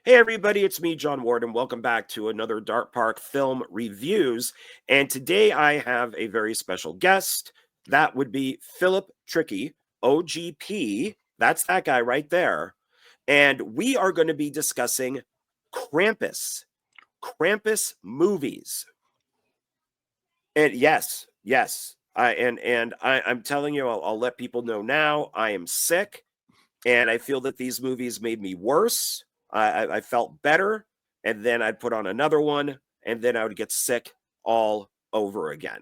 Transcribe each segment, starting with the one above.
Hey everybody, it's me, John Ward, and welcome back to another Dark Park Film Reviews. And today I have a very special guest. That would be Phillip Trickey, OGP. That's that guy right there. And we are going to be discussing Krampus movies. And yes, I'm telling you, I'll let people know now. I am sick, and I feel that these movies made me worse. I felt better, and then I'd put on another one, and then I would get sick all over again.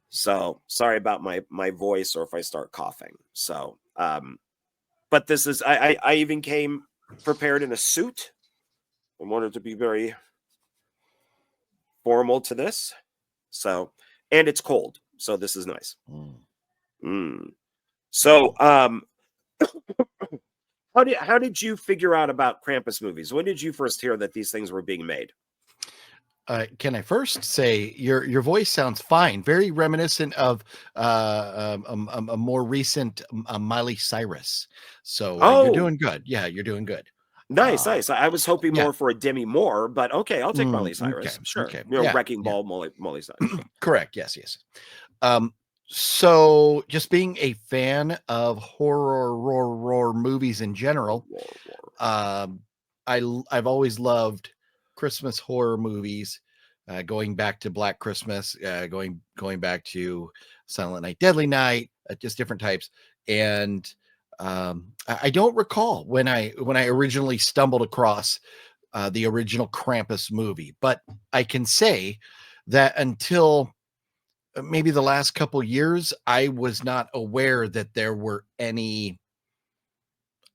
So sorry about my voice or if I start coughing. So, but this is I even came prepared in a suit. I wanted to be very formal to this. So, and it's cold, so this is nice. So, how did you figure out about Krampus movies? When did you first hear that these things were being made? Can I first say your voice sounds fine, very reminiscent of a more recent Miley Cyrus. So you're doing good. Yeah, you're doing good. Nice. I was hoping yeah. more for a Demi Moore, but okay, I'll take Miley Cyrus. Okay, Sure. okay. You know, Wrecking Ball, Miley Cyrus. Correct. Yes. So just being a fan of horror movies in general, I've always loved Christmas horror movies, going back to Black Christmas, going back to Silent Night, Deadly Night, just different types. And I don't recall when I originally stumbled across the original Krampus movie, but I can say that until maybe the last couple years, I was not aware that there were any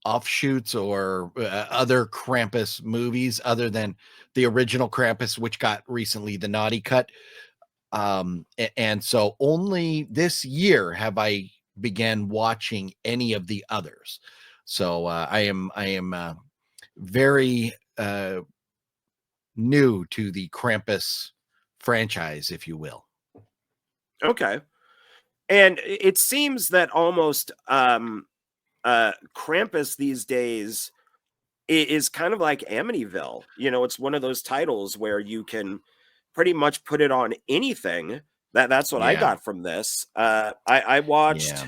offshoots or other Krampus movies other than the original Krampus, which got recently the naughty cut. And so only this year have I began watching any of the others. So I am very new to the Krampus franchise, if you will. Okay. And it seems that almost Krampus these days is kind of like Amityville. You know, it's one of those titles where you can pretty much put it on anything. That's what I got from this. I watched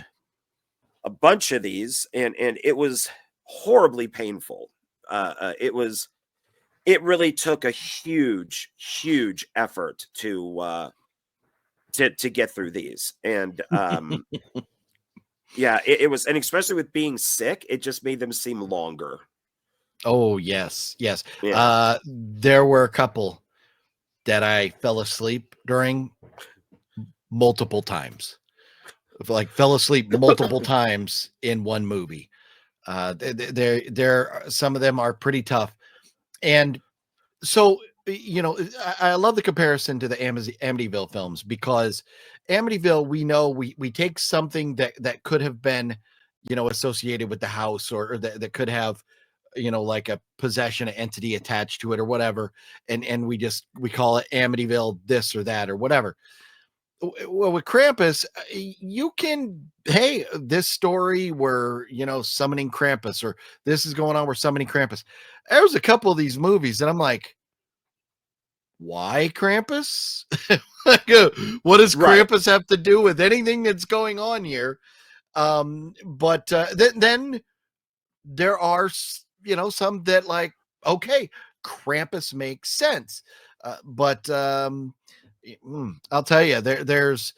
a bunch of these, and it was horribly painful. It really took a huge effort to get through these. And yeah, it was, and especially with being sick, it just made them seem longer. Oh, yes. Yeah. There were a couple that I fell asleep during multiple times. Like fell asleep multiple times in one movie. There some of them are pretty tough. And so, you know, I love the comparison to the Amityville films, because Amityville, we know we take something that could have been, you know, associated with the house, or that could have, you know, like a possession, an entity attached to it or whatever. And we call it Amityville this or that or whatever. Well, with Krampus, you can, hey, this story where, you know, summoning Krampus, or this is going on, we're summoning Krampus. There's a couple of these movies that I'm like, why Krampus? What does Krampus have to do with anything that's going on here? But then there are, you know, some that like, okay, Krampus makes sense. But I'll tell you, there's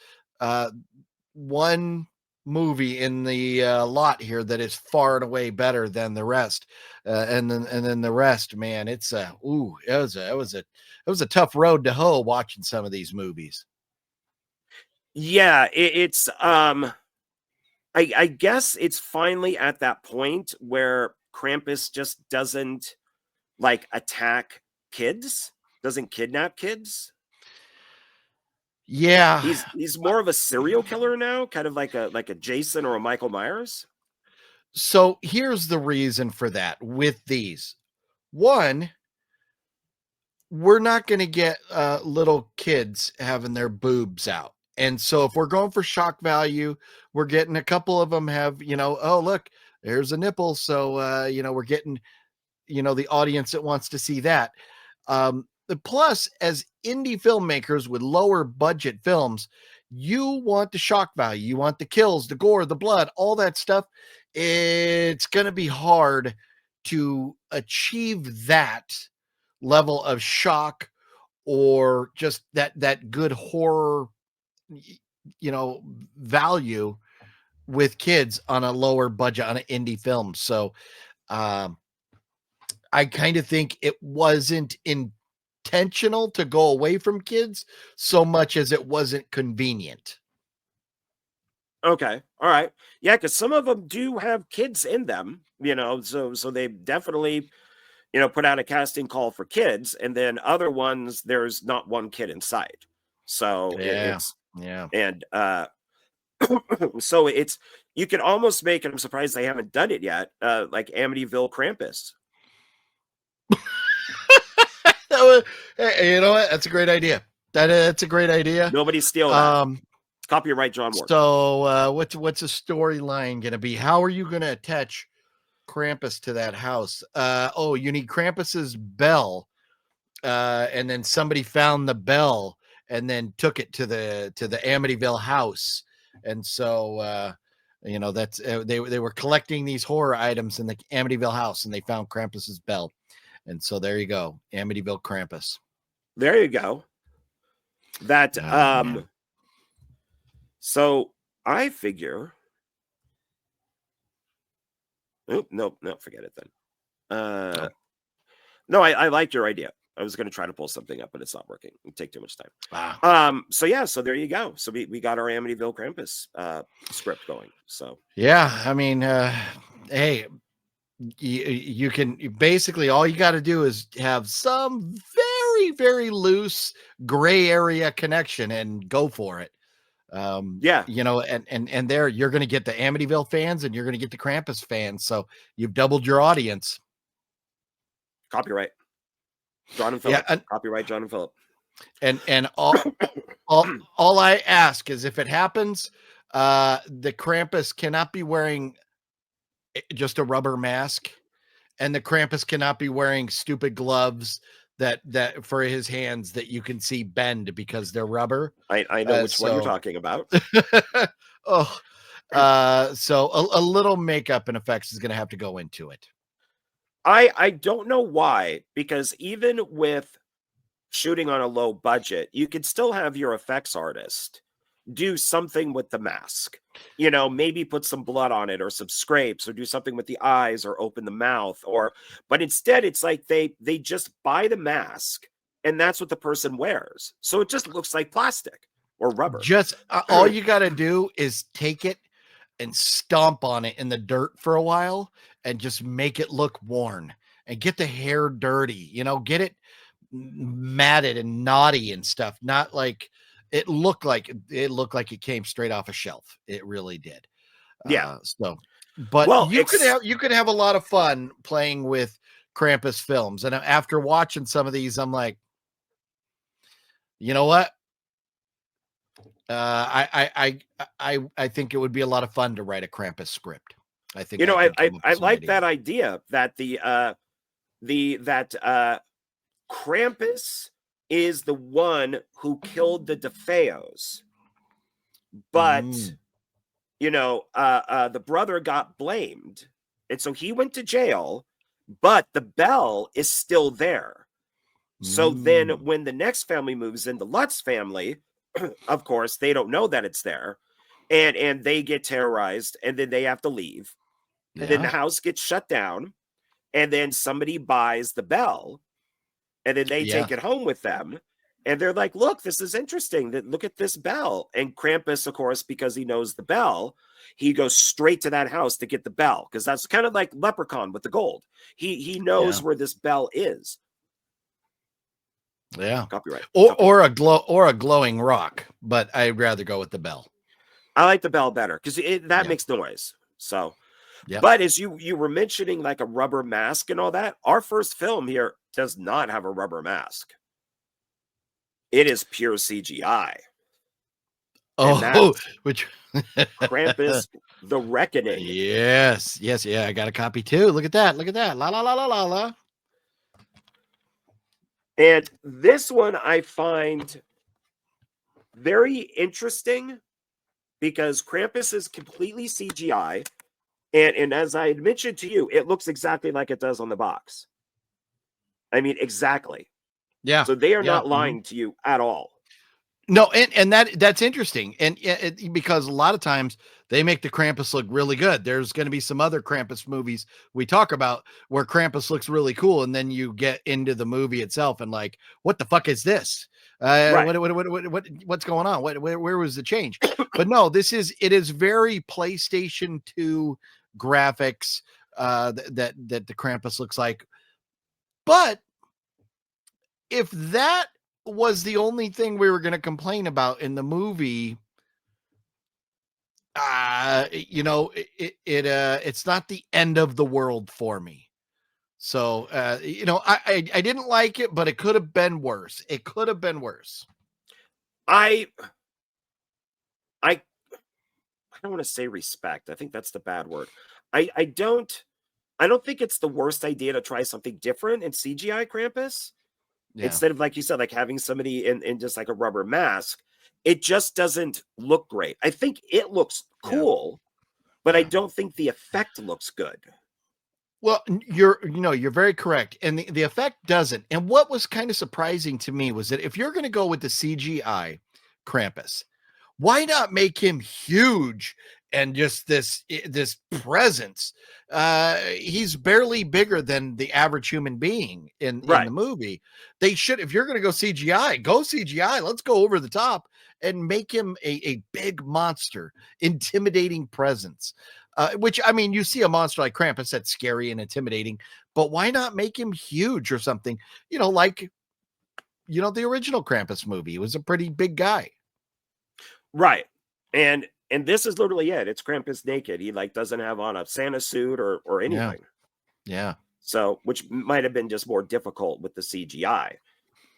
one movie in the lot here that is far and away better than the rest, and then the rest, man, it's it was a tough road to hoe watching some of these movies. Yeah, it's I guess it's finally at that point where Krampus just doesn't like attack kids, doesn't kidnap kids. Yeah, he's more of a serial killer now, kind of like a Jason or a Michael Myers. So here's the reason for that with these. One, we're not going to get little kids having their boobs out. And so if we're going for shock value, we're getting a couple of them have, you know, oh, look, there's a nipple. So, you know, we're getting, the audience that wants to see that. Plus, as indie filmmakers with lower budget films, you want the shock value, you want the kills, the gore, the blood, all that stuff. It's going to be hard to achieve that level of shock or just that good horror, value with kids on a lower budget on an indie film. So I kind of think it wasn't intentional to go away from kids so much as it wasn't convenient. Okay. All right. Yeah, because some of them do have kids in them, so they definitely, put out a casting call for kids, and then other ones, there's not one kid inside. So it's yeah. And so you can almost make it. I'm surprised they haven't done it yet. Like Amityville Krampus. Hey, you know what? That's a great idea. That's a great idea. Nobody steal that. Copyright John Ward. So what's a storyline going to be? How are you going to attach Krampus to that house? You need Krampus's bell, and then somebody found the bell and then took it to the Amityville house, and so that's they were collecting these horror items in the Amityville house, and they found Krampus's bell, and so there you go, Amityville Krampus. There you go. That man. So I figure. Oh, no, forget it then. No, I liked your idea. I was going to try to pull something up, but it's not working. It'd take too much time. Wow. So there you go. So we got our Amityville Krampus script going. So yeah, I mean, hey, you can basically, all you got to do is have some very, very loose gray area connection and go for it. Yeah, and there you're going to get the Amityville fans and you're going to get the Krampus fans. So you've doubled your audience. Copyright John and Phillip. Yeah, Copyright John and Phillip. And all I ask is, if it happens, the Krampus cannot be wearing just a rubber mask, and the Krampus cannot be wearing stupid gloves that for his hands that you can see bend because they're rubber. I know which one you're talking about. So a little makeup and effects is going to have to go into it. I don't know why, because even with shooting on a low budget, you could still have your effects artist do something with the mask, maybe put some blood on it or some scrapes, or do something with the eyes or open the mouth, but instead it's like they just buy the mask and that's what the person wears. So it just looks like plastic or rubber. Just all you got to do is take it and stomp on it in the dirt for a while and just make it look worn and get the hair dirty, get it matted and knotty and stuff. Not like it looked like it came straight off a shelf. It really did. Yeah. But you could have a lot of fun playing with Krampus films. And after watching some of these, I'm like, you know what? I think it would be a lot of fun to write a Krampus script. I think I like that idea that that Krampus is the one who killed the DeFeos, but the brother got blamed, and so he went to jail, but the bell is still there. So then when the next family moves in, the Lutz family, of course, they don't know that it's there, and they get terrorized, and then they have to leave. And then the house gets shut down, and then somebody buys the bell, and then they take it home with them. And they're like, look, this is interesting. Look at this bell. And Krampus, of course, because he knows the bell, he goes straight to that house to get the bell, because that's kind of like Leprechaun with the gold. He knows where this bell is. Yeah. Copyright. Or a glowing rock, but I'd rather go with the bell. I like the bell better because that makes noise. So, but as you were mentioning, like a rubber mask and all that, our first film here does not have a rubber mask. It is pure CGI. Which Krampus, the Reckoning. Yes. Yeah, I got a copy too. Look at that. La la la la la la. And this one I find very interesting because Krampus is completely CGI. And as I had mentioned to you, it looks exactly like it does on the box. I mean, exactly. Yeah. So they are Yeah. not lying to you at all. No, and that's interesting, and because a lot of times they make the Krampus look really good. There's going to be some other Krampus movies we talk about where Krampus looks really cool, and then you get into the movie itself and like, what the fuck is this? Right. What's going on? Where was the change? But no, it is very PlayStation 2 graphics that the Krampus looks like. But if that was the only thing we were going to complain about in the movie, it's not the end of the world for me. So I didn't like it, but it could have been worse. It could have been worse. I don't want to say respect. I think that's the bad word. I don't think it's the worst idea to try something different in CGI Krampus. Yeah. Instead of, like you said, like having somebody in just like a rubber mask. It just doesn't look great. I think it looks cool, but I don't think the effect looks good. Well, you're very correct. And the effect doesn't. And what was kind of surprising to me was that if you're going to go with the CGI Krampus, why not make him huge and just this presence? He's barely bigger than the average human being in the movie. They should, if you're going to go CGI, let's go over the top and make him a big monster, intimidating presence. Which, I mean, you see a monster like Krampus that's scary and intimidating, but why not make him huge or something? Like the original Krampus movie. He was a pretty big guy. Right. And this is literally it. It's Krampus naked. He like doesn't have on a Santa suit or anything. Yeah. So, which might have been just more difficult with the CGI.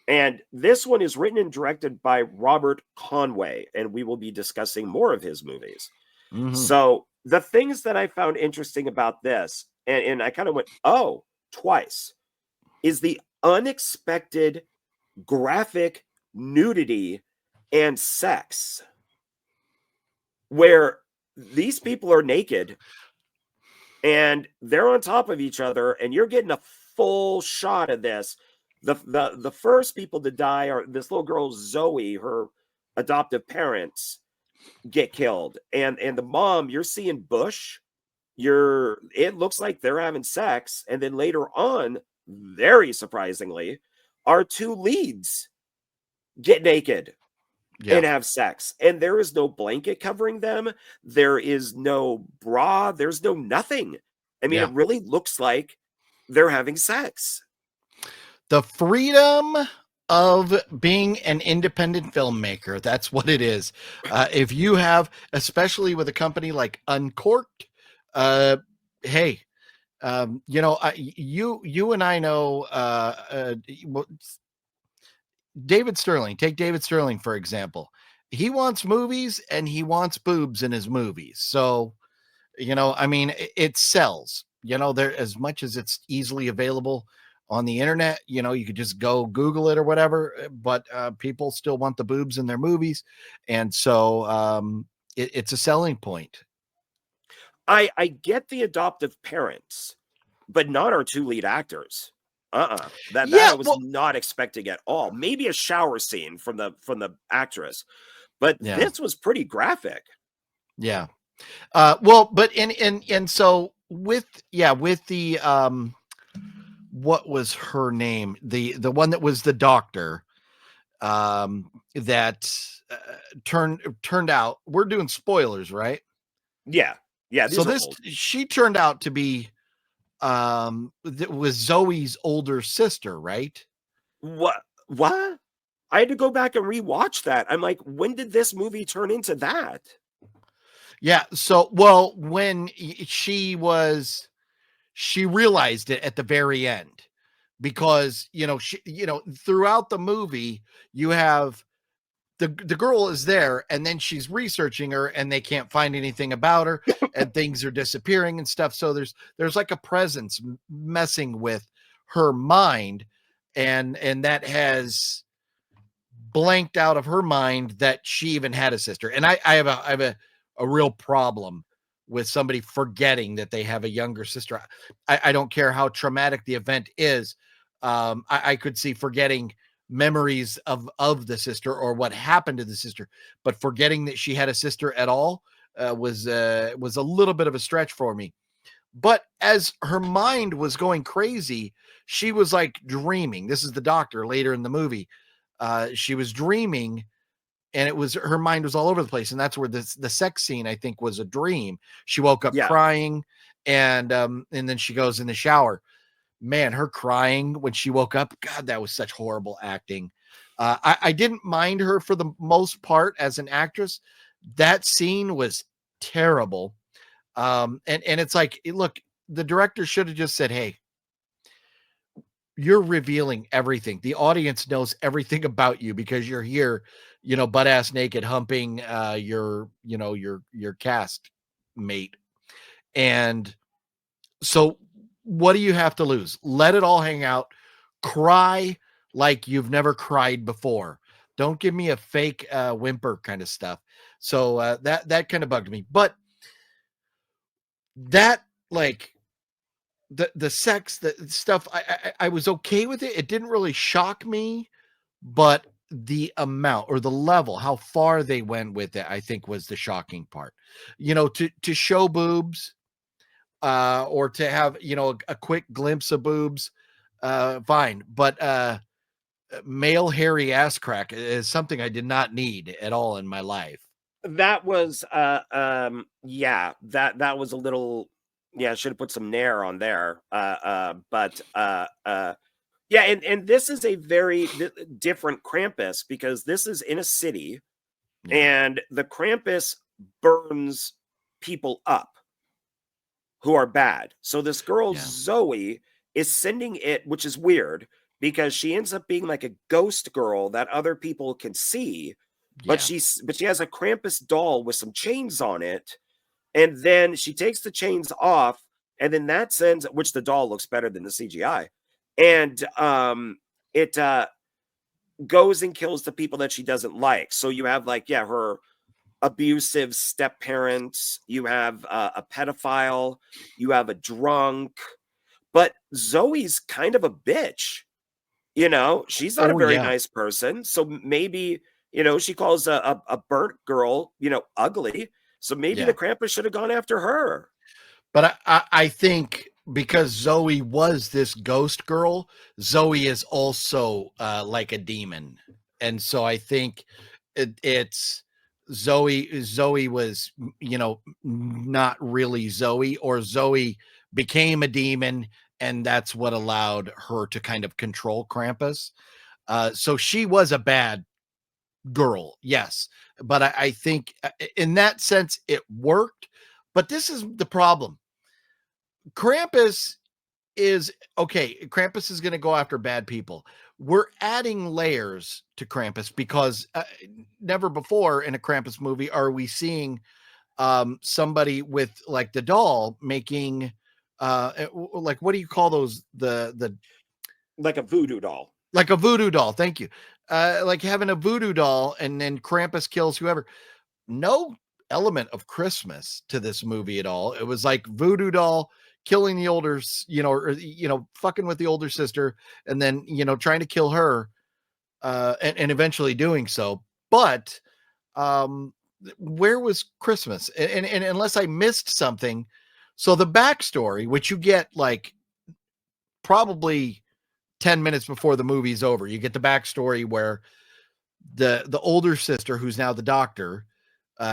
And this one is written and directed by Robert Conway, and we will be discussing more of his movies. Mm-hmm. So the things that I found interesting about this, and I kind of went, oh, twice, is the unexpected graphic nudity and sex, where these people are naked and they're on top of each other, and you're getting a full shot of this. The first people to die are this little girl Zoe, her adoptive parents get killed, and the mom, you're seeing bush. It looks like they're having sex, and then later on, very surprisingly, our two leads get naked and have sex, and there is no blanket covering them. There is no bra. There's no nothing. I mean, it really looks like they're having sex. The freedom of being an independent filmmaker. That's what it is. If you have, especially with a company like Uncorked, hey, you and I know, David Sterling. Take David Sterling, for example. He wants movies and he wants boobs in his movies. So, I mean, it sells, there, as much as it's easily available on the internet, you could just go Google it or whatever, but people still want the boobs in their movies. And so it's a selling point. I get the adoptive parents, but not our two lead actors. That I was not expecting at all. Maybe a shower scene from the actress, but this was pretty graphic. Yeah. But and so with the what was her name? The one that was the doctor that turned out, we're doing spoilers, right? Yeah. So she turned out to be was Zoe's older sister, right? What? I had to go back and rewatch that. I'm like, when did this movie turn into that? Yeah. So, when she realized it at the very end, because, throughout the movie, you have the girl is there, and then she's researching her and they can't find anything about her and things are disappearing and stuff. So there's like a presence messing with her mind. and that has blanked out of her mind that she even had a sister. And I have a real problem with somebody forgetting that they have a younger sister. I don't care how traumatic the event is. I could see forgetting memories of the sister or what happened to the sister, but forgetting that she had a sister at all was a little bit of a stretch for me. But as her mind was going crazy, she was like dreaming. This is the doctor later in the movie. She was dreaming, and it was her mind was all over the place. And that's where the sex scene, I think, was a dream. She woke up crying, and then she goes in the shower. Man, her crying when she woke up, God, that was such horrible acting. I didn't mind her for the most part as an actress. That scene was terrible. And it's like, look, the director should have just said, hey, you're revealing everything. The audience knows everything about you because you're here, butt ass naked, humping your cast mate. And so what do you have to lose? Let it all hang out. Cry like you've never cried before. Don't give me a fake whimper kind of stuff. So that kind of bugged me. But that, like, the sex, the stuff, I was okay with it. It didn't really shock me, but the amount or the level, how far they went with it, I think was the shocking part. To show boobs, or to have, a quick glimpse of boobs, fine. But male hairy ass crack is something I did not need at all in my life. That was yeah, that was a little, yeah, should have put some nair on there. But yeah, and this is a very different Krampus because this is in a city, and the Krampus burns people up who are bad. So this girl Zoe is sending it, which is weird because she ends up being like a ghost girl that other people can see. But she has a Krampus doll with some chains on it, and then she takes the chains off, and then that sends, which the doll looks better than the CGI, and it goes and kills the people that she doesn't like. So you have like her abusive step parents, you have a pedophile, you have a drunk, but Zoe's kind of a bitch. She's not a very nice person. So maybe, she calls a burnt girl, ugly. So maybe the Krampus should have gone after her. But I think because Zoe was this ghost girl, Zoe is also like a demon. And so I think it's Zoe was, not really Zoe, or Zoe became a demon, and that's what allowed her to kind of control Krampus. So she was a bad girl, yes. But I think in that sense it worked. But this is the problem. Krampus is okay. Krampus is going to go after bad people. We're adding layers to Krampus because never before in a Krampus movie are we seeing somebody with like the doll making like, what do you call those? The like a voodoo doll. Like a voodoo doll. Thank you. Like having a voodoo doll and then Krampus kills whoever. No element of Christmas to this movie at all. It was like voodoo doll killing the older, fucking with the older sister, and then, trying to kill her, and eventually doing so. But where was Christmas? And unless I missed something, so the backstory, which you get like probably 10 minutes before the movie's over, you get the backstory where the older sister, who's now the doctor,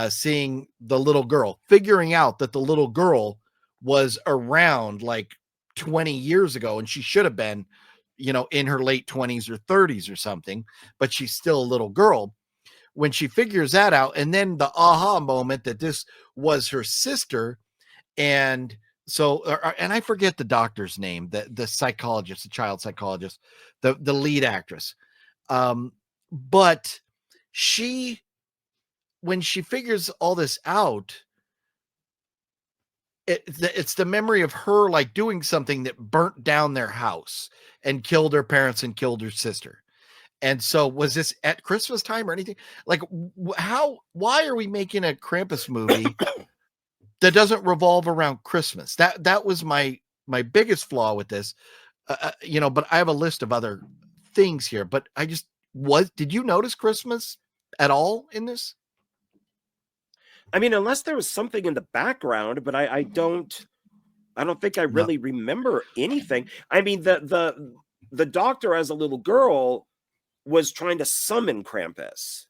seeing the little girl, figuring out that the little girl was around like 20 years ago, and she should have been, in her late 20s or 30s or something, but she's still a little girl. When she figures that out, and then the aha moment that this was her sister, and so, and I forget the doctor's name, the psychologist, the child psychologist, the lead actress. But when she figures all this out, it's the memory of her like doing something that burnt down their house and killed her parents and killed her sister. And so was this at Christmas time or anything? Like why are we making a Krampus movie that doesn't revolve around Christmas? That was my biggest flaw with this. But I have a list of other things here, but did you notice Christmas at all in this? I mean, unless there was something in the background, but I don't think I really remember anything. I mean, the doctor as a little girl was trying to summon Krampus,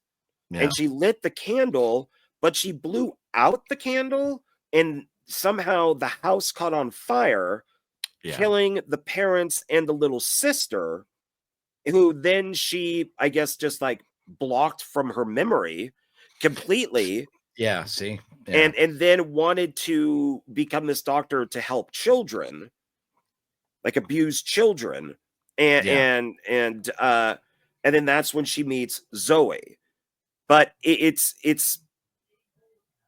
and she lit the candle, but she blew out the candle, and somehow the house caught on fire, killing the parents and the little sister, who then she, I guess, just like blocked from her memory completely. Yeah, see. Yeah. And then wanted to become this doctor to help children, like abused children. And then that's when she meets Zoe. But it's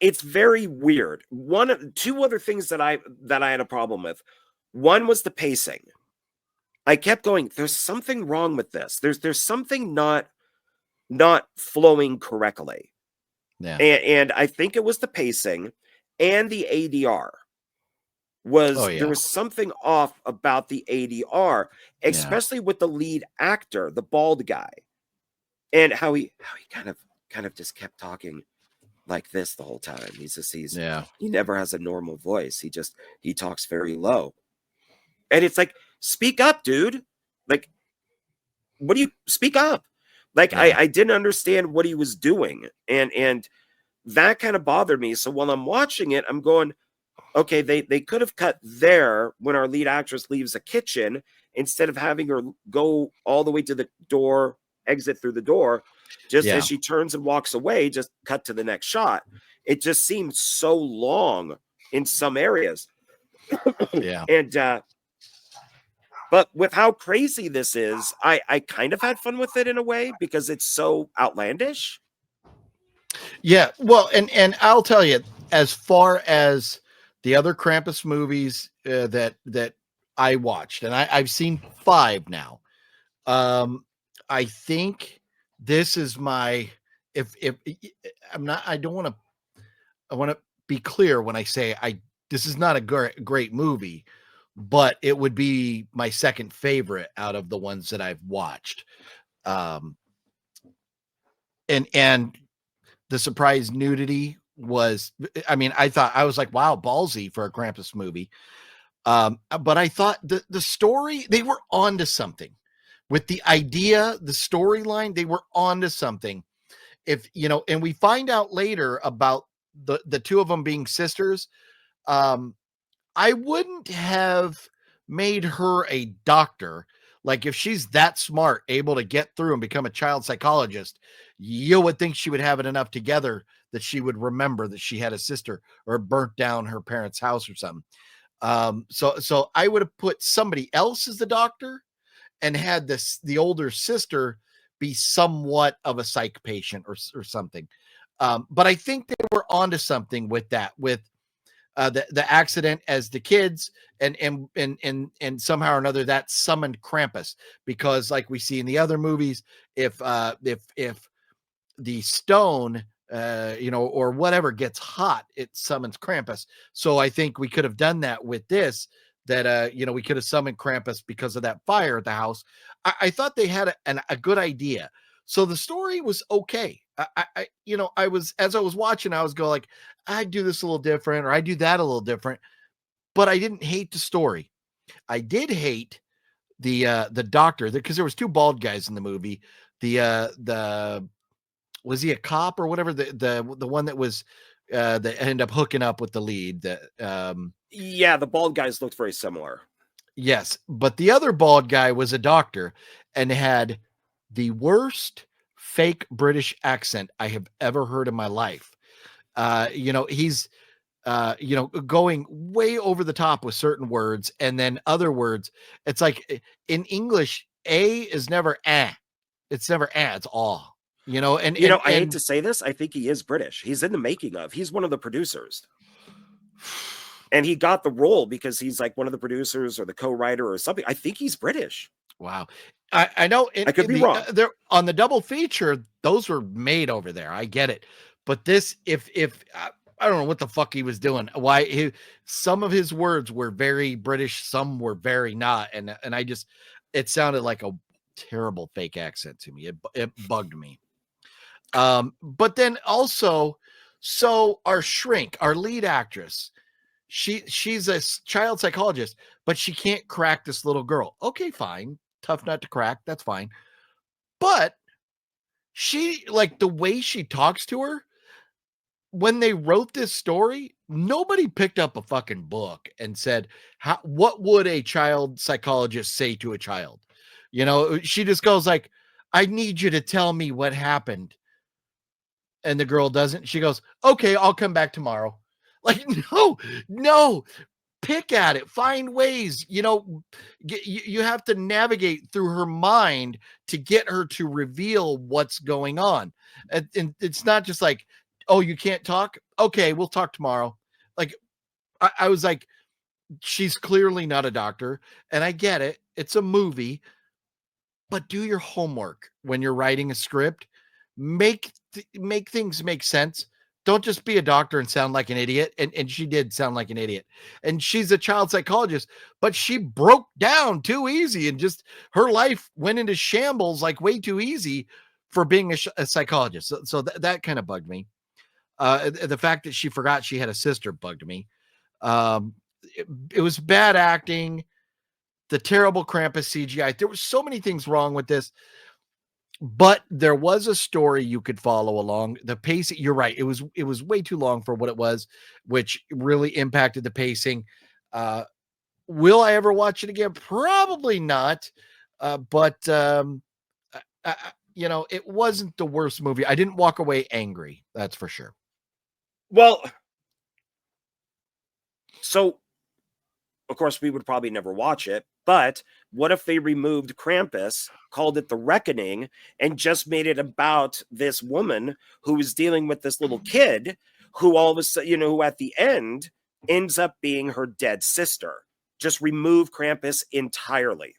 very weird. Two other things that I had a problem with. One was the pacing. I kept going, there's something wrong with this. There's something not flowing correctly. Yeah. And I think it was the pacing and the ADR. There was something off about the ADR, especially with the lead actor, the bald guy, and how he kind of just kept talking like this the whole time. He never has a normal voice. He talks very low. And it's like, speak up, dude. Like, what do you speak up? Like, I didn't understand what he was doing. And that kind of bothered me. So while I'm watching it, I'm going, okay, they could have cut there when our lead actress leaves a kitchen, instead of having her go all the way to the door, exit through the door, just as she turns and walks away, just cut to the next shot. It just seemed so long in some areas. And but with how crazy this is, I kind of had fun with it in a way, because it's so outlandish. Yeah, well, and I'll tell you, as far as the other Krampus movies that I watched, and I've seen 5 now. I think this is my, if I'm not, I want to be clear when I say this is not a great movie, but it would be my second favorite out of the ones that I've watched. And the surprise nudity was, I mean, I was like, wow, ballsy for a Krampus movie. But I thought the story, they were onto something with the idea, the storyline, they were onto something. And we find out later about the two of them being sisters. I wouldn't have made her a doctor. Like, if she's that smart, able to get through and become a child psychologist, you would think she would have it enough together that she would remember that she had a sister or burnt down her parents' house or something. So I would have put somebody else as the doctor and had the older sister be somewhat of a psych patient or something. But I think they were onto something with that, with the accident as the kids, and somehow or another that summoned Krampus, because like we see in the other movies, if the stone or whatever gets hot, it summons Krampus. So I think we could have done that with this, that we could have summoned Krampus because of that fire at the house. I thought they had a good idea. So the story was okay. I was, as I was watching, I was going like, I do this a little different, or I do that a little different, but I didn't hate the story. I did hate the doctor, because there was 2 bald guys in the movie. The was he a cop or whatever? The one that was that ended up hooking up with the lead. The bald guys looked very similar. Yes, but the other bald guy was a doctor and had the worst fake British accent I have ever heard in my life. He's going way over the top with certain words, and then other words, it's like in English, A is never eh. It's never eh, it's aw. I hate to say this, I think he is British. He's in the making of. He's one of the producers. And he got the role because he's like one of the producers or the co-writer or something. I think he's British. Wow. I know I could be wrong. There on the double feature, those were made over there. I get it. But this, if I don't know what the fuck he was doing. Why some of his words were very British, some were very not. And I just, it sounded like a terrible fake accent to me. It bugged me. But then also, so our shrink, our lead actress, she's a child psychologist, but she can't crack this little girl. Okay, fine. Tough nut to crack. That's fine. But she, like, the way she talks to her, when they wrote this story, nobody picked up a fucking book and said, what would a child psychologist say to a child? You know, she just goes like, I need you to tell me what happened. And the girl doesn't. She goes, okay, I'll come back tomorrow. Like, no, pick at it, find ways, you know, you have to navigate through her mind to get her to reveal what's going on. And it's not just like, oh, you can't talk. Okay, we'll talk tomorrow. Like, I was like, she's clearly not a doctor, and I get it. It's a movie, but do your homework when you're writing a script. Make things make sense. Don't just be a doctor and sound like an idiot. And she did sound like an idiot. And she's a child psychologist, but she broke down too easy, and just her life went into shambles like way too easy for being a psychologist. So that kind of bugged me. The fact that she forgot she had a sister bugged me. It was bad acting, the terrible Krampus CGI. There were so many things wrong with this. But there was a story you could follow along. The pacing, you're right. It was way too long for what it was, which really impacted the pacing. Will I ever watch it again? Probably not. But you know, it wasn't the worst movie. I didn't walk away angry. That's for sure. Well, so of course we would probably never watch it, but what if they removed Krampus, called it The Reckoning, and just made it about this woman who is dealing with this little kid who all of a sudden, you know, who at the end ends up being her dead sister? Just remove Krampus entirely.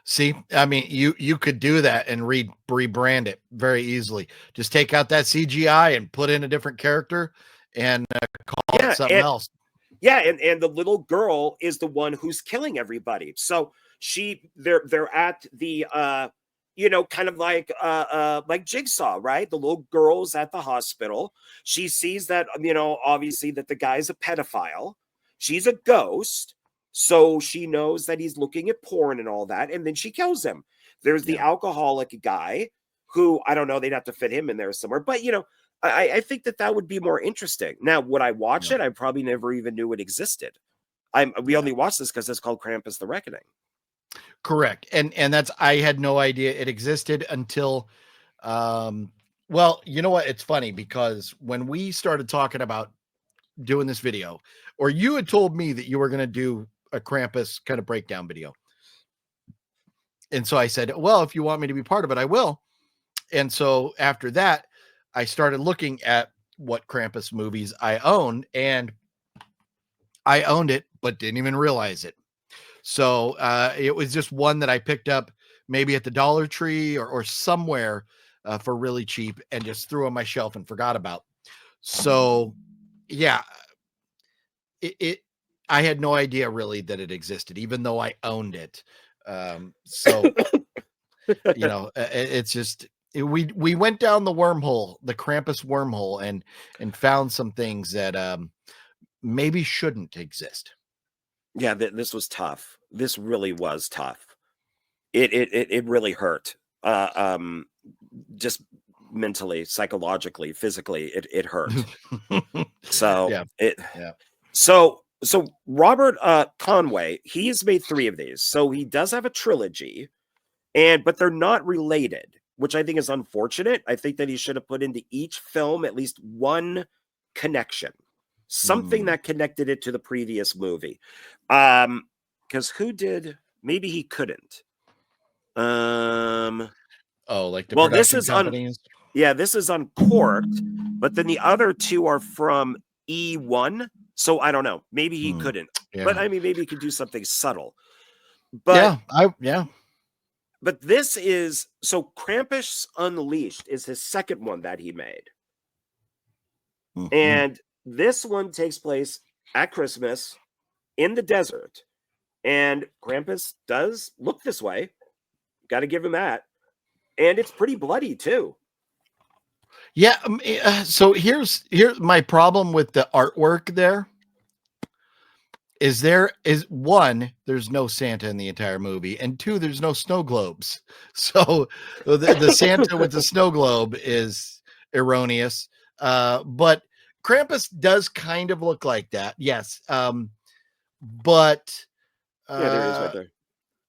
See, I mean, you could do that and rebrand it very easily. Just take out that CGI and put in a different character and call it something else. Yeah, and the little girl is the one who's killing everybody. So they're at the you know, kind of like Jigsaw, right? The little girl's at the hospital. She sees that, you know, obviously that the guy's a pedophile. She's a ghost, so she knows that he's looking at porn and all that, and then she kills him. There's the alcoholic guy who, I don't know, they'd have to fit him in there somewhere, but you know, I think that would be more interesting. Now, would I watch it? I probably never even knew it existed. We only watched this because it's called Krampus: The Reckoning. Correct. And that's, I had no idea it existed until, well, you know what? It's funny because when we started talking about doing this video, or you had told me that you were going to do a Krampus kind of breakdown video. And so I said, well, if you want me to be part of it, I will. And so after that, I started looking at what Krampus movies I own, and I owned it, but didn't even realize it. So it was just one that I picked up maybe at the Dollar Tree or somewhere for really cheap, and just threw on my shelf and forgot about. So yeah, I had no idea really that it existed, even though I owned it. So you know, it's just, we went down the wormhole, the Krampus wormhole, and found some things that maybe shouldn't exist. Yeah, this was tough. This really was tough. It really hurt. Just mentally, psychologically, physically, it hurt. So So Robert Conway, he has made 3 of these. So he does have a trilogy, but they're not related, which I think is unfortunate. I think that he should have put into each film at least one connection, something that connected it to the previous movie. Because who did? Maybe he couldn't. Oh, like the well, this is companies? this is Uncorked, but then the other 2 are from E1. So I don't know. Maybe he Hmm. couldn't. Yeah. But I mean, maybe he could do something subtle. But Yeah. but this is so Krampus Unleashed is his second one that he made. Mhm. And this one takes place at Christmas in the desert. And Krampus does look this way. Got to give him that. And it's pretty bloody too. Yeah. So here's my problem with the artwork there. Is one, there's no Santa in the entire movie, and two, there's no snow globes. So the Santa with the snow globe is erroneous. But Krampus does kind of look like that, yes. But Yeah, there he is right there.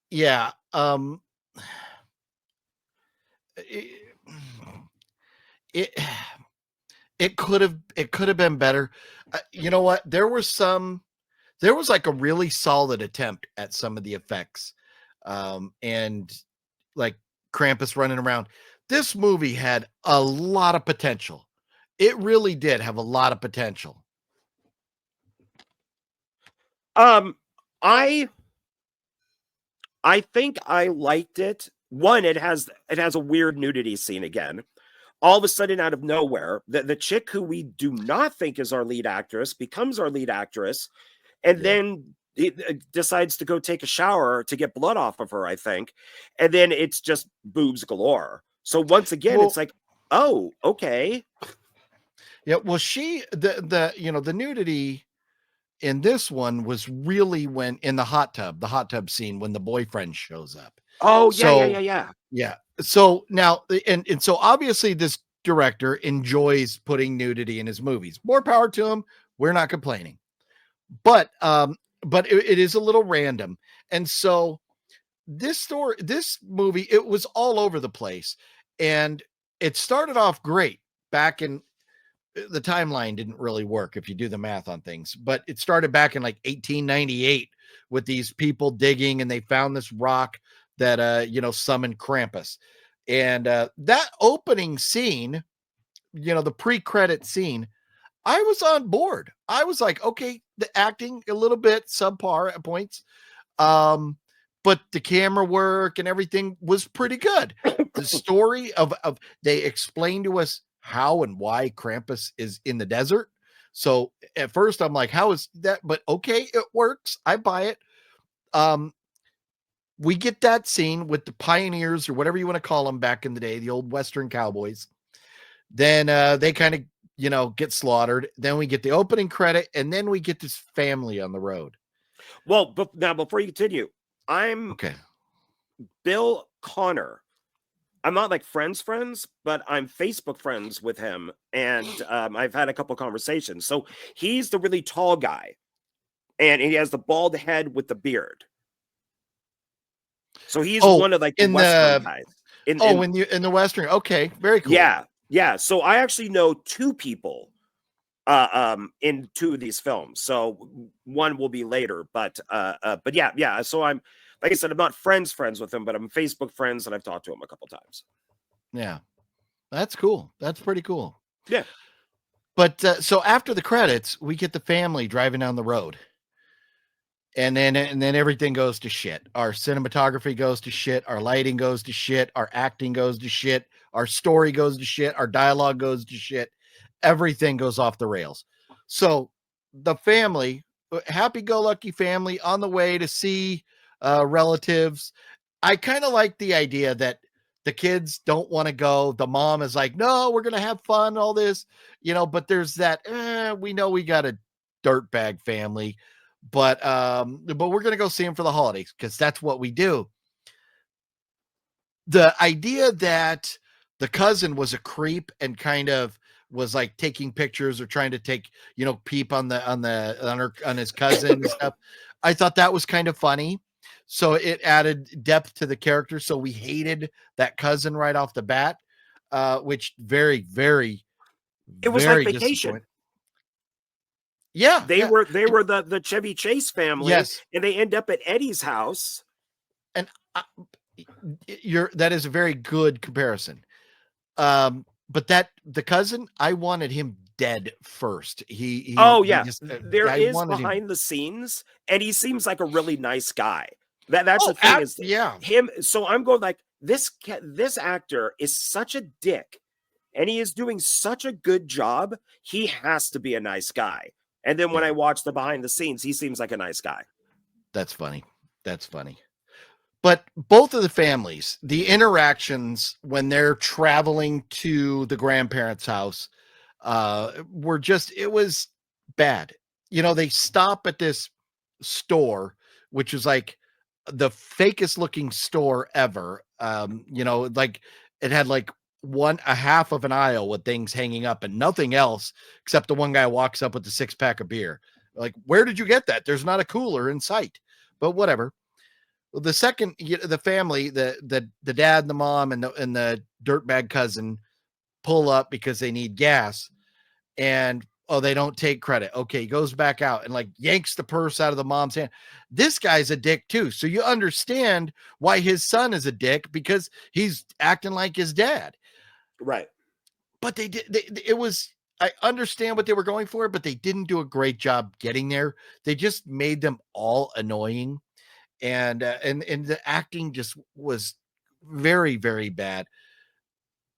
yeah. It it could have been better. You know what? There was like a really solid attempt at some of the effects, and like Krampus running around. This movie had a lot of potential. It really did have a lot of potential. I think I liked it. One, it has a weird nudity scene again. All of a sudden, out of nowhere, the chick who we do not think is our lead actress becomes our lead actress, and then it decides to go take a shower to get blood off of her, I think. And then it's just boobs galore. So once again, it's like, oh, okay. Yeah, well, the nudity in this one was really when in the hot tub scene when the boyfriend shows up. Oh, So yeah. yeah. So now, and so obviously this director enjoys putting nudity in his movies. More power to him. We're not complaining. But it is a little random. And so this movie, it was all over the place. And it started off great back in the timeline didn't really work if you do the math on things, but it started back in like 1898 with these people digging and they found this rock that summoned Krampus. And that opening scene, the pre-credit scene, I was on board. I was like, okay, the acting a little bit subpar at points. But the camera work and everything was pretty good. The story of they explained to us how and why Krampus is in the desert. So at first I'm like, how is that? But okay, it works. I buy it. We get that scene with the pioneers or whatever you want to call them back in the day, the old Western cowboys. Then they kind of, get slaughtered. Then we get the opening credit, and then we get this family on the road. Well, but now before you continue, I'm okay. Bill Connor. I'm not like friends, but I'm Facebook friends with him, and I've had a couple conversations. So he's the really tall guy, and he has the bald head with the beard. So he's one of like the Western guys. In the Western. Okay, very cool. Yeah. So I actually know two people in two of these films. So one will be later, but yeah. So I'm, like I said, I'm not friends with him, but I'm Facebook friends, and I've talked to him a couple times. Yeah, that's cool. That's pretty cool. Yeah. But so after the credits, we get the family driving down the road. And then everything goes to shit. Our cinematography goes to shit. Our lighting goes to shit. Our acting goes to shit. Our story goes to shit. Our dialogue goes to shit. Everything goes off the rails. So the family, happy-go-lucky family on the way to see relatives. I kind of like the idea that the kids don't want to go. The mom is like, no, we're going to have fun, all this, but there's that, we know we got a dirtbag family. But we're gonna go see him for the holidays because that's what we do. The idea that the cousin was a creep and kind of was like taking pictures or trying to take peep on his cousin and stuff, I thought that was kind of funny. So it added depth to the character. So we hated that cousin right off the bat, which very, very, it was very like Vacation. Yeah, they were the Chevy Chase family. Yes, and they end up at Eddie's house. And that is a very good comparison. But the cousin, I wanted him dead first. He Oh he yeah, just there I is wanted him. behind the scenes, and he seems like a really nice guy. That's the Oh, thing is yeah. him. So I'm going like this actor is such a dick, and he is doing such a good job. He has to be a nice guy. And then when Yeah. I watch the behind the scenes, he seems like a nice guy. That's funny. That's funny. But both of the families, the interactions when they're traveling to the grandparents' house, were just, it was bad. You know, they stop at this store, which is like the fakest looking store ever. You know, like it had like a half of an aisle with things hanging up and nothing else except the one guy walks up with the 6-pack of beer. Like, where did you get that? There's not a cooler in sight, but whatever. The second, the family, the dad and the mom and the dirtbag cousin pull up because they need gas, and oh, they don't take credit. Okay, he goes back out and like yanks the purse out of the mom's hand. This guy's a dick too, so you understand why his son is a dick, because he's acting like his dad. Right. But it was, I understand what they were going for, but they didn't do a great job getting there. They just made them all annoying, and the acting just was very, very bad.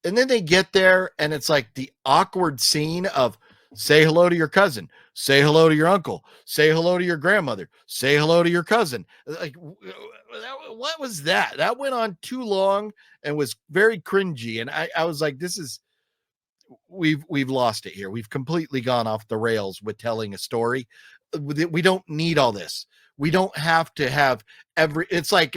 And then they get there and it's like the awkward scene of say hello to your cousin, say hello to your uncle, say hello to your grandmother, say hello to your cousin. Like, what was that? That went on too long and was very cringy. And I was like, this is, we've lost it here. We've completely gone off the rails with telling a story. We don't need all this. We don't have to have it's like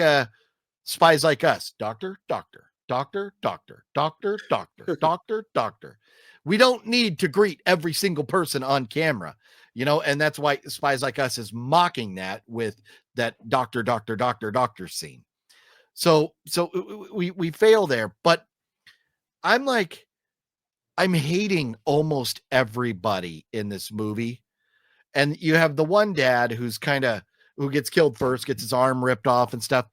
Spies Like Us, doctor, doctor, doctor, doctor, doctor, doctor, doctor, doctor. We don't need to greet every single person on camera, you know, and that's why Spies Like Us is mocking that with that doctor, doctor, doctor, doctor scene. So we fail there, but I'm like, I'm hating almost everybody in this movie. And you have the one dad who's who gets killed first, gets his arm ripped off and stuff.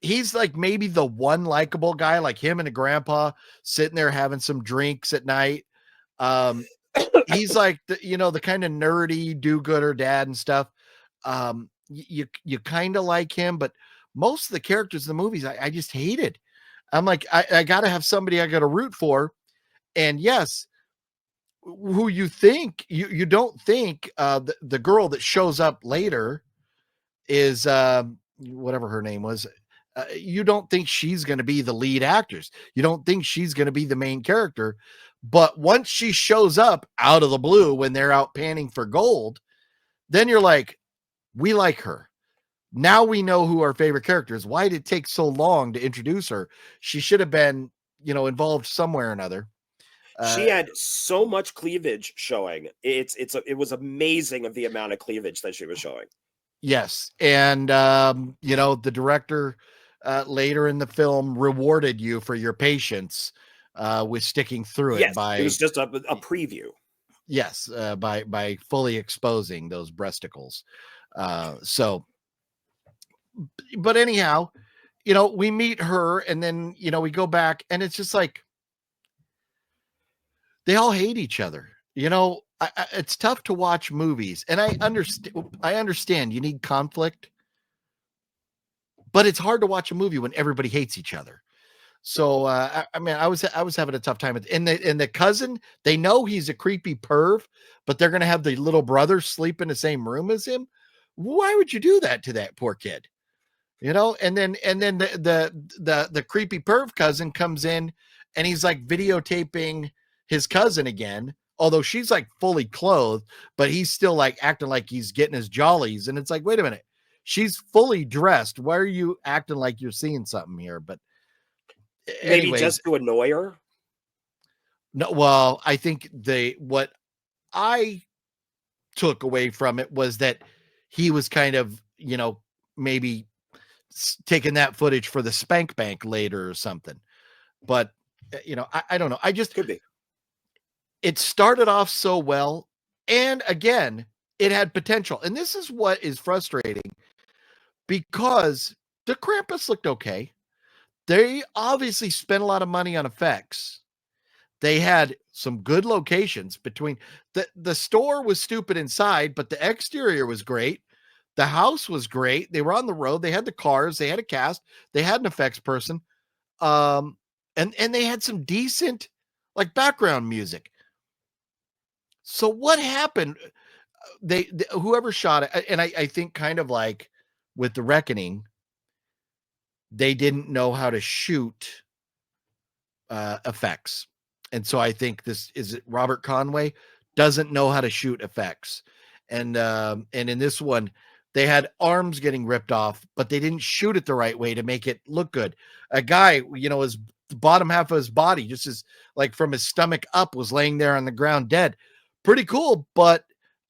He's like maybe the one likable guy, like him and a grandpa sitting there having some drinks at night. He's like the kind of nerdy do-gooder dad and stuff. You kind of like him, but most of the characters in the movies I just hated. I'm like, I gotta have somebody I gotta root for. And yes, who you think you don't think the girl that shows up later is whatever her name was. You don't think she's going to be the lead actress. You don't think she's going to be the main character. But once she shows up out of the blue when they're out panning for gold, then you're like, we like her. Now we know who our favorite character is. Why did it take so long to introduce her? She should have been, involved somewhere or another. She had so much cleavage showing. It was amazing of the amount of cleavage that she was showing. Yes. And, the director later in the film rewarded you for your patience with sticking through it it was just a preview. Yes. By fully exposing those breasticles. But anyhow, we meet her and then, we go back and it's just like, they all hate each other. It's tough to watch movies, and I understand you need conflict, but it's hard to watch a movie when everybody hates each other. So, I mean, I was having a tough time with, and the cousin, they know he's a creepy perv, but they're going to have the little brother sleep in the same room as him. Why would you do that to that poor kid? And then the creepy perv cousin comes in and he's like videotaping his cousin again, although she's like fully clothed, but he's still like acting like he's getting his jollies. And it's like, wait a minute, she's fully dressed. Why are you acting like you're seeing something here? But maybe anyways, just to annoy her. No, well, I think what I took away from it was that he was kind of, maybe taking that footage for the spank bank later or something. But I don't know. I just Could be. It started off so well, and again, it had potential. And this is what is frustrating, because the Krampus looked okay. They obviously spent a lot of money on effects. They had some good locations between the store was stupid inside, but the exterior was great. The house was great. They were on the road. They had the cars. They had a cast. They had an effects person. And they had some decent like background music. So what happened? Whoever shot it, and I think kind of like with The Reckoning, they didn't know how to shoot effects. And so I think this is it Robert Conway doesn't know how to shoot effects. And in this one, they had arms getting ripped off, but they didn't shoot it the right way to make it look good. A guy, his the bottom half of his body, just as like from his stomach up, was laying there on the ground dead. Pretty cool, but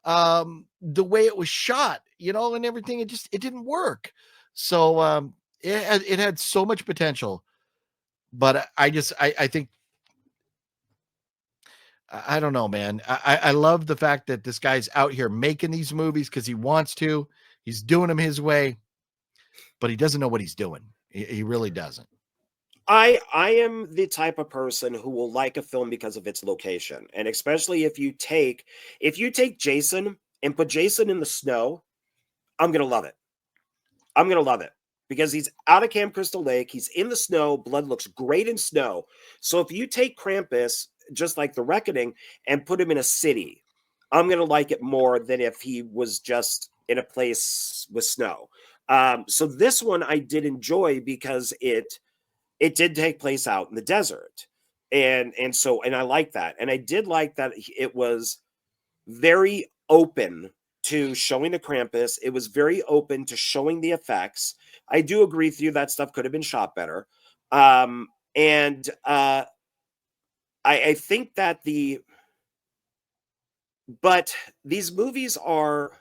the way it was shot, and everything, it didn't work. So it had so much potential, but I think I don't know, man. I love the fact that this guy's out here making these movies because he wants to. He's doing them his way, but he doesn't know what he's doing. He really doesn't. I am the type of person who will like a film because of its location, and especially if you take Jason and put Jason in the snow, I'm gonna love it. I'm gonna love it because he's out of Camp Crystal Lake. He's in the snow. Blood looks great in snow. So if you take Krampus, just like The Reckoning, and put him in a city, I'm gonna like it more than if he was just in a place with snow. So this one I did enjoy because it did take place out in the desert, and I like that, and I did like that it was very open to showing the Krampus. It was very open to showing the effects. I do agree with you that stuff could have been shot better. And I think that but these movies are,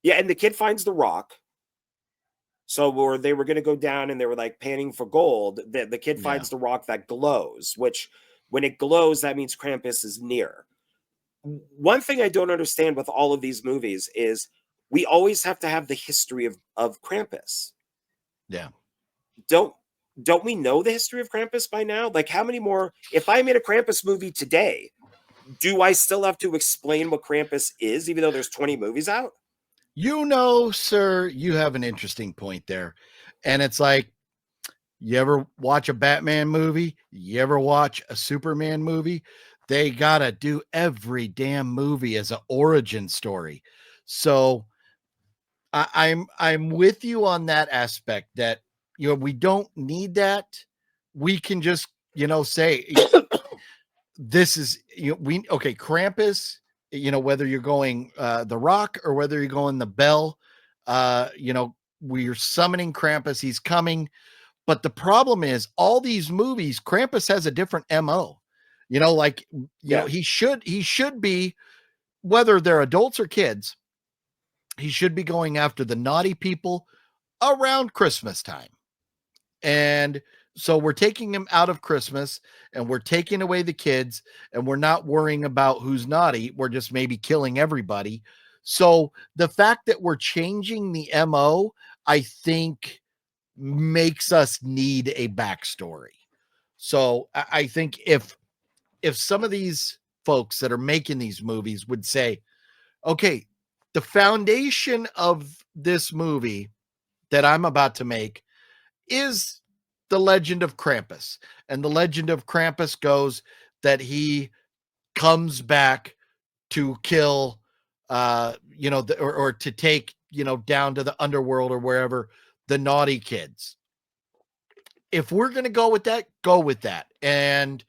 yeah, and the kid finds the rock. So where they were going to go down and they were like panning for gold, the kid finds the rock that glows, which when it glows, that means Krampus is near. One thing I don't understand with all of these movies is we always have to have the history of Krampus. Yeah. Don't we know the history of Krampus by now? Like, how many more? If I made a Krampus movie today, do I still have to explain what Krampus is, even though there's 20 movies out? Sir, you have an interesting point there. And it's like, you ever watch a Batman movie? You ever watch a Superman movie? They got to do every damn movie as an origin story. So I'm with you on that aspect that, we don't need that. We can just, say this is, Krampus, whether you're going the Rock or whether you're going the Bell, we're summoning Krampus. He's coming. But the problem is all these movies, Krampus has a different MO. He should be, whether they're adults or kids, he should be going after the naughty people around Christmas time. And so we're taking him out of Christmas and we're taking away the kids and we're not worrying about who's naughty. We're just maybe killing everybody. So the fact that we're changing the MO, I think, makes us need a backstory. So I think if some of these folks that are making these movies would say, okay, the foundation of this movie that I'm about to make is the legend of Krampus. And the legend of Krampus goes that he comes back to kill, or to take, down to the underworld or wherever, the naughty kids. If we're going to go with that, go with that. And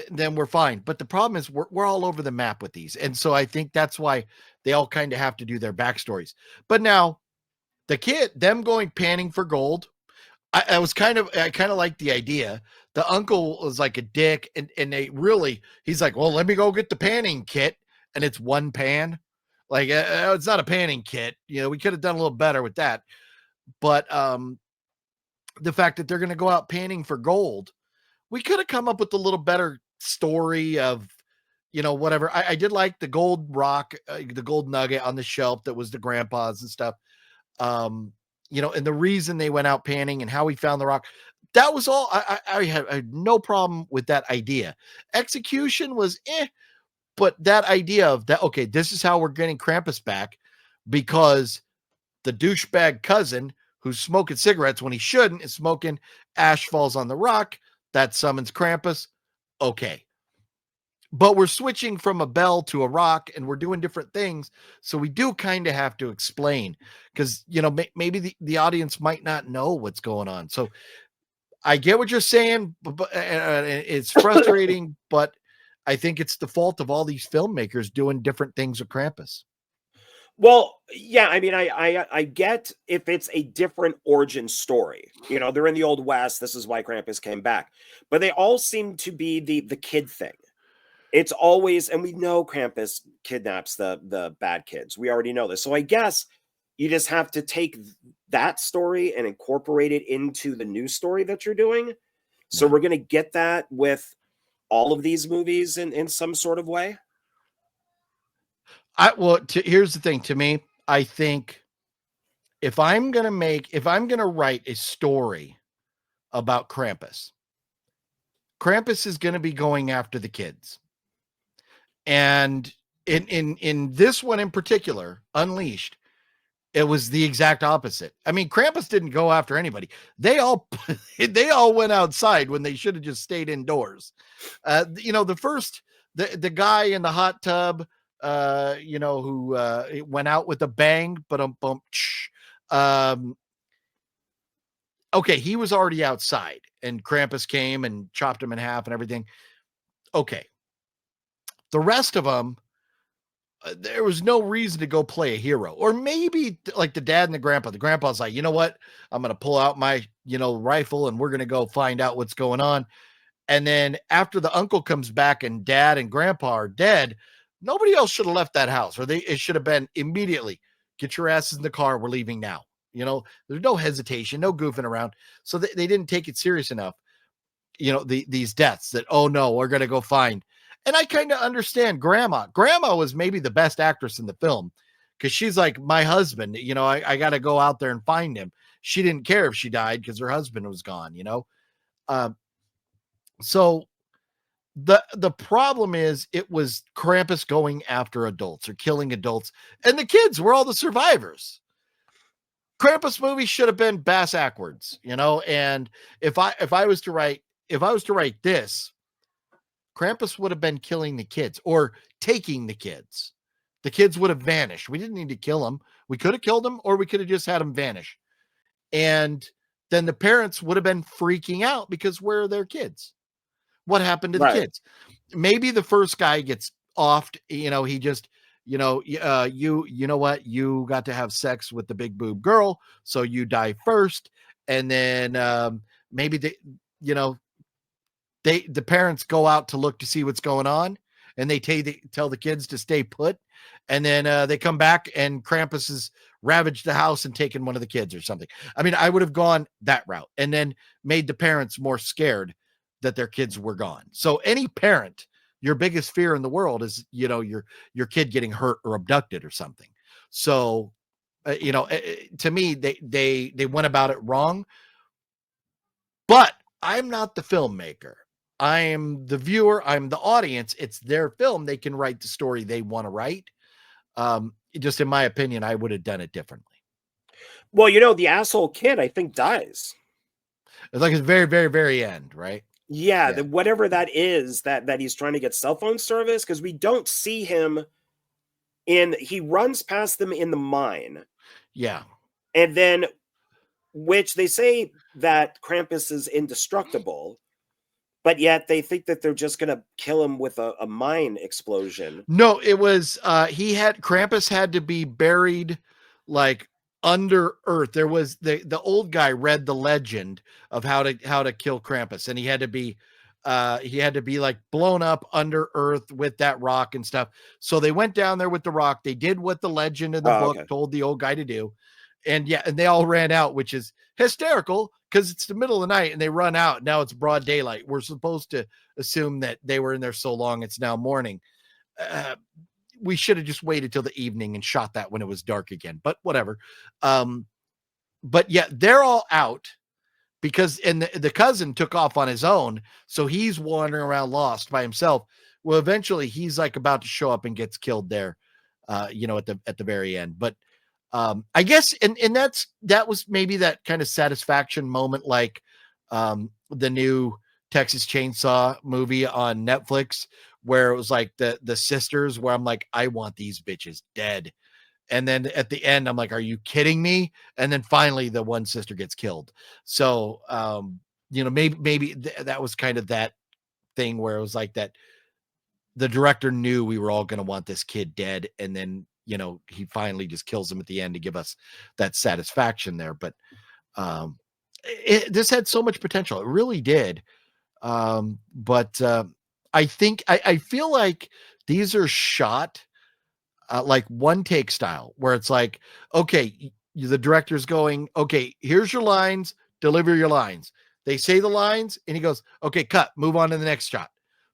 then we're fine. But the problem is we're all over the map with these. And so I think that's why they all kind of have to do their backstories. But now the kid, them going panning for gold, I kind of like the idea. The uncle was like a dick, and he's like, well, let me go get the panning kit. And it's one pan. Like, it's not a panning kit. We could have done a little better with that. But the fact that they're going to go out panning for gold, we could have come up with a little better story of, whatever. I did like the gold rock, the gold nugget on the shelf that was the grandpa's and stuff. And the reason they went out panning and how he found the rock, that was all. I had no problem with that idea. Execution was but that idea of that, okay, this is how we're getting Krampus back, because the douchebag cousin who's smoking cigarettes when he shouldn't is smoking ash falls on the rock. That summons Krampus. Okay. But we're switching from a bell to a rock and we're doing different things. So we do kind of have to explain, because, you know, maybe the audience might not know what's going on. So I get what you're saying, but it's frustrating, but I think it's the fault of all these filmmakers doing different things with Krampus. Well, yeah, I mean, I get if it's a different origin story. You know, they're in the Old West. This is why Krampus came back. But they all seem to be the kid thing. It's always, and we know Krampus kidnaps the bad kids. We already know this. So I guess you just have to take that story and incorporate it into the new story that you're doing. So Yeah. we're going to get that with all of these movies in some sort of way. Here's the thing. To me, I think if I'm going to write a story about Krampus is going to be going after the kids. And in this one in particular, Unleashed, it was the exact opposite. I mean, Krampus didn't go after anybody. They all went outside when they should have just stayed indoors. You know, the guy in the hot tub, you know, who went out with a bang, but okay, he was already outside, and Krampus came and chopped him in half and everything. Okay, the rest of them, there was no reason to go play a hero. Or maybe like the dad and the grandpa. The grandpa's like, you know what? I'm going to pull out my, you know, rifle and we're going to go find out what's going on. And then after the uncle comes back and dad and grandpa are dead, nobody else should have left that house. It should have been immediately, get your asses in the car. We're leaving now. You know, there's no hesitation, no goofing around. So they didn't take it serious enough. You know, these deaths that, oh no, we're going to go find. And I kind of understand Grandma. Grandma was maybe the best actress in the film, because she's like, my husband, you know, I got to go out there and find him. She didn't care if she died because her husband was gone, you know? So the problem is it was Krampus going after adults or killing adults, and the kids were all the survivors. Krampus movie should have been bass backwards, you know? And if I was to write this, Krampus would have been killing the kids or taking the kids. The kids would have vanished. We didn't need to kill them. We could have killed them, or we could have just had them vanish. And then the parents would have been freaking out, because where are their kids? What happened to the kids? Maybe the first guy gets offed. You know, he just, you know, you know what? You got to have sex with the big boob girl, so you die first. And then maybe you know, the parents go out to look to see what's going on, and they tell the kids to stay put, and then they come back and Krampus has ravaged the house and taken one of the kids or something. I mean, I would have gone that route and then made the parents more scared that their kids were gone. So any parent, your biggest fear in the world is, you know, your kid getting hurt or abducted or something. So you know, to me, they went about it wrong. But I'm not the filmmaker. I am the viewer. I'm the audience. It's their film. They can write the story they want to write. Just in my opinion, I would have done it differently. Well, you know, the asshole kid, I think, dies. It's like it's very, very, very end, right? Yeah, whatever that is that he's trying to get cell phone service, because we don't see him he runs past them in the mine. Yeah. And then, which they say that Krampus is indestructible, but yet they think that they're just going to kill him with a mine explosion. No, it was, Krampus had to be buried like under earth. There was the old guy read the legend of how to kill Krampus, and he had to be like blown up under earth with that rock and stuff. So they went down there with the rock. They did what the legend in the book told the old guy to do. And yeah, and they all ran out, which is hysterical because it's the middle of the night and they run out. Now it's broad daylight. We're supposed to assume that they were in there so long it's now morning. We should have just waited till the evening and shot that when it was dark again, but whatever. But yeah, they're all out. because and the cousin took off on his own, so he's wandering around lost by himself. Well, eventually he's like about to show up and gets killed there, you know, at the very end. But I guess and that was maybe that kind of satisfaction moment, like the new Texas Chainsaw movie on Netflix, where it was like the sisters, where I'm like, I want these bitches dead. And then at the end, I'm like, are you kidding me? And then finally the one sister gets killed. So, you know, maybe that was kind of that thing where it was like that. The director knew we were all going to want this kid dead. And then, you know, he finally just kills him at the end to give us that satisfaction there. But, this had so much potential. It really did. But I think I feel like these are shot like one take style, where it's like, okay, the director's going, okay, here's your lines, deliver your lines. They say the lines, and he goes, okay, cut, move on to the next shot,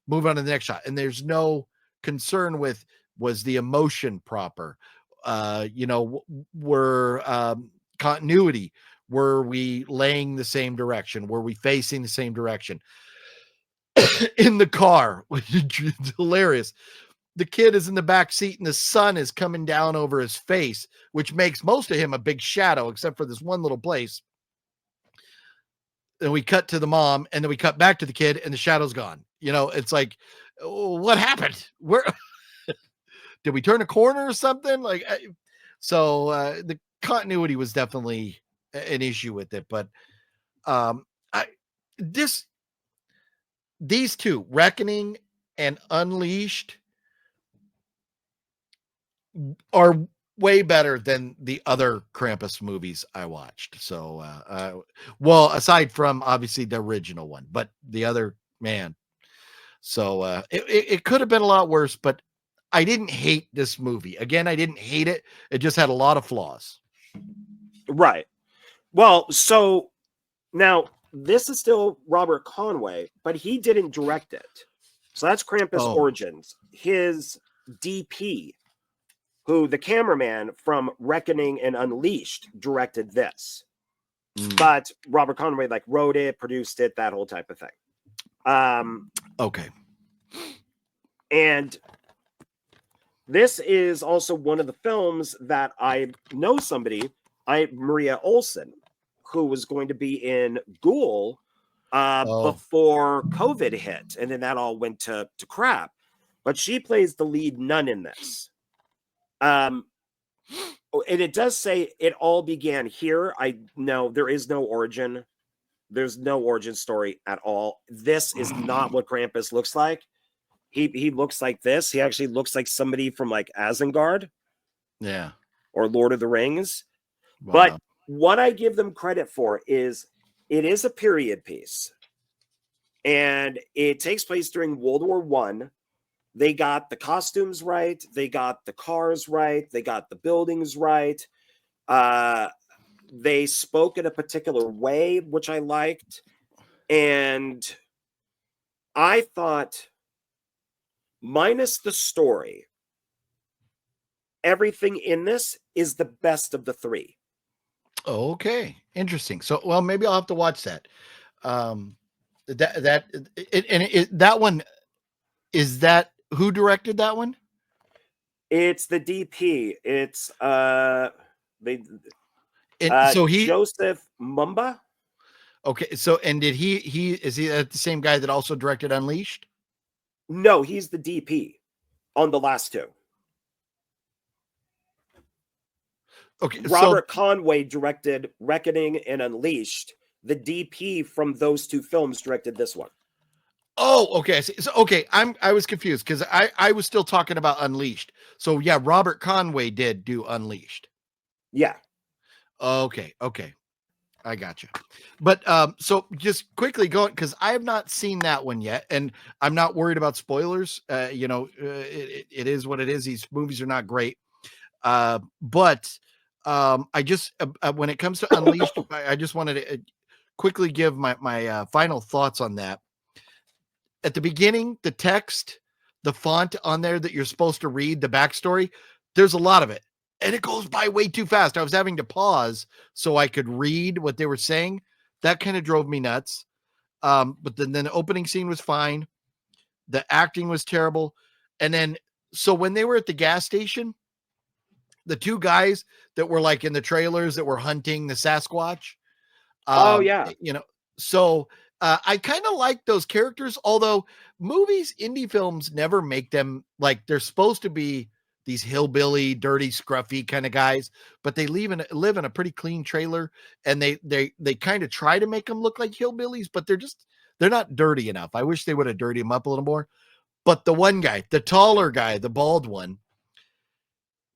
move on to the next shot. And there's no concern with, was the emotion proper? You know, were continuity? Were we laying the same direction? Were we facing the same direction? In the car, which is hilarious. The kid is in the back seat and the sun is coming down over his face, which makes most of him a big shadow, except for this one little place. Then we cut to the mom, and then we cut back to the kid, and the shadow's gone. You know, it's like, oh, what happened? Where did we turn a corner or something? Like, so the continuity was definitely an issue with it. But these two, Reckoning and Unleashed, are way better than the other Krampus movies I watched. So, well, aside from obviously the original one, but the other, man. So it could have been a lot worse, but I didn't hate this movie. Again, I didn't hate it. It just had a lot of flaws. Right. Well, so now this is still Robert Conway, but he didn't direct it. So that's Krampus Origins. His DP, who the cameraman from Reckoning and Unleashed, directed this. But Robert Conway like wrote it, produced it, that whole type of thing. Okay. And this is also one of the films that I know somebody, Maria Olsen, who was going to be in Ghoul before COVID hit. And then that all went to crap. But she plays the lead nun in this. And it does say it all began here. I know there is no origin. There's no origin story at all. This is not what Krampus looks like. He looks like this. He actually looks like somebody from like Isengard. Yeah. Or Lord of the Rings. Wow. But what I give them credit for is it is a period piece. And it takes place during World War I. They got the costumes right. They got the cars right. They got the buildings right. They spoke in a particular way, which I liked. And I thought, minus the story, everything in this is the best of the three. Okay. Interesting. So, well, maybe I'll have to watch that. That one, is that, who directed that one? It's the DP. It's so he Joseph Mumba. Okay, so and is he the same guy that also directed Unleashed? No, he's the DP on the last two. Okay, Robert Conway directed Reckoning and Unleashed. The DP from those two films directed this one. Oh, okay. So okay, I was confused because I was still talking about Unleashed. So yeah, Robert Conway did do Unleashed. Yeah. Okay. I got you. But so just quickly going, because I have not seen that one yet, and I'm not worried about spoilers. You know, it is what it is. These movies are not great. But I just when it comes to Unleashed, I just wanted to quickly give my final thoughts on that. At the beginning, the text, the font on there that you're supposed to read, the backstory, there's a lot of it. And it goes by way too fast. I was having to pause so I could read what they were saying. that kind of drove me nuts. But then the opening scene was fine. The acting was terrible. And then, so when they were at the gas station, the two guys that were like in the trailers that were hunting the Sasquatch, Oh yeah. so I kind of like those characters, although indie films never make them like they're supposed to be these hillbilly, dirty, scruffy kind of guys, but they live in a pretty clean trailer, and they kind of try to make them look like hillbillies, but they're not dirty enough. I wish they would have dirtied them up a little more. But the one guy, the taller guy, the bald one,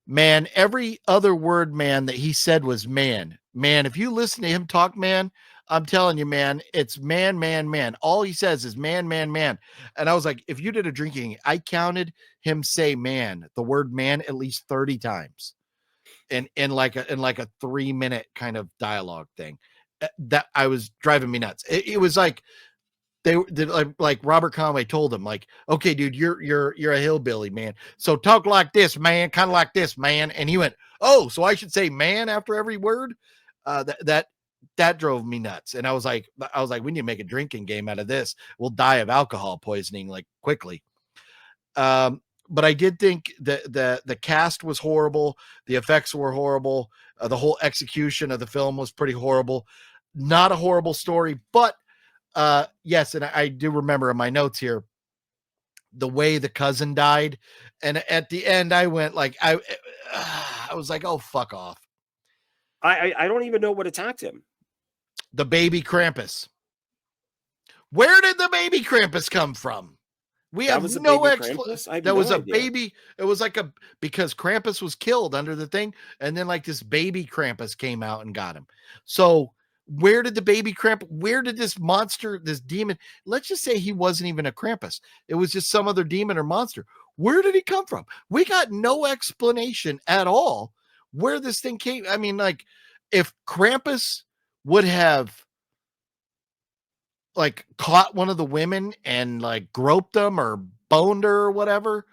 man, every other word, man, that he said was man. Man, if you listen to him talk, man, I'm telling you, man, it's man, man, man. All he says is man, man, man. And I was like, if you did a drinking, I counted him say man, the word man, at least 30 times in like a 3-minute kind of dialogue thing. That I was driving me nuts. It was like they did, like Robert Conway told him, like, okay, dude, you're a hillbilly, man. So talk like this, man, kind of like this, man. And he went, oh, so I should say man after every word. That drove me nuts. And I was like, we need to make a drinking game out of this. We'll die of alcohol poisoning like quickly. But I did think that the cast was horrible. The effects were horrible. The whole execution of the film was pretty horrible. Not a horrible story, but yes, and I do remember in my notes here the way the cousin died, and at the end I went like I was like, oh, fuck off. I don't even know what attacked him. The baby Krampus. Where did the baby Krampus come from? We have no explanation. That was a baby. It was like because Krampus was killed under the thing, and then like this baby Krampus came out and got him. So where did the baby Krampus, where did this monster, this demon, let's just say he wasn't even a Krampus. It was just some other demon or monster. Where did he come from? We got no explanation at all where this thing came. I mean, like, if Krampus would have like caught one of the women and like groped them or boned her or whatever,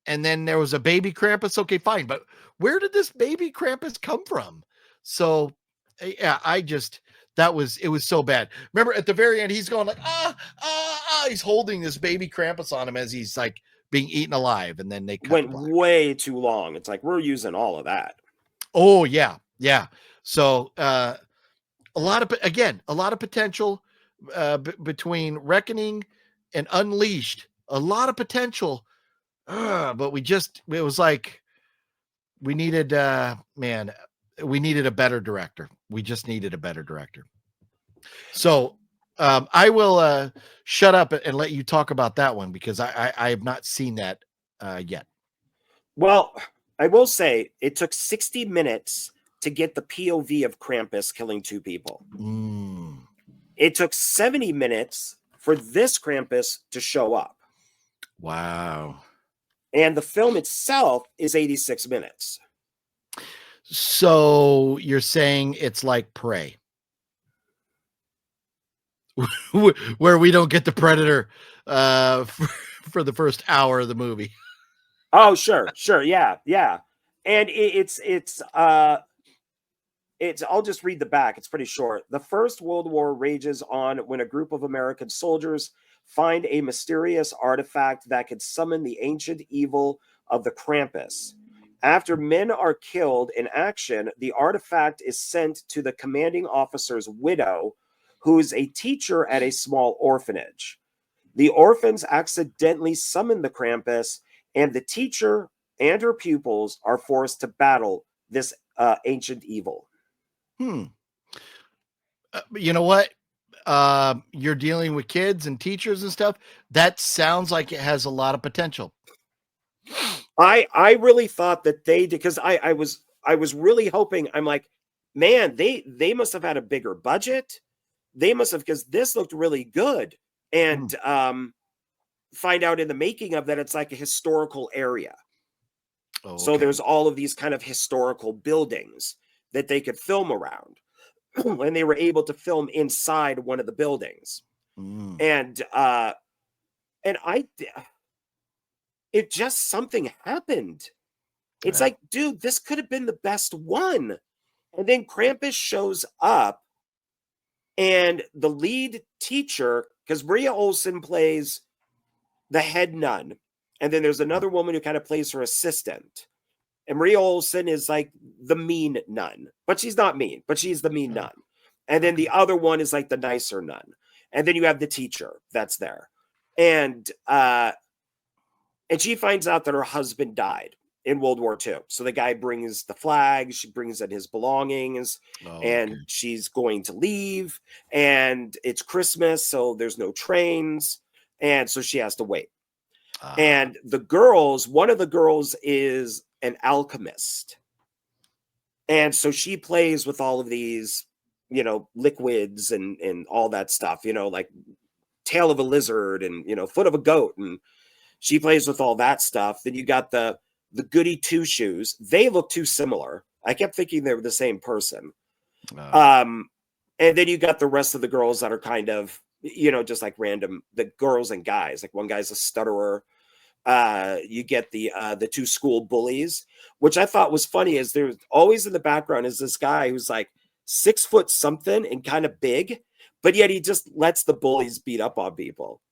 and then there was a baby Krampus, okay, fine. But where did this baby Krampus come from? So yeah, it was so bad. Remember at the very end, he's going like, he's holding this baby Krampus on him as he's like being eaten alive. And then they went way too long. It's like, we're using all of that. Oh yeah. Yeah. So, a lot of potential, between Reckoning and Unleashed, a lot of potential. But it was like, we needed, we needed a better director. We just needed a better director. So I will shut up and let you talk about that one, because I have not seen that yet. Well, I will say it took 60 minutes to get the POV of Krampus killing 2 people. It took 70 minutes for this Krampus to show up. Wow. And the film itself is 86 minutes. So you're saying it's like Prey, where we don't get the Predator for the first hour of the movie. Oh, sure. Yeah. And I'll just read the back. It's pretty short. The First World War rages on when a group of American soldiers find a mysterious artifact that could summon the ancient evil of the Krampus. After men are killed in action, the artifact is sent to the commanding officer's widow, who is a teacher at a small orphanage. The orphans accidentally summon the Krampus, and the teacher and her pupils are forced to battle this ancient evil. You know what? You're dealing with kids and teachers and stuff. That sounds like it has a lot of potential. I really thought that they did, because I was really hoping, I'm like, man, they must have had a bigger budget. They must have, because this looked really good. And find out in the making of that it's like a historical area. Okay. So there's all of these kind of historical buildings that they could film around. And they were able to film inside one of the buildings. And it just, something happened. It's like, dude, this could have been the best one. And then Krampus shows up And the lead teacher, because Maria Olsen plays the head nun, and then there's another woman who kind of plays her assistant. And Maria Olsen is like the mean nun, but she's not mean, but she's the mean nun. And then the other one is like the nicer nun. And then you have the teacher that's there. And she finds out that her husband died in World War II. So the guy brings the flag, she brings in his belongings, and she's going to leave. And it's Christmas, so there's no trains. And so she has to wait. And the girls, one of the girls is an alchemist. And so she plays with all of these, you know, liquids and all that stuff, you know, like tail of a lizard and, you know, foot of a goat. And she plays with all that stuff. Then you got the goody two shoes. They look too similar. I kept thinking they were the same person. And then you got the rest of the girls that are kind of, you know, just like random, the girls and guys. Like one guy's a stutterer. You get the two school bullies, which I thought was funny. Is there's always in the background is this guy who's like 6 foot something and kind of big, but yet he just lets the bullies beat up on people.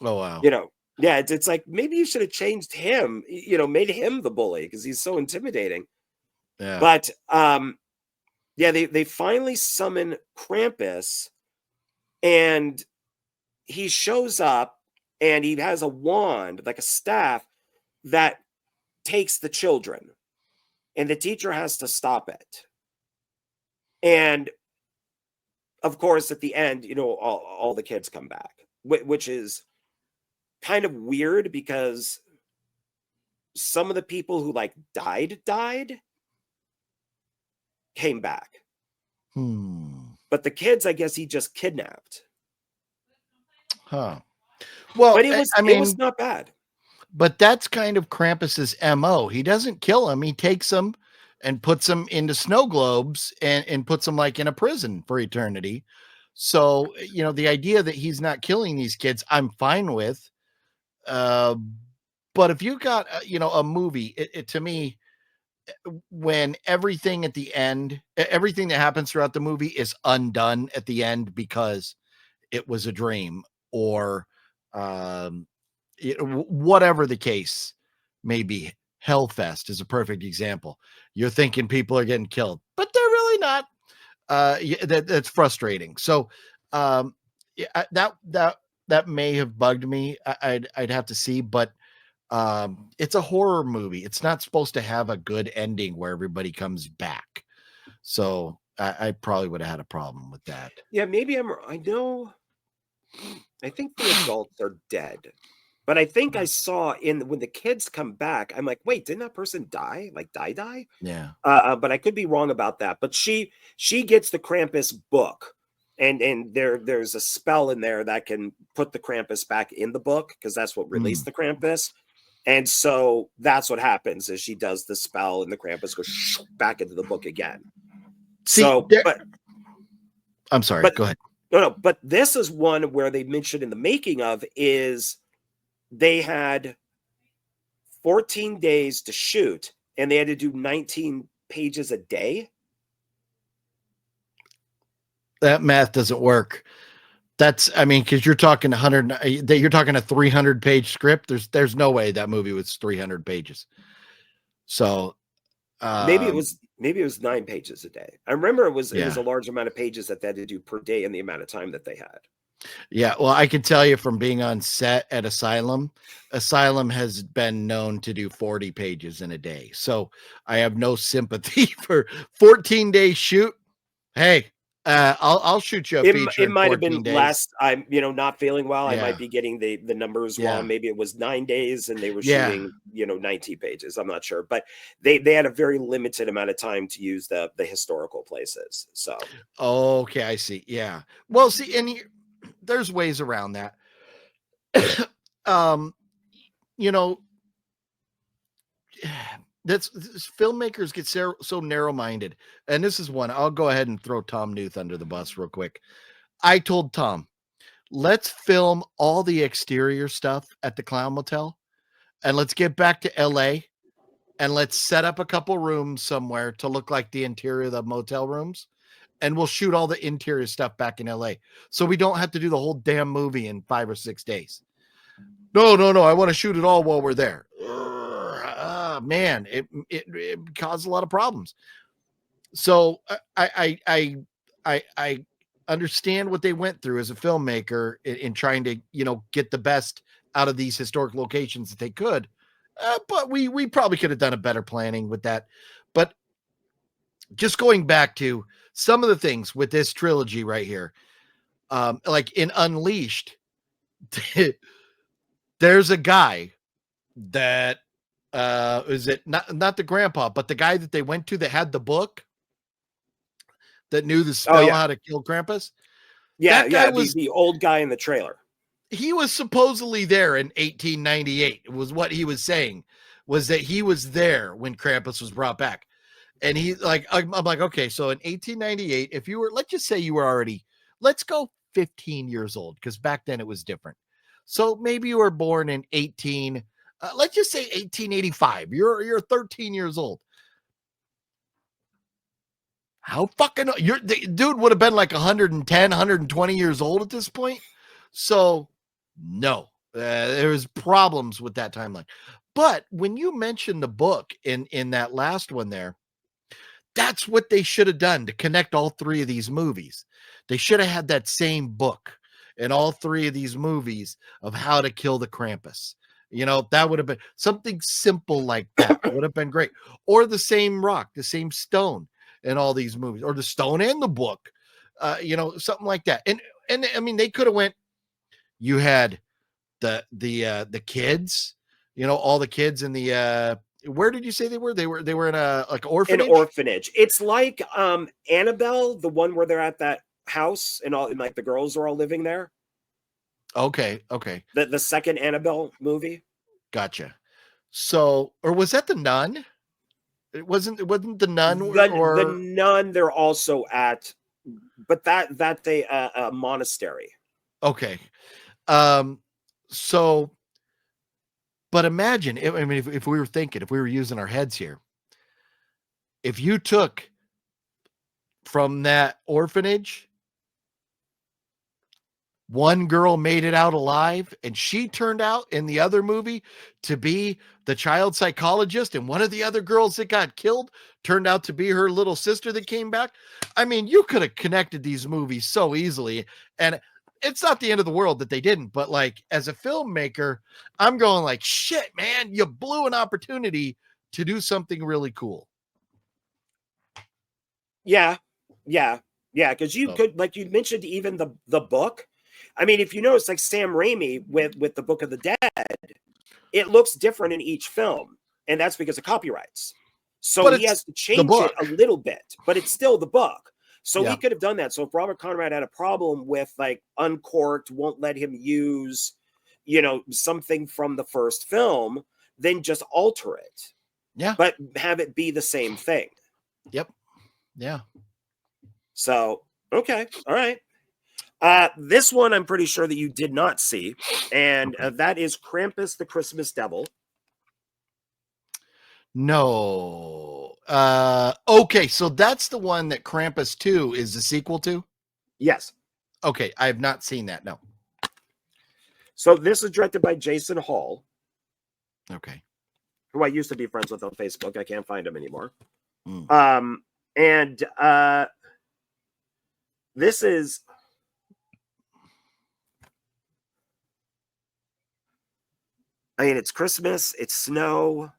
Oh wow! You know, yeah, it's like maybe you should have changed him. You know, made him the bully because he's so intimidating. Yeah, but yeah, they finally summon Krampus, and he shows up. And he has a wand, like a staff, that takes the children. And the teacher has to stop it. And, of course, at the end, you know, all the kids come back. Which is kind of weird because some of the people who, like, died, came back. But the kids, I guess he just kidnapped. Huh. Well, but it was not bad. But that's kind of Krampus's MO. He doesn't kill him. He takes them and puts them into snow globes and puts them like in a prison for eternity. So, you know, the idea that he's not killing these kids, I'm fine with. But if you got, you know, a movie, to me, when everything at the end, everything that happens throughout the movie is undone at the end because it was a dream or, whatever the case may be. Hellfest is a perfect example. You're thinking people are getting killed, but they're really not. That's frustrating. So yeah, that may have bugged me. I'd have to see, but it's a horror movie. It's not supposed to have a good ending where everybody comes back. So I probably would have had a problem with that. Yeah, maybe I think the adults are dead. But I think I saw when the kids come back, I'm like, wait, didn't that person die? Like die? Yeah. But I could be wrong about that. But she gets the Krampus book, and there's a spell in there that can put the Krampus back in the book because that's what released the Krampus. And so that's what happens is she does the spell and the Krampus goes back into the book again. But I'm sorry. Go ahead. No, but this is one where they mentioned in the making of is they had 14 days to shoot and they had to do 19 pages a day. That math doesn't work. That's, I mean, because you're talking 100, you're talking a 300-page script. There's no way that movie was 300 pages. So maybe it was 9 pages a day. I remember it was a large amount of pages that they had to do per day and the amount of time that they had. Yeah, well, I can tell you from being on set at Asylum has been known to do 40 pages in a day. So I have no sympathy for 14-day shoot. Hey, I'll shoot you a feature. It might have been days. less. I'm, not feeling well. Yeah. I might be getting the numbers wrong. Maybe it was 9 days and they were shooting, 19 pages. I'm not sure, but they had a very limited amount of time to use the historical places. So, okay, I see. Yeah. Well, see, and there's ways around that. That's filmmakers get so narrow-minded, and this is one. I'll go ahead and throw Tom Knuth under the bus real quick. I told Tom, let's film all the exterior stuff at the Clown Motel, and let's get back to LA, and let's set up a couple rooms somewhere to look like the interior of the motel rooms, and we'll shoot all the interior stuff back in LA. So we don't have to do the whole damn movie in 5 or 6 days. No. I want to shoot it all while we're there. Man, it caused a lot of problems. So I understand what they went through as a filmmaker in trying to, get the best out of these historic locations that they could. But we probably could have done a better planning with that. But just going back to some of the things with this trilogy right here, like in Unleashed, there's a guy that is it not the grandpa, but the guy that they went to that had the book that knew the spell how to kill Krampus. Yeah, that guy was the old guy in the trailer. He was supposedly there in 1898. It was what he was saying, was that he was there when Krampus was brought back. And he I'm like, okay, so in 1898, if you were, let's just say you were already, let's go 15 years old, because back then it was different. So maybe you were born in let's just say 1885. You're 13 years old. How fucking the dude would have been like 110, 120 years old at this point. So no, there was problems with that timeline. But when you mentioned the book in that last one there, that's what they should have done to connect all three of these movies. They should have had that same book in all three of these movies of how to kill the Krampus. That would have been something simple like that. Would have been great. Or the same rock, the same stone in all these movies, or the stone and the book, something like that. And I mean, they could have went, you had the kids, all the kids in the, where did you say they were? They were in a orphanage. An orphanage. It's like Annabelle, the one where they're at that house and the girls are all living there. Okay. The second Annabelle movie. Gotcha. So, or was that the Nun? It wasn't the Nun or the Nun. They're also at, but that they a monastery. Okay. So, but imagine, I mean, if we were using our heads here, if you took from that orphanage, one girl made it out alive, and she turned out in the other movie to be the child psychologist, and one of the other girls that got killed turned out to be her little sister that came back. I mean, you could have connected these movies so easily, and it's not the end of the world that they didn't, but like, as a filmmaker, I'm going like, shit, man, you blew an opportunity to do something really cool. Yeah. Because you could, like you mentioned, even the book. I mean, if you notice, like Sam Raimi with the Book of the Dead, it looks different in each film, and that's because of copyrights. So he has to change it a little bit, but it's still the book. So he could have done that. So if Robert Conrad had a problem with like Uncorked won't let him use, something from the first film, then just alter it. Yeah. But have it be the same thing. Yep. Yeah. So, okay. All right. This one I'm pretty sure that you did not see, and that is Krampus the Christmas Devil. No. Okay, so that's the one that Krampus 2 is the sequel to? Yes. Okay, I have not seen that, no. So this is directed by Jason Hall. Okay. Who I used to be friends with on Facebook. I can't find him anymore. This is... I mean, it's Christmas, it's snow.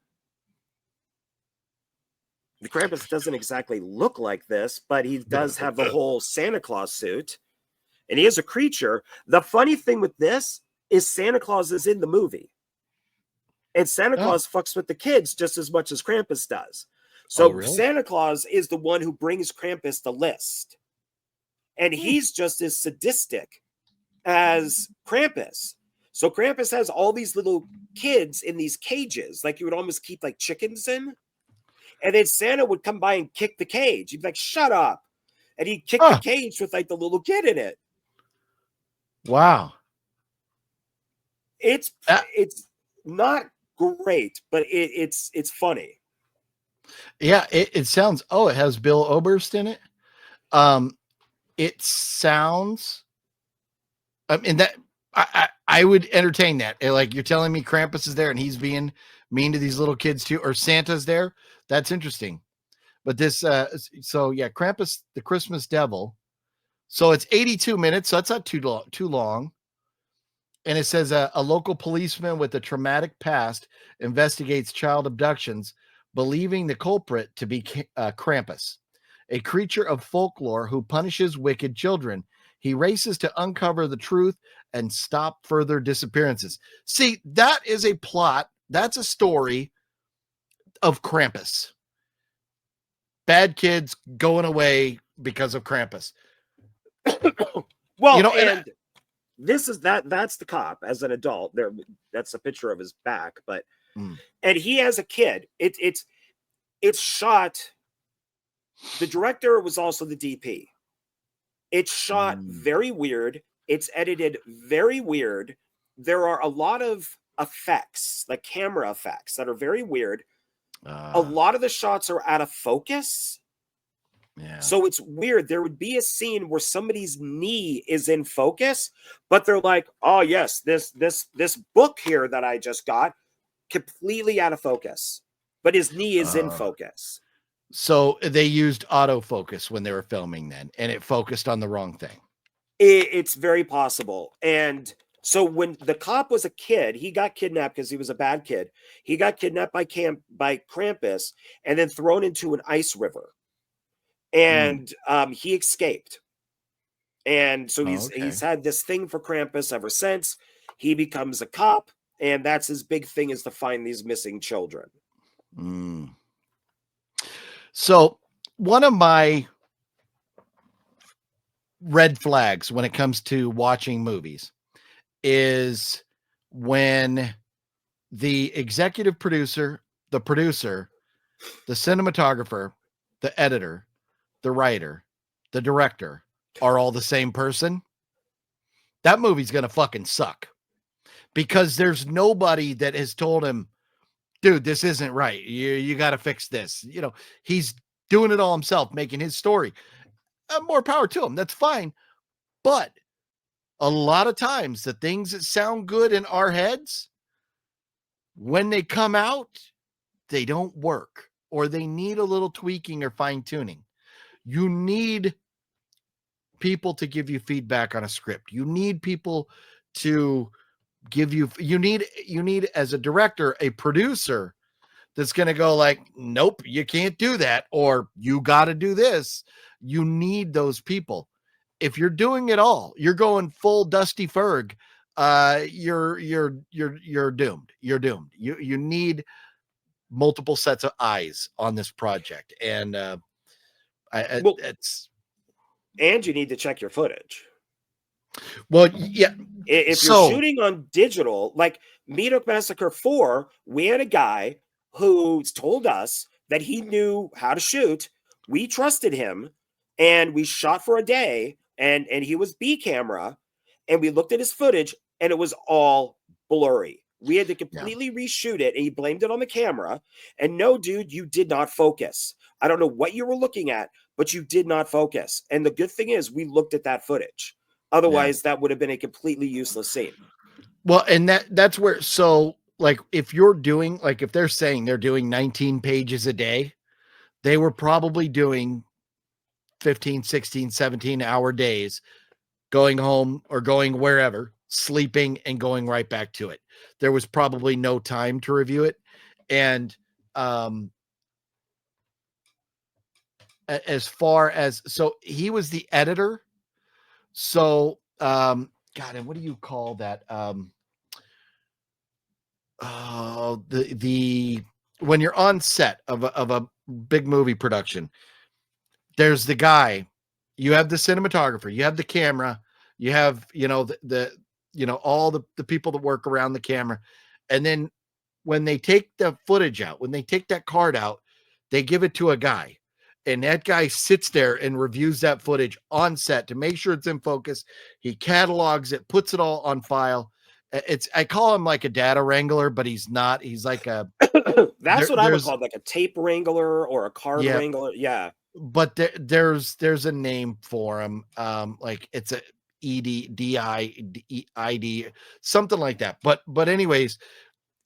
The Krampus doesn't exactly look like this, but he does have the whole Santa Claus suit. And he is a creature. The funny thing with this is Santa Claus is in the movie. And Santa Claus fucks with the kids just as much as Krampus does. So really? Santa Claus is the one who brings Krampus the list. And he's just as sadistic as Krampus. So Krampus has all these little kids in these cages, like you would almost keep like chickens in. And then Santa would come by and kick the cage. He'd be like, shut up. And he'd kick the cage with like the little kid in it. Wow. It's not great, but it's funny. Yeah, it sounds, it has Bill Oberst in it. It sounds, and that I would entertain that. Like, you're telling me Krampus is there and he's being mean to these little kids too, or Santa's there. That's interesting. But this, so yeah, Krampus, the Christmas Devil. So it's 82 minutes. So that's not too long. And it says a local policeman with a traumatic past investigates child abductions, believing the culprit to be Krampus, a creature of folklore who punishes wicked children. He races to uncover the truth and stop further disappearances. See, that is a plot. That's a story of Krampus. Bad kids going away because of Krampus. Well, and this is that's the cop as an adult. There, that's a picture of his back, but and he as a kid, it's shot. The director was also the DP. It's shot very weird. It's edited very weird. There are a lot of effects, like camera effects, that are very weird. A lot of the shots are out of focus. Yeah. So it's weird. There would be a scene where somebody's knee is in focus, but they're like, "Oh yes, this book here that I just got, completely out of focus, but his knee is in focus." So they used autofocus when they were filming then, and it focused on the wrong thing. It's very possible. And so when the cop was a kid, he got kidnapped because he was a bad kid. He got kidnapped by Krampus and then thrown into an ice river. And he escaped. And so he's had this thing for Krampus ever since. He becomes a cop, and that's his big thing, is to find these missing children. So one of my red flags when it comes to watching movies is when the executive producer, the producer, the cinematographer, the editor, the writer, the director are all the same person. That movie's going to fucking suck, because there's nobody that has told him, dude, this isn't right. You got to fix this. You know, he's doing it all himself, making his story. More power to him. That's fine. But a lot of times the things that sound good in our heads, when they come out, they don't work, or they need a little tweaking or fine tuning. You need people to give you feedback on a script. You need people to give you need as a director, a producer that's going to go like, nope, you can't do that, or you got to do this. You need those people. If you're doing it all, you're going full Dusty Ferg, you're doomed. You're doomed. You need multiple sets of eyes on this project. And it's, and you need to check your footage. Well, yeah. If you're shooting on digital, like Meat Massacre 4, we had a guy who told us that he knew how to shoot. We trusted him, and we shot for a day, and he was B camera, and we looked at his footage, and it was all blurry. We had to completely reshoot it, and he blamed it on the camera. And no, dude, you did not focus. I don't know what you were looking at, but you did not focus. And the good thing is we looked at that footage. Otherwise, that would have been a completely useless scene. Well, and that's where, so like, if you're doing, like, if they're saying they're doing 19 pages a day, they were probably doing 15, 16, 17-hour days, going home or going wherever, sleeping and going right back to it. There was probably no time to review it. And as far as, so he was the editor. So, God, and what do you call that? When you're on set of a big movie production, there's the guy, you have the cinematographer, you have the camera, you have, all the people that work around the camera. And then when they take the footage out, when they take that card out, they give it to a guy. And that guy sits there and reviews that footage on set to make sure it's in focus. He catalogs it, puts it all on file. I call him like a data wrangler, but he's not. He's like a that's what I would call, like a tape wrangler or a card wrangler. Yeah. but there's a name for him. Like it's a EDDID, something like that. But anyways,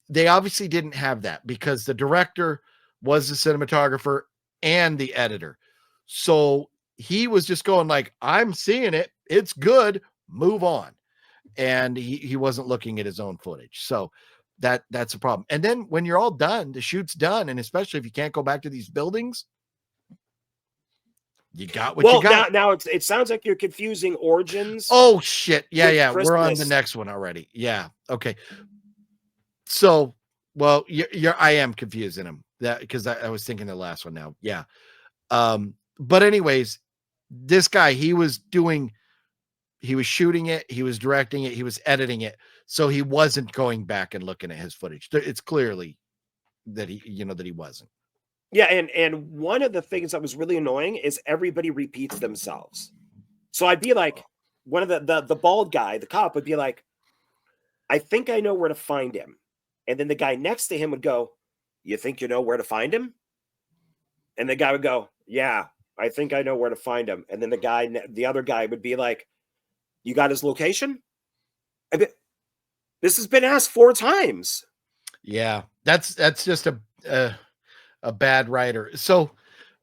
they obviously didn't have that because the director was the cinematographer and the editor. So he was just going like, I'm seeing it. It's good. Move on. And he wasn't looking at his own footage. So that's a problem. And then when you're all done, the shoot's done. And especially if you can't go back to these buildings, you got what you got. Now it sounds like you're confusing Origins. Oh shit. Yeah. We're on the Christmas. next one already. Yeah. Okay. So, well, I am confusing him that because I was thinking the last one now. Yeah. But anyways, this guy, he was shooting it, he was directing it, he was editing it. So he wasn't going back and looking at his footage. It's clearly that he wasn't. Yeah, and one of the things that was really annoying is everybody repeats themselves. So I'd be like, one of the bald guy, the cop, would be like, I think I know where to find him. And then the guy next to him would go, you think you know where to find him? And the guy would go, yeah, I think I know where to find him. And then the other guy would be like, you got his location? This has been asked 4 times. Yeah, that's just a bad writer. So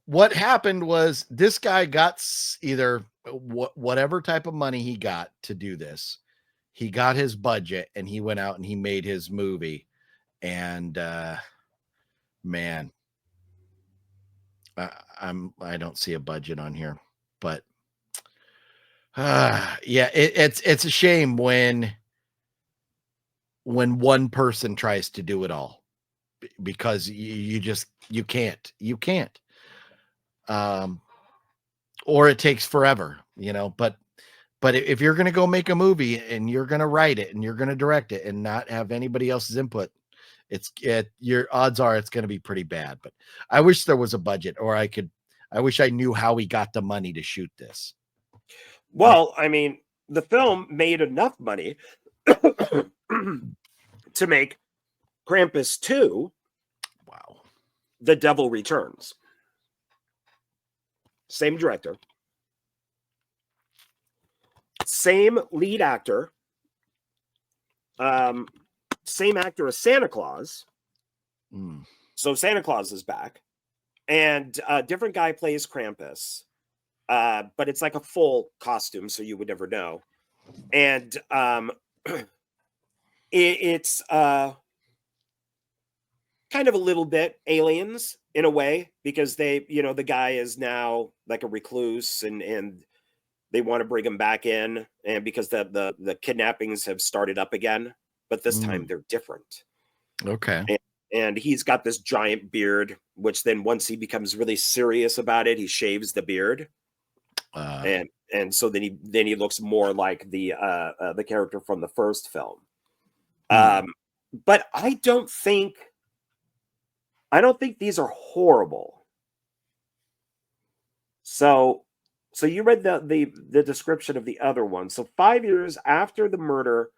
what happened was this guy got either whatever type of money he got to do this. He got his budget and he went out and he made his movie. And man, I don't see a budget on here, but yeah, it's a shame when one person tries to do it all because you can't or it takes forever, but if you're going to go make a movie and you're going to write it and you're going to direct it and not have anybody else's input, your odds are it's going to be pretty bad. But I wish there was a budget, or I wish I knew how he got the money to shoot this. Well, I mean, the film made enough money to make Krampus 2. Wow. The Devil Returns. Same director. Same lead actor. Same actor as Santa Claus. So Santa Claus is back. And a different guy plays Krampus. But it's like a full costume, so you would never know. And it's kind of a little bit Aliens in a way, because the guy is now like a recluse and they want to bring him back in, and because the kidnappings have started up again, but this time they're different. Okay. And he's got this giant beard, which then once he becomes really serious about it, he shaves the beard. And so then he looks more like the character from the first film. But I don't think these are horrible. So you read the description of the other one. So 5 years after the murder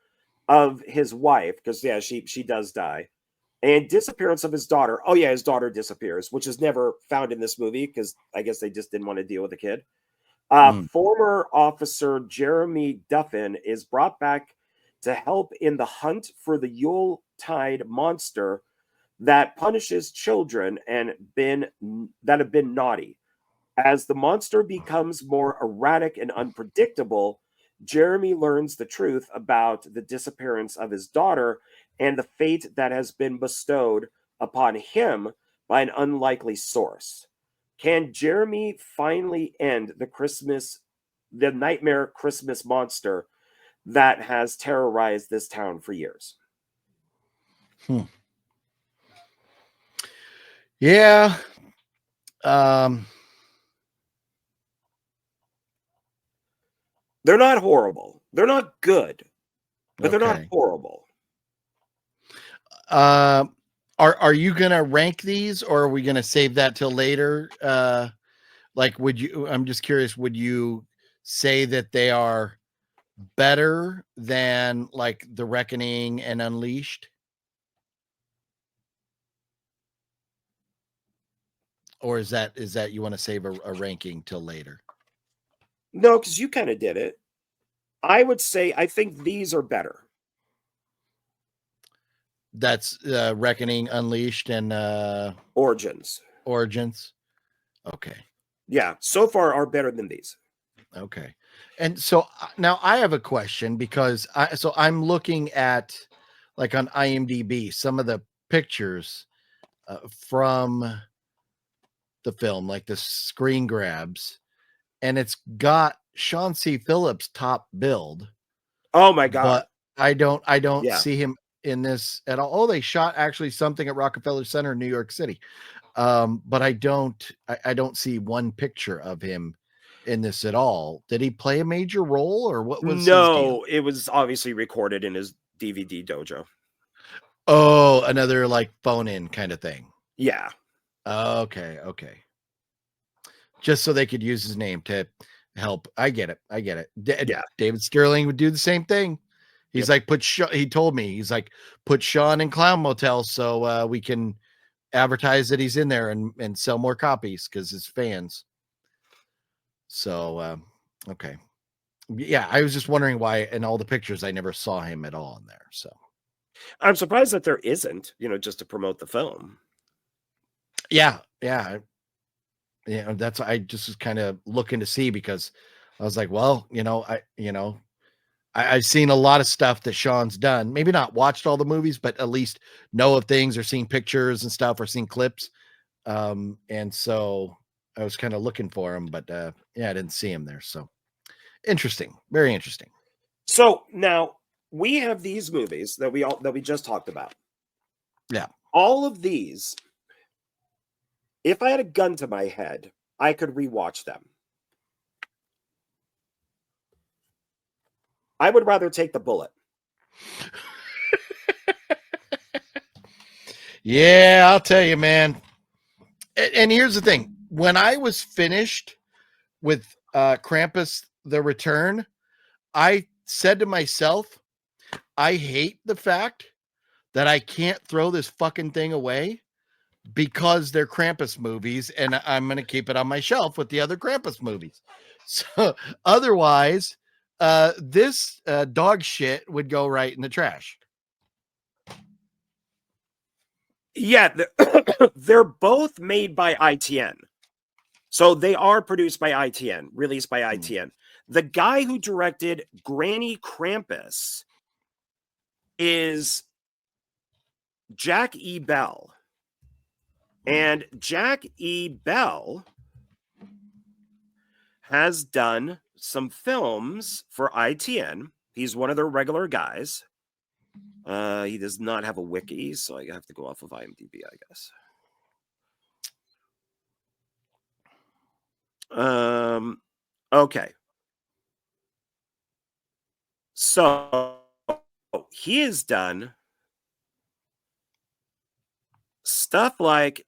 of his wife, because yeah, she does die, and disappearance of his daughter. Oh yeah, his daughter disappears, which is never found in this movie because I guess they just didn't want to deal with the kid. Former officer Jeremy Duffin is brought back to help in the hunt for the Yuletide monster that punishes children that have been naughty. As the monster becomes more erratic and unpredictable, Jeremy learns the truth about the disappearance of his daughter and the fate that has been bestowed upon him by an unlikely source. Can Jeremy finally end the nightmare Christmas monster that has terrorized this town for years? Yeah. They're not horrible. They're not good, but they're not horrible. Are you gonna rank these, or are we gonna save that till later? Like, I'm just curious, would you say that they are better than like The Reckoning and Unleashed? Or is that you want to save a ranking till later? No, because you kind of did it. I would say I think these are better. That's Reckoning, Unleashed, and Origins. Okay. Yeah, so far are better than these. Okay. And so now I have a question, because I'm looking at, like, on IMDb, some of the pictures from the film, like the screen grabs, and it's got Sean C. Phillips top billed, Oh my God. but I don't Yeah. see him in this at all. Oh, they shot actually something at Rockefeller Center in New York City. But I don't see one picture of him in this at all. Did he play a major role, or what was his deal? No, it was obviously recorded in his DVD dojo. Oh, another like phone in kind of thing. Yeah. Okay. Just so they could use his name to help. I get it. Yeah. David Sterling would do the same thing. He's like, he told me, he's like, put Sean in Clown Motel so we can advertise that he's in there and sell more copies because his fans. So, okay. Yeah, I was just wondering why in all the pictures I never saw him at all in there. So I'm surprised that there isn't, just to promote the film. yeah. That's I just was kind of looking to see, because I was like, well, I've seen a lot of stuff that Sean's done. Maybe not watched all the movies, but at least know of things or seen pictures and stuff or seen clips. And so I was kind of looking for him, but I didn't see him there. So interesting, very interesting. So now we have these movies that we just talked about. Yeah. All of these, if I had a gun to my head, I could rewatch them. I would rather take the bullet. Yeah, I'll tell you, man. And here's the thing. When I was finished with Krampus, The Return, I said to myself, I hate the fact that I can't throw this fucking thing away because they're Krampus movies, and I'm going to keep it on my shelf with the other Krampus movies. So otherwise, this dog shit would go right in the trash. Yeah, they're both made by ITN. So they are produced by ITN, released by ITN. The guy who directed Granny Krampus is Jack E. Bell. And Jack E. Bell has done some films for ITN. He's one of their regular guys. He does not have a wiki, so I have to go off of IMDb, I guess. Okay. So he has done stuff like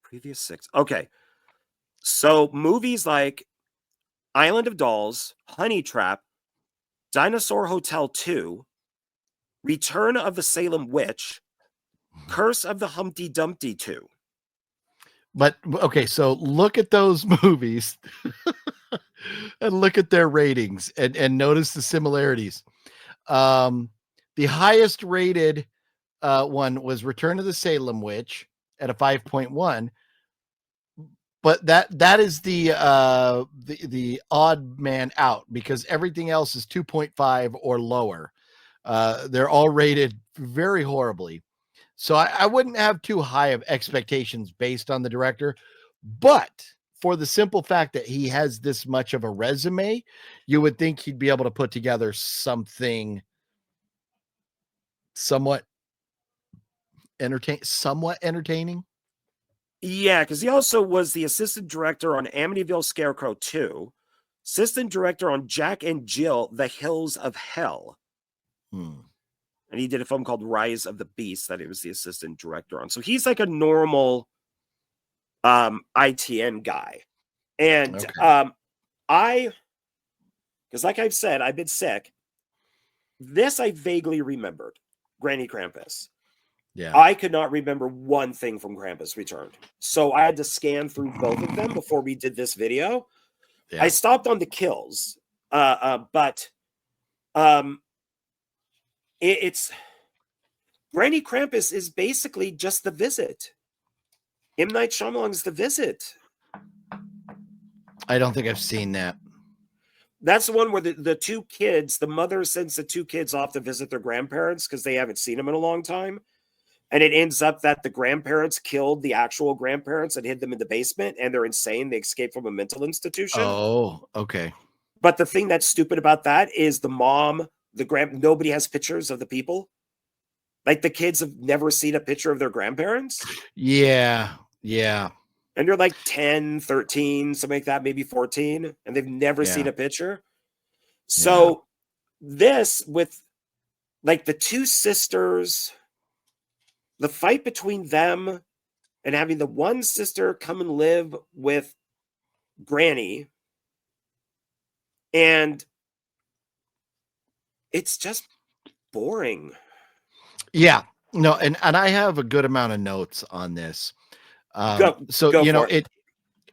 previous 6. Okay. So movies like Island of Dolls, Honey Trap, Dinosaur Hotel 2, Return of the Salem Witch, Curse of the Humpty Dumpty 2. But okay, so look at those movies and look at their ratings and notice the similarities. The highest rated one was Return of the Salem Witch at a 5.1. But that is the odd man out, because everything else is 2.5 or lower. They're all rated very horribly. So I wouldn't have too high of expectations based on the director, but for the simple fact that he has this much of a resume, you would think he'd be able to put together something somewhat entertaining. Yeah, because he also was the assistant director on Amityville Scarecrow 2, assistant director on Jack and Jill, The Hills of Hell. And he did a film called Rise of the Beast that he was the assistant director on. So he's like a normal ITN guy. And because like I've said, I've been sick. This I vaguely remembered, Granny Krampus. Yeah. I could not remember one thing from Krampus Returned. So I had to scan through both of them before we did this video. Yeah. I stopped on the kills, but it's Granny Krampus is basically just The Visit. M. Night Shyamalan's The Visit. I don't think I've seen that. That's the one where the two kids, the mother sends the two kids off to visit their grandparents because they haven't seen them in a long time. And it ends up that the grandparents killed the actual grandparents and hid them in the basement, and they're insane. They escaped from a mental institution. Oh, okay. But the thing that's stupid about that is the mom, nobody has pictures of the people. Like the kids have never seen a picture of their grandparents. Yeah. Yeah. And they're like 10, 13, something like that, maybe 14, and they've never seen a picture. So this with like the two sisters, the fight between them and having the one sister come and live with Granny, and it's just boring. Yeah. No, and I have a good amount of notes on this. Go you know, it.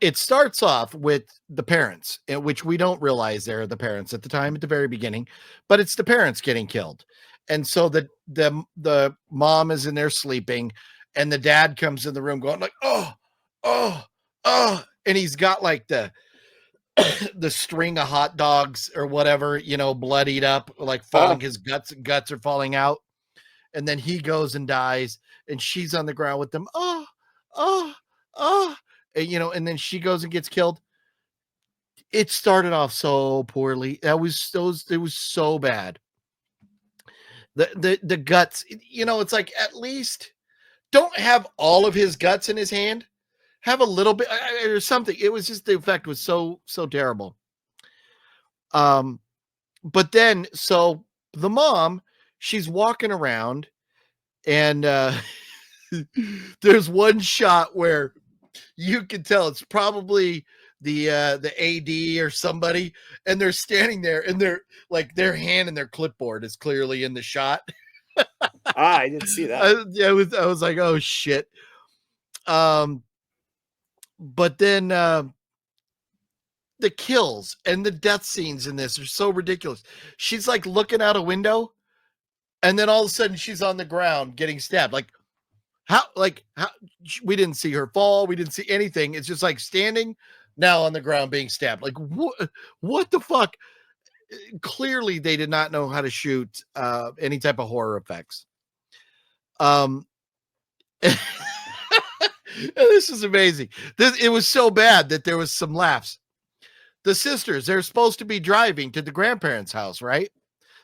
it starts off with the parents, which we don't realize they're the parents at the time at the very beginning, but it's the parents getting killed. And so the mom is in there sleeping, and the dad comes in the room going like, oh, and he's got like the string of hot dogs or whatever, you know, bloodied up, like falling, his guts are falling out. And then he goes and dies, and she's on the ground with them. And, you know, and then she goes and gets killed. It started off so poorly. It was so bad. The guts, you know, it's like, at least don't have all of his guts in his hand. Have a little bit or something. It was just, the effect was so terrible. But then, so the mom, she's walking around, and there's one shot where you can tell it's probably the AD or somebody, and they're standing there, and they're like, their hand and their clipboard is clearly in the shot. I didn't see that. I was like, oh shit. But then the kills and the death scenes in this are so ridiculous. She's like looking out a window, and then all of a sudden she's on the ground getting stabbed. Like how we didn't see her fall. We didn't see anything. It's just like standing now on the ground being stabbed. Like what the fuck? Clearly they did not know how to shoot any type of horror effects. This is amazing. It was so bad that there was some laughs. The sisters, they're supposed to be driving to the grandparents' house, right?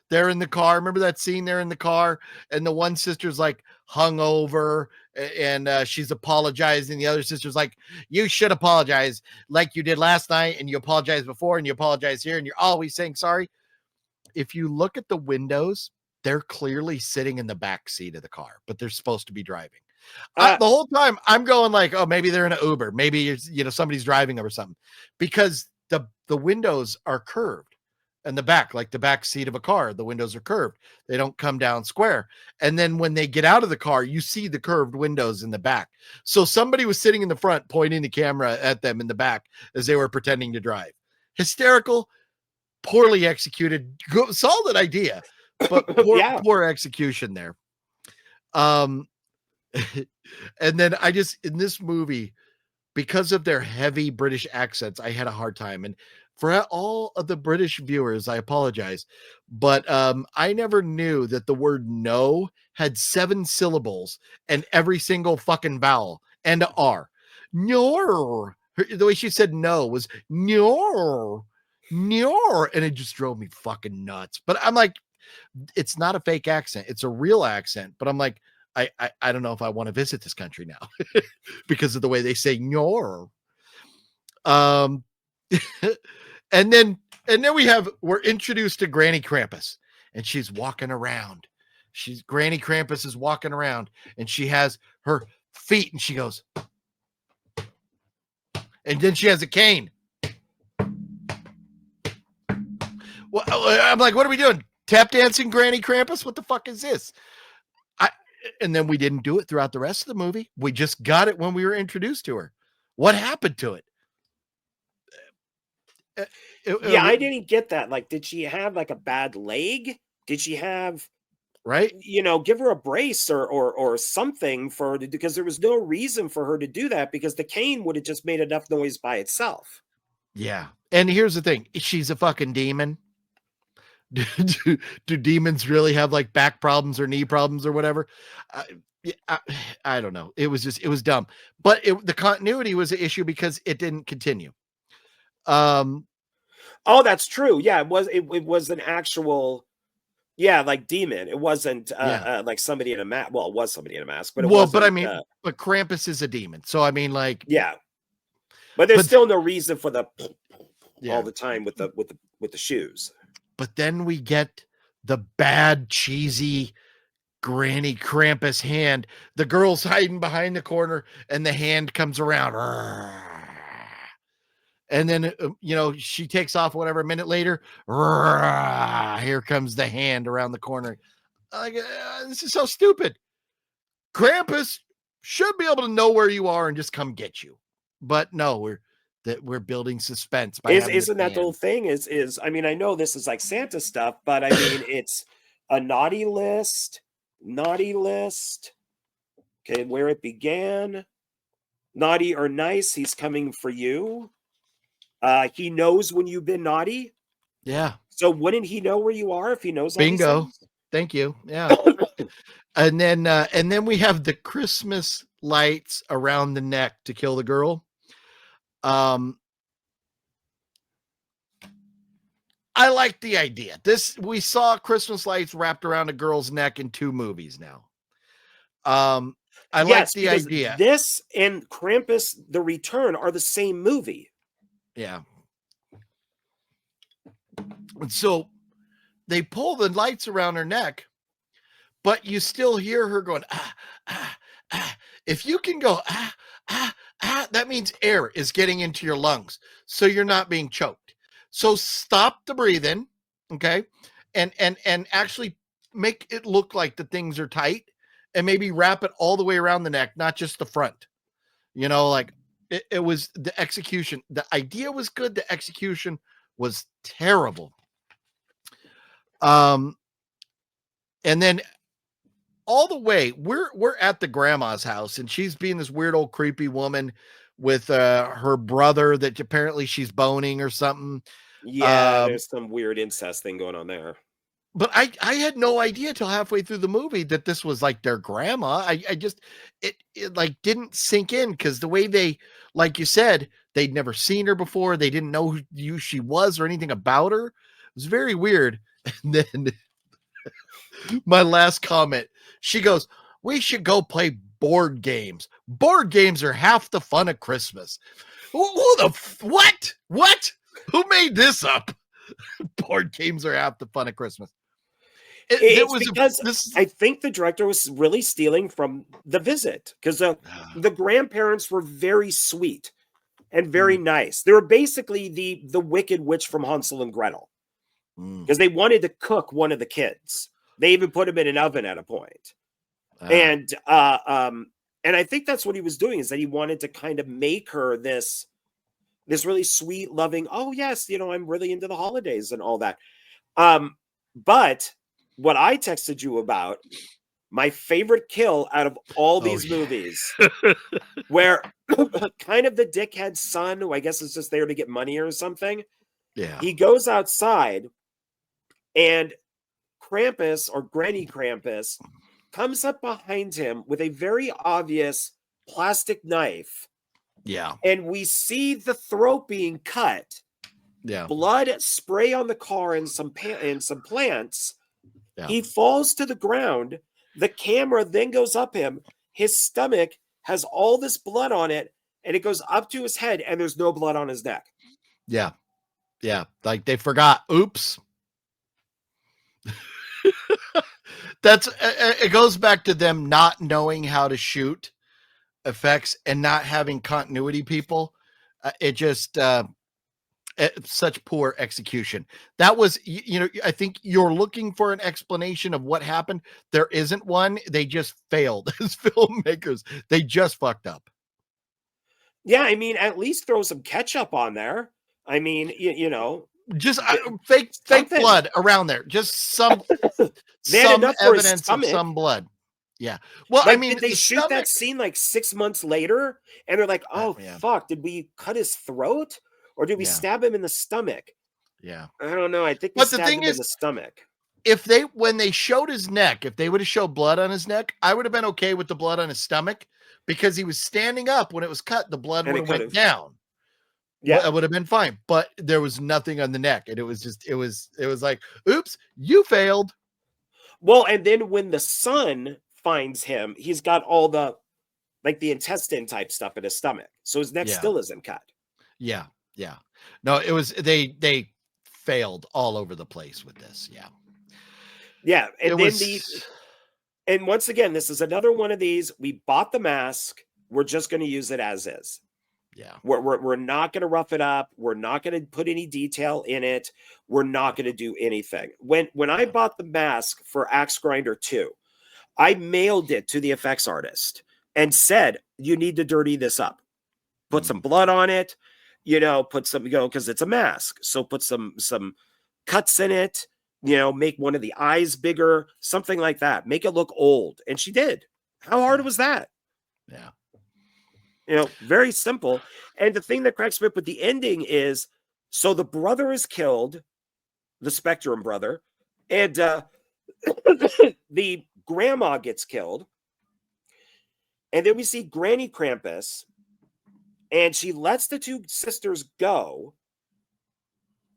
They're in the car. Remember that scene? They're in the car, and the one sister's like hungover, and she's apologizing. The other sister's like, you should apologize like you did last night, and you apologized before, and you apologize here, and you're always saying sorry. If you look at the windows, they're clearly sitting in the back seat of the car, but they're supposed to be driving. The whole time I'm going like, oh, maybe they're in an Uber. Maybe, you know, somebody's driving them or something, because the windows are curved, and the back, like the back seat of a car, the windows are curved. They don't come down square. And then when they get out of the car, you see the curved windows in the back. So somebody was sitting in the front, pointing the camera at them in the back as they were pretending to drive. Hysterical, poorly executed, solid idea, but poor execution there. And then in this movie, because of their heavy British accents, I had a hard time. And for all of the British viewers, I apologize, but I never knew that the word no had 7 syllables and every single fucking vowel and a R. No. The way she said no was no, and it just drove me fucking nuts. But I'm like, it's not a fake accent. It's a real accent. But I'm like, I don't know if I want to visit this country now because of the way they say "nor." And then we're introduced to Granny Krampus, and she's walking around. Granny Krampus is walking around, and she has her feet, and she goes, and then she has a cane. Well, I'm like, what are we doing? Tap dancing Granny Krampus? What the fuck is this? And then we didn't do it throughout the rest of the movie. We just got it when we were introduced to her. What happened to it? Yeah, I didn't get that. Like, did she have like a bad leg? Did she have, right? Give her a brace or something because there was no reason for her to do that, because the cane would have just made enough noise by itself. Yeah. And here's the thing. She's a fucking demon. Do demons really have like back problems or knee problems or whatever? I don't know. It was dumb, but the continuity was an issue because it didn't continue. Oh, that's true. Yeah, it was an actual, like demon. It wasn't like somebody in a mask. Well, it was somebody in a mask, but but I mean, but Krampus is a demon, so I mean, like, yeah. But there's still no reason for the all the time with the shoes. But then we get the bad, cheesy Granny Krampus hand. The girl's hiding behind the corner, and the hand comes around. And then, she takes off, whatever, a minute later, here comes the hand around the corner. Like, this is so stupid. Krampus should be able to know where you are and just come get you. But no, we're building suspense. Isn't that the whole thing? I mean, I know this is like Santa stuff, but I mean, it's a naughty list. Okay, where it began. Naughty or nice, he's coming for you. He knows when you've been naughty. Yeah. So wouldn't he know where you are if he knows? Bingo. Thank you. Yeah. And then we have the Christmas lights around the neck to kill the girl. I like the idea. We saw Christmas lights wrapped around a girl's neck in 2 movies now. I like the idea. This and Krampus: The Return are the same movie. Yeah. And so they pull the lights around her neck, but you still hear her going, ah, ah, ah. If you can go, ah, ah, ah, that means air is getting into your lungs. So you're not being choked. So stop the breathing. Okay. And actually make it look like the things are tight, and maybe wrap it all the way around the neck, not just the front. Like it was the execution. The idea was good. The execution was terrible. And then all the way we're at the grandma's house, and she's being this weird old creepy woman with her brother that apparently she's boning or something. Yeah, there's some weird incest thing going on there. But I had no idea till halfway through the movie that this was like their grandma. I just it like didn't sink in, because the way they, like you said, they'd never seen her before. They didn't know who she was or anything about her. It was very weird. And then my last comment, she goes, "We should go play board games. Board games are half the fun of Christmas." What? Who made this up? Board games are half the fun of Christmas. I think the director was really stealing from The Visit, because the grandparents were very sweet and very nice. They were basically the Wicked Witch from Hansel and Gretel, because they wanted to cook one of the kids. They even put him in an oven at a point. And I think that's what he was doing, is that he wanted to kind of make her this really sweet, loving, oh yes, I'm really into the holidays and all that. But what I texted you about, my favorite kill out of all these movies, where kind of the dickhead son, who I guess is just there to get money or something. Yeah. He goes outside, and Krampus, or Granny Krampus, comes up behind him with a very obvious plastic knife. Yeah. And we see the throat being cut. Yeah. Blood spray on the car and some plants. Yeah. He falls to the ground. The camera then goes up him. His stomach has all this blood on it, and it goes up to his head, and there's no blood on his neck. Yeah. Yeah. Like they forgot. Oops. It goes back to them not knowing how to shoot effects and not having continuity people. It just, Such poor execution. That was, you know, I think you're looking for an explanation of what happened. There isn't one. They just failed as filmmakers. They just fucked up. Yeah, I mean, at least throw some ketchup on there. I mean, you know, Just fake something. blood around there. Just some They had enough for his evidence of stomach. some blood. Yeah. Well, Like, I mean, did they shoot that scene like 6 months later? And they're like, oh, yeah. fuck, did we cut his throat? Or did we stab him in the stomach? Yeah. I don't know. I think we But the stabbed thing him is, in the stomach. if when they showed his neck, if they would have showed blood on his neck, I would have been okay with the blood on his stomach because he was standing up when it was cut. The blood would have went down. Yeah, It would have been fine, but there was nothing on the neck, and it was just, it was like, oops, you failed. Well, and then when the son finds him, he's got all the like the intestine type stuff in his stomach, so his neck still isn't cut. Yeah, yeah. No, it was they failed all over the place with this. Yeah, yeah, and and once again, this is another one of these. We bought the mask. We're just going to use it as is. Yeah, we're not going to rough it up. We're not going to put any detail in it. We're not going to do anything. When I bought the mask for Axe Grinder 2, I mailed it to the effects artist and said, you need to dirty this up. Put some blood on it, you know, put some, you know, because it's a mask. So put some cuts in it, you know, make one of the eyes bigger, something like that. Make it look old. And she did. How hard was that? Yeah. You know, very simple. And the thing that cracks me up with the ending is, so the brother is killed, the Spectrum brother, and the grandma gets killed. And then we see Granny Krampus, and she lets the two sisters go.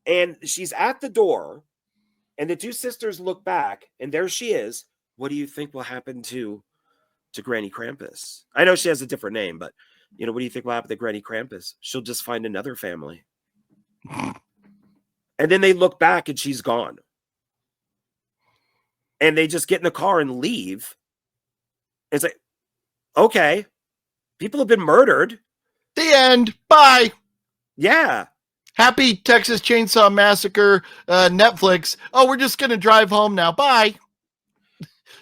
And she's at the door, and the two sisters look back, and there she is. What do you think will happen to Granny Krampus? I know she has a different name, but you know, what do you think will happen to Granny Krampus? She'll just find another family. And then they look back and she's gone. And they just get in the car and leave. It's like, okay, people have been murdered. The end. Bye. Yeah. Happy Texas Chainsaw Massacre, Netflix. Oh, we're just going to drive home now. Bye.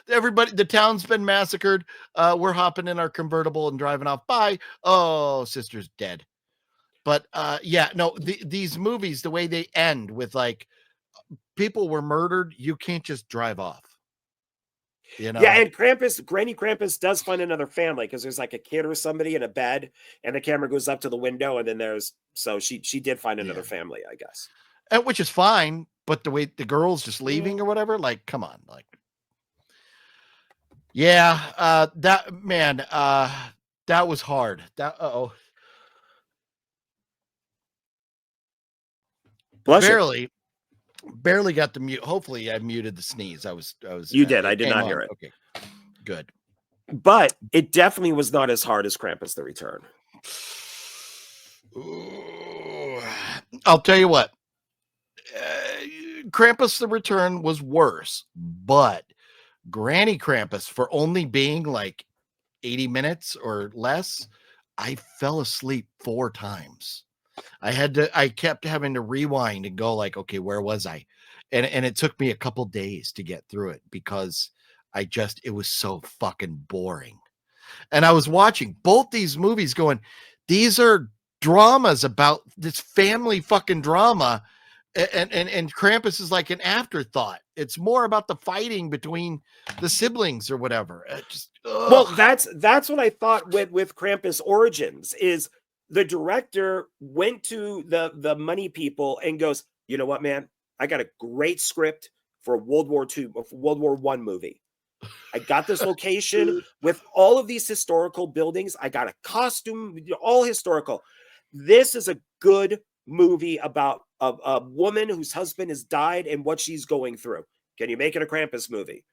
Everybody, the town's been massacred. We're hopping in our convertible and driving off. Bye. Oh, sister's dead. But yeah, no, these movies, the way they end with like people were murdered, you can't just drive off. You know? Yeah, and Granny Krampus does find another family because there's like a kid or somebody in a bed, and the camera goes up to the window, and then so she did find another family, I guess. And which is fine, but the way the girl's just leaving or whatever, like, come on, like. Yeah, that man, that was hard. Barely got the mute. Hopefully, I muted the sneeze. I was. You did. I did not hear it. Okay, good. But it definitely was not as hard as Krampus: The Return. Ooh, I'll tell you what. Krampus: The Return was worse, but Granny Krampus, for only being like 80 minutes or less, I fell asleep 4 times. I kept having to rewind and go like, okay, where was I? And it took me a couple days to get through it because it was so fucking boring. And I was watching both these movies going, these are dramas about this family fucking drama. And Krampus is like an afterthought. It's more about the fighting between the siblings or whatever. Well, that's what I thought with Krampus Origins is the director went to the money people and goes, you know what, man, I got a great script for a World War I movie. I got this location with all of these historical buildings. I got a costume, all historical. This is a good movie about a woman whose husband has died and what she's going through. Can you make it a Krampus movie?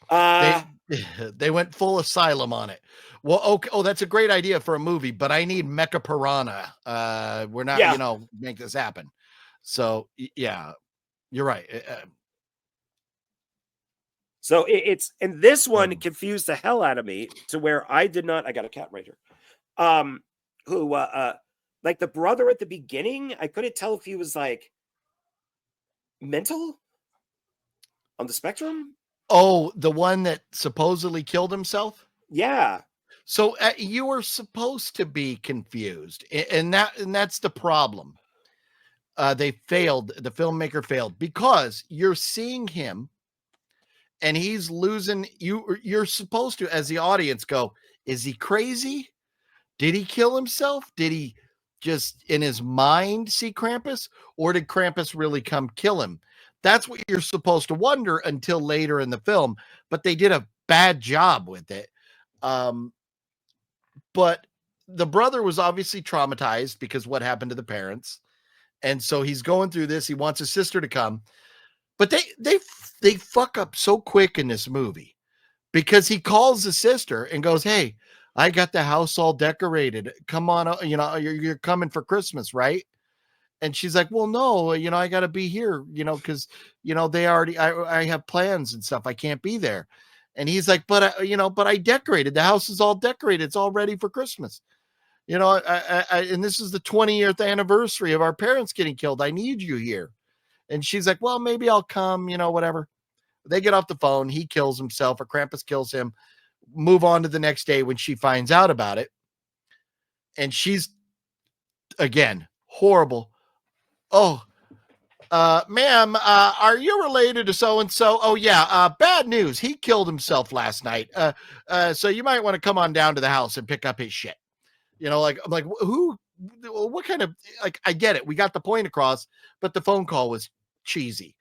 They went full asylum on it. Well, okay. Oh, that's a great idea for a movie, but I need Mecha Piranha. We're not, make this happen. So yeah, you're right. So and this one confused the hell out of me to where I did not. I got a cat right here. Who Like the brother at the beginning, I couldn't tell if he was like mental on the spectrum. Oh, the one that supposedly killed himself? Yeah. So you were supposed to be confused, and that's the problem. They failed. The filmmaker failed because you're seeing him, and he's losing. You're supposed to, as the audience, go, "Is he crazy? Did he kill himself? Did he just in his mind see Krampus, or did Krampus really come kill him?" That's what you're supposed to wonder until later in the film. But they did a bad job with it. But the brother was obviously traumatized because what happened to the parents. And so he's going through this. He wants his sister to come, but they fuck up so quick in this movie because he calls the sister and goes, "Hey, I got the house all decorated. Come on, you're coming for Christmas, right?" And she's like, "Well, no, I got to be here, because they already I have plans and stuff. I can't be there." And he's like, "But but I decorated. The house is all decorated. It's all ready for Christmas. And this is the 20th anniversary of our parents getting killed. I need you here." And she's like, "Well, maybe I'll come, whatever." They get off the phone. He kills himself, or Krampus kills him. Move on to the next day when she finds out about it. And she's, again, horrible. "Oh, ma'am, are you related to so-and-so? Oh, yeah, bad news. He killed himself last night. So you might want to come on down to the house and pick up his shit." I'm like, what kind of, like, I get it. We got the point across, but the phone call was cheesy.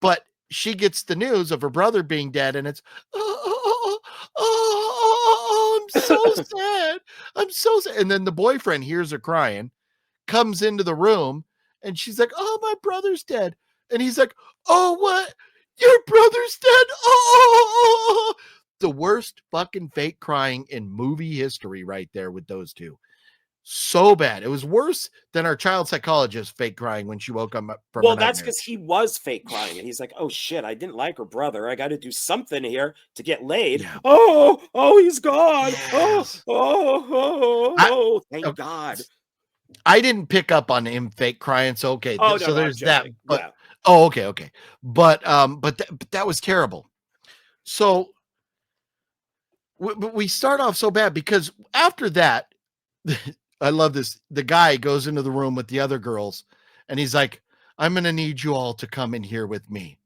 But she gets the news of her brother being dead, and it's, I'm so sad. I'm so sad. And then the boyfriend hears her crying, comes into the room, and she's like, "Oh, my brother's dead." And he's like, "Oh, what? Your brother's dead? Oh." The worst fucking fake crying in movie history right there with those two. So bad. It was worse than our child psychologist fake crying when she woke up from Well, a that's nightmare. because he was fake crying, and he's like, "Oh shit, I didn't like her brother. I got to do something here to get laid." Yeah. Oh, he's gone. Yes. Thank God. I didn't pick up on him fake crying, so okay. Oh, So no, I'm there's that. joking. But Yeah. okay. But that was terrible. So we start off so bad because after that, I love this. The guy goes into the room with the other girls, and he's like, "I'm going to need you all to come in here with me."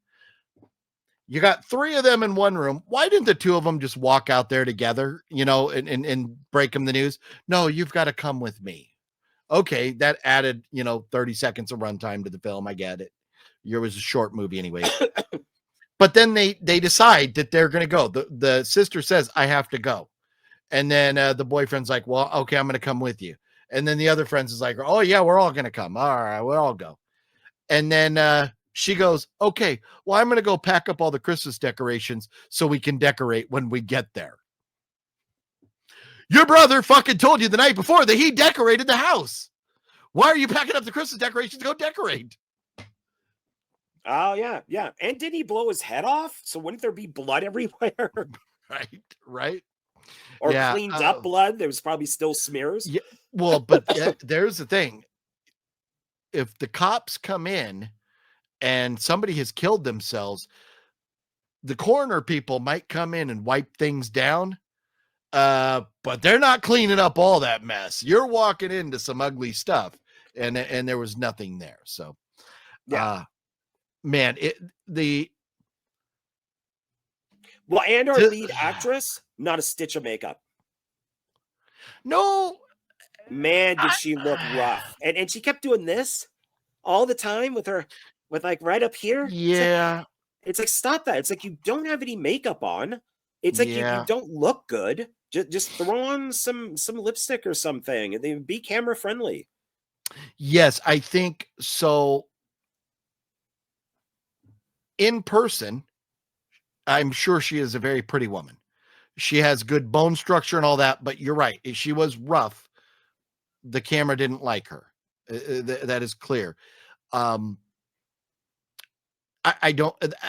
You got 3 of them in one room. Why didn't the 2 of them just walk out there together, and break them the news? "No, you've got to come with me." Okay, that added, 30 seconds of runtime to the film. I get it. It was a short movie anyway. But then they decide that they're going to go. The sister says, "I have to go." And then the boyfriend's like, "Well, okay, I'm going to come with you." And then the other friends is like, "Oh, yeah, we're all going to come. All right, we'll all go." And then she goes, "Okay, well, I'm going to go pack up all the Christmas decorations so we can decorate when we get there." Your brother fucking told you the night before that he decorated the house. Why are you packing up the Christmas decorations to go decorate? Oh, yeah. And did he blow his head off? So wouldn't there be blood everywhere? Right. Or Yeah. cleaned up blood? There was probably still smears. Yeah. Well, but there's the thing. If the cops come in and somebody has killed themselves, the coroner people might come in and wipe things down. But they're not cleaning up all that mess. You're walking into some ugly stuff, and there was nothing there. So, Yeah. Man, Well, and our lead actress, not a stitch of makeup. No, Man, did she look rough. And she kept doing this all the time with like right up here. Yeah. It's like stop that. It's like you don't have any makeup on. It's like you don't look good. Just throw on some lipstick or something. They be camera friendly. Yes, I think so. In person, I'm sure she is a very pretty woman. She has good bone structure and all that, but you're right. If she was rough, the camera didn't like her. That is clear. I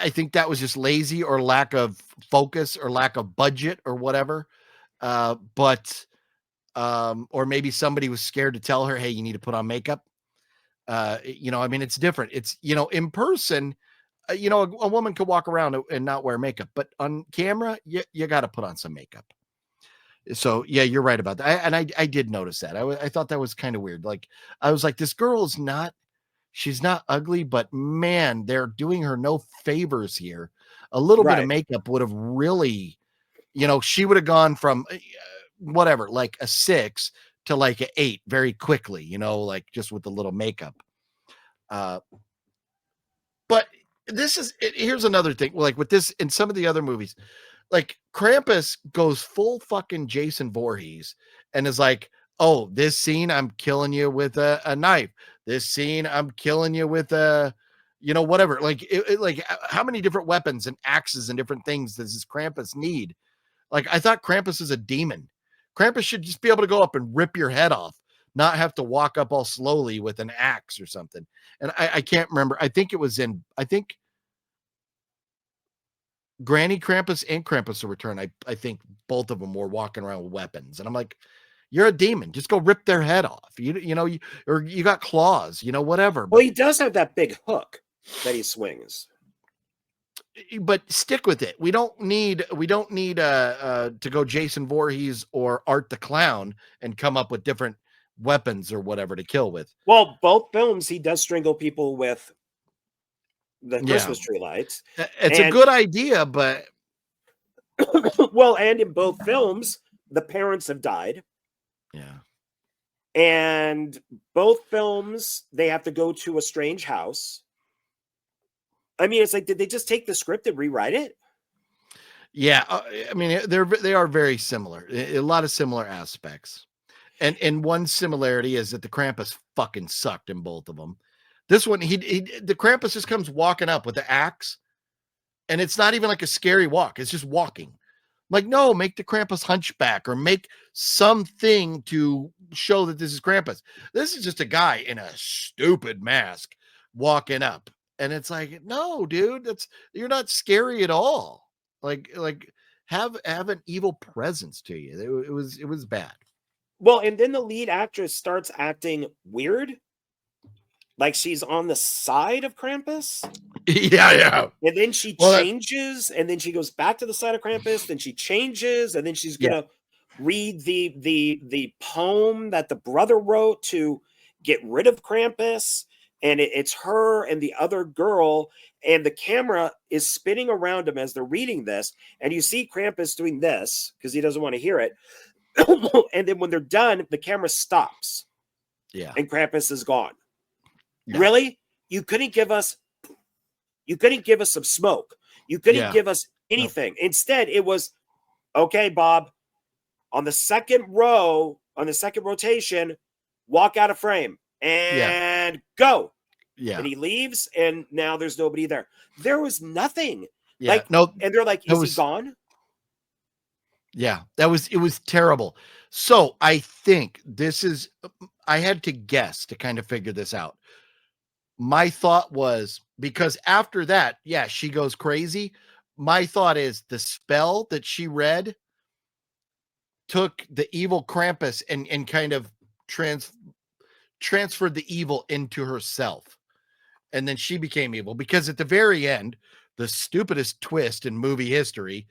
think that was just lazy or lack of focus or lack of budget or whatever. But Or maybe somebody was scared to tell her, hey, you need to put on makeup. I mean, it's different. It's, in person, a woman could walk around and not wear makeup, but on camera, you got to put on some makeup. So yeah, you're right about that. I did notice that. I thought that was kind of weird. Like, I was like, this girl is not, she's not ugly, but man, they're doing her no favors here. A little bit of Right. makeup would have really, she would have gone from whatever, like a 6 to like an 8 very quickly, like just with the little makeup. But here's another thing, like with this in some of the other movies, like Krampus goes full fucking Jason Voorhees and is like, oh, this scene I'm killing you with a knife. This scene I'm killing you with a, whatever. Like, like how many different weapons and axes and different things does this Krampus need? Like, I thought Krampus is a demon. Krampus should just be able to go up and rip your head off, not have to walk up all slowly with an axe or something. And I can't remember. I think Granny Krampus and Krampus Return. I think both of them were walking around with weapons, and I'm like, you're a demon. Just go rip their head off. Or you got claws. Whatever. Well, he does have that big hook that he swings. But stick with it. We don't need to go Jason Voorhees or Art the Clown and come up with different weapons or whatever to kill with. Well, both films he does strangle people with the Christmas tree lights. It's a good idea, but well, and in both films, the parents have died. Yeah. And both films, they have to go to a strange house. I mean, it's like, did they just take the script and rewrite it? Yeah, I mean, they are very similar. A lot of similar aspects. And one similarity is that the Krampus fucking sucked in both of them. This one, the Krampus just comes walking up with the axe, and it's not even like a scary walk. It's just walking. Like, no, make the Krampus hunchback or make something to show that this is Krampus. This is just a guy in a stupid mask walking up. And it's like, no, dude, you're not scary at all. Like have an evil presence to you. It was bad. Well, and then the lead actress starts acting weird. Like she's on the side of Krampus. Yeah. And then she changes, and then she goes back to the side of Krampus, then she changes, and then she's gonna read the poem that the brother wrote to get rid of Krampus. And it's her and the other girl, and the camera is spinning around them as they're reading this. And you see Krampus doing this because he doesn't want to hear it. And then when they're done, the camera stops. Yeah. And Krampus is gone. No. Really? You couldn't give us some smoke. You couldn't give us anything. No. Instead, it was, okay, Bob, on the second row, on the second rotation, walk out of frame. And go. Yeah. And he leaves, and now there's nobody there. There was nothing. Yeah. Like, no. And they're like, is he gone? Yeah. It was terrible. So I think I had to guess to kind of figure this out. My thought was, because after that, she goes crazy. My thought is the spell that she read took the evil Krampus and kind of transferred the evil into herself, and then she became evil. Because at the very end, the stupidest twist in movie history,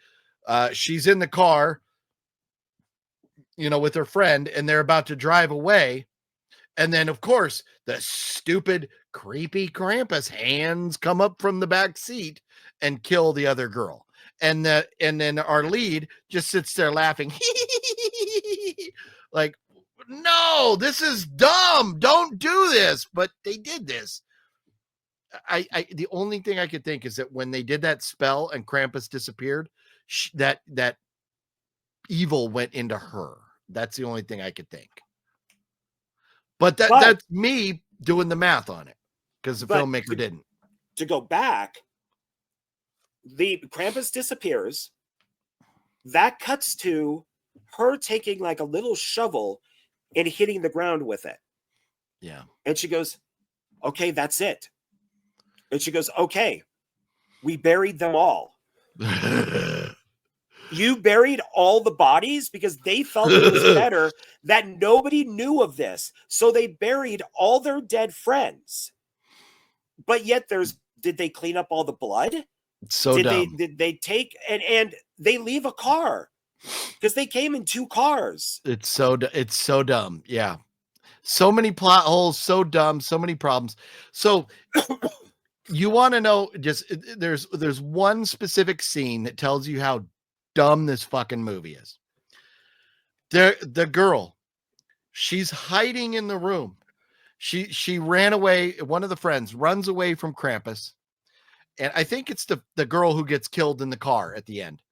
she's in the car, with her friend, and they're about to drive away, and then of course the stupid creepy Krampus hands come up from the back seat and kill the other girl, and then our lead just sits there laughing like, no, this is dumb. Don't do this. But they did this. The only thing I could think is that when they did that spell and Krampus disappeared, that evil went into her. That's the only thing I could think. But that's me doing the math on it, because the filmmaker didn't. To go back, the Krampus disappears. That cuts to her taking like a little shovel and hitting the ground with it. Yeah. And she goes, okay, that's it. And she goes, okay, we buried them all. You buried all the bodies because they felt it was better that nobody knew of this. So they buried all their dead friends. But yet did they clean up all the blood? It's so dumb. Did they take and they leave a car because they came in 2 cars. It's so dumb. Yeah. So many plot holes, so dumb, so many problems. So you want to know, just there's one specific scene that tells you how dumb this fucking movie is. The girl, she's hiding in the room. She ran away. One of the friends runs away from Krampus. And I think it's the girl who gets killed in the car at the end.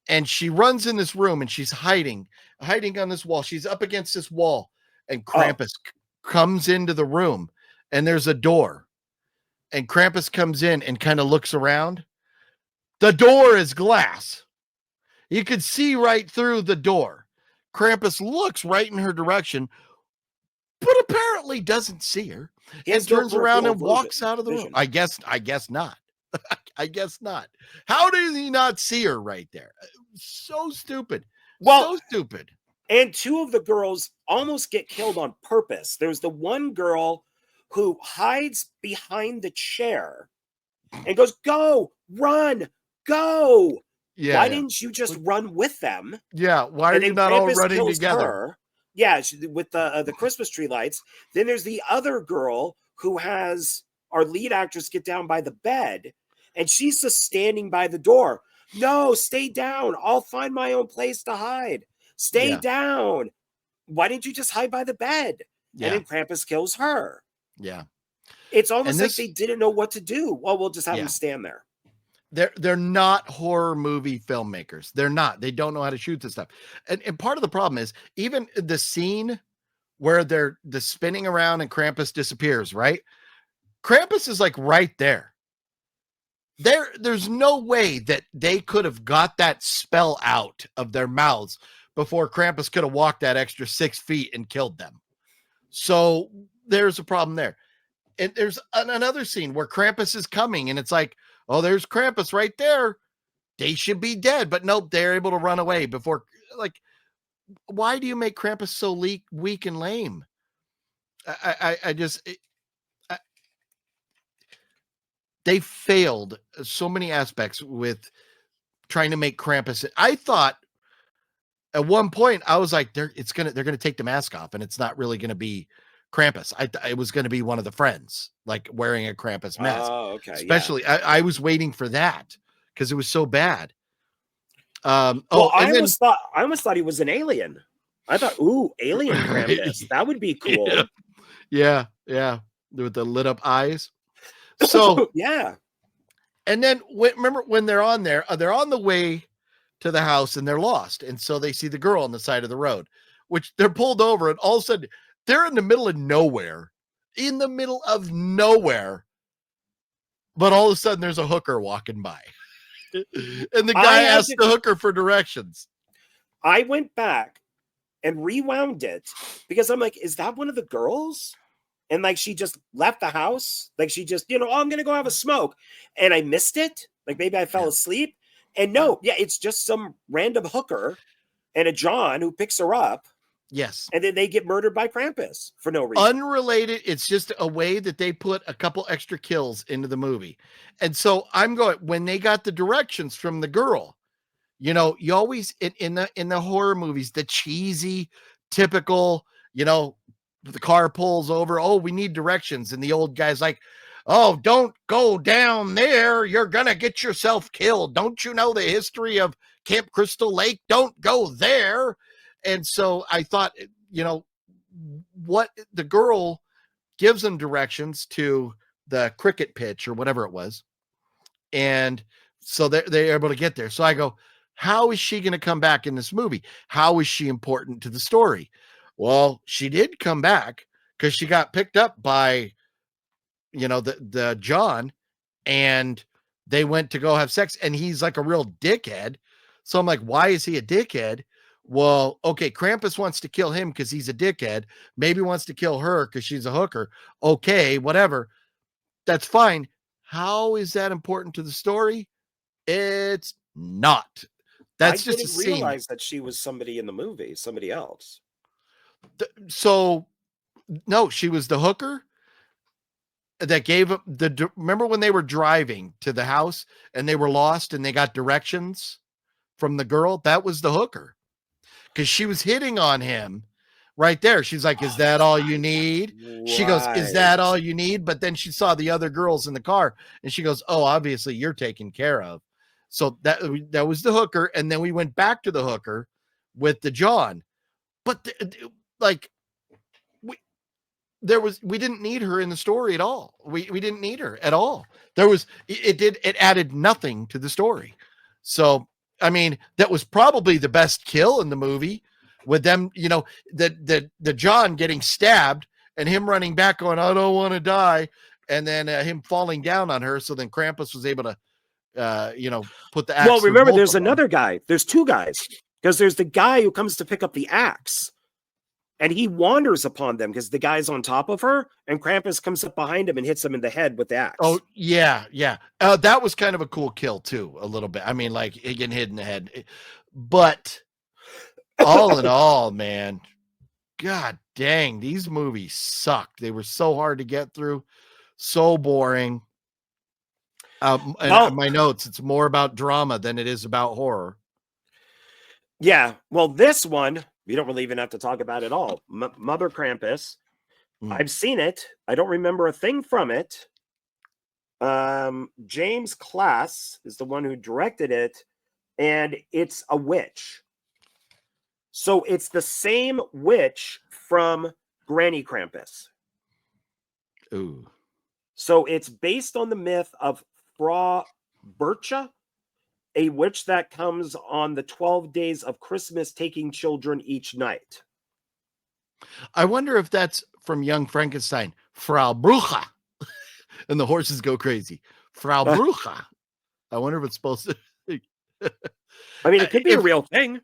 And she runs in this room and she's hiding on this wall. She's up against this wall and Krampus comes into the room and there's a door. And Krampus comes in and kind of looks around. The door is glass. You could see right through the door. Krampus looks right in her direction, but apparently doesn't see her and turns around and walks out of the room. I guess not. I guess not. How does he not see her right there? So stupid. Well, so stupid. And 2 of the girls almost get killed on purpose. There's the one girl who hides behind the chair and goes, "Go, run, go." Yeah. Why didn't you just run with them? Yeah. Why are you not all running together? Her. Yeah, with the Christmas tree lights. Then there's the other girl who has our lead actress get down by the bed, and she's just standing by the door. No, stay down. I'll find my own place to hide. Stay down. Why didn't you just hide by the bed? Yeah. And then Krampus kills her. Yeah. It's almost like they didn't know what to do. Well, we'll just have them stand there. They're not horror movie filmmakers. They're not. They don't know how to shoot this stuff. And part of the problem is even the scene where they're the spinning around and Krampus disappears, right? Krampus is like right there. There's no way that they could have got that spell out of their mouths before Krampus could have walked that extra 6 feet and killed them. So there's a problem there. And there's another scene where Krampus is coming and it's like, oh, there's Krampus right there. They should be dead, but nope, they're able to run away before. Like, why do you make Krampus so weak and lame? They failed so many aspects with trying to make Krampus. I thought at one point I was like, they're gonna take the mask off, and it's not really gonna be Krampus. It was gonna be one of the friends, like wearing a Krampus mask. Oh, okay. Especially, I was waiting for that because it was so bad. I almost thought he was an alien. I thought, ooh, alien Krampus. That would be cool. Yeah. With the lit up eyes. So yeah. And then remember when they're on there, they're on the way to the house and they're lost. And so they see the girl on the side of the road, which they're pulled over, and all of a sudden they're in the middle of nowhere. But all of a sudden there's a hooker walking by. And the guy asked the hooker for directions. I went back and rewound it because I'm like, is that one of the girls? And like, she just left the house. Like she just, oh, I'm going to go have a smoke. And I missed it. Like maybe I fell asleep. And no, it's just some random hooker and a John who picks her up. Yes. And then they get murdered by Krampus for no reason. Unrelated. It's just a way that they put a couple extra kills into the movie. And so I'm going, when they got the directions from the girl, you always in the horror movies, the cheesy, typical, the car pulls over. Oh, we need directions. And the old guy's like, oh, don't go down there. You're going to get yourself killed. Don't you know the history of Camp Crystal Lake? Don't go there. And so I thought, what the girl gives them directions to the cricket pitch or whatever it was. And so they're able to get there. So I go, how is she going to come back in this movie? How is she important to the story? Well, she did come back because she got picked up by, the John, and they went to go have sex, and he's like a real dickhead. So I'm like, why is he a dickhead? Well, okay, Krampus wants to kill him because he's a dickhead. Maybe wants to kill her because she's a hooker. Okay, whatever. That's fine. How is that important to the story? It's not. That's I just a didn't scene. realize that she was somebody in the movie, somebody else. So no, she was the hooker that gave up remember when they were driving to the house and they were lost and they got directions from the girl? That was the hooker, because she was hitting on him right there. She's like, is that all you need? She goes, is that all you need? But then she saw the other girls in the car and she goes, oh, obviously you're taken care of. So that was the hooker. And then we went back to the hooker with the John. But like, we didn't need her in the story at all. We didn't need her at all. It added nothing to the story. So, I mean, that was probably the best kill in the movie, with them, you know, the John getting stabbed and him running back going, I don't want to die. And then him falling down on her. So then Krampus was able to, you know, put the axe. Well, remember, there's another guy. There's two guys, because there's the guy who comes to pick up the axe. And he wanders upon them because the guy's on top of her, and Krampus comes up behind him and hits him in the head with the axe. Oh, yeah, yeah. That was kind of a cool kill, too, a little bit. I mean, like, getting hit in the head. But all in all, man, God dang, these movies sucked. They were so hard to get through, so boring. And my notes, it's more about drama than it is about horror. Yeah, well, this one, we don't really even have to talk about it all. Mother Krampus. I've seen it. I don't remember a thing from it. James Class is the one who directed it, and it's a witch. So it's the same witch from Granny Krampus. Ooh. So it's based on the myth of Frau Bercha, a witch that comes on the 12 days of Christmas, taking children each night. I wonder if that's from Young Frankenstein, Frau Brucha, and the horses go crazy. Frau Brucha. I wonder if it's supposed to. I mean, it could be a real thing.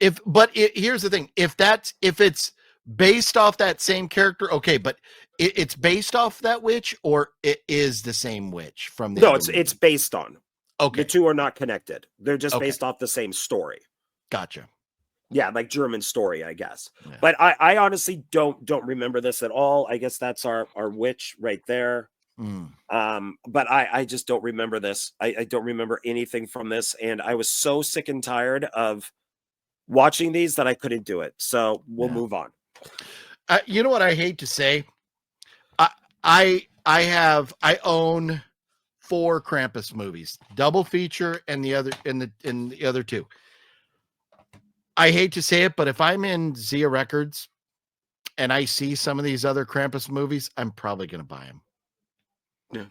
Here's the thing: if it's based off that same character, okay, but it's based off that witch, or it is the same witch from the. No, it's based on. Okay. The two are not connected. They're just based off the same story. Gotcha. Yeah, like German story, I guess. Yeah. But I honestly don't remember this at all. I guess that's our witch right there. But I just don't remember this. I don't remember anything from this. And I was so sick and tired of watching these that I couldn't do it. So we'll move on. You know what I hate to say? I own 4 Krampus movies, double feature, and the other 2. I hate to say it, but if I'm in Zia Records and I see some of these other Krampus movies, I'm probably going to buy them. Yeah.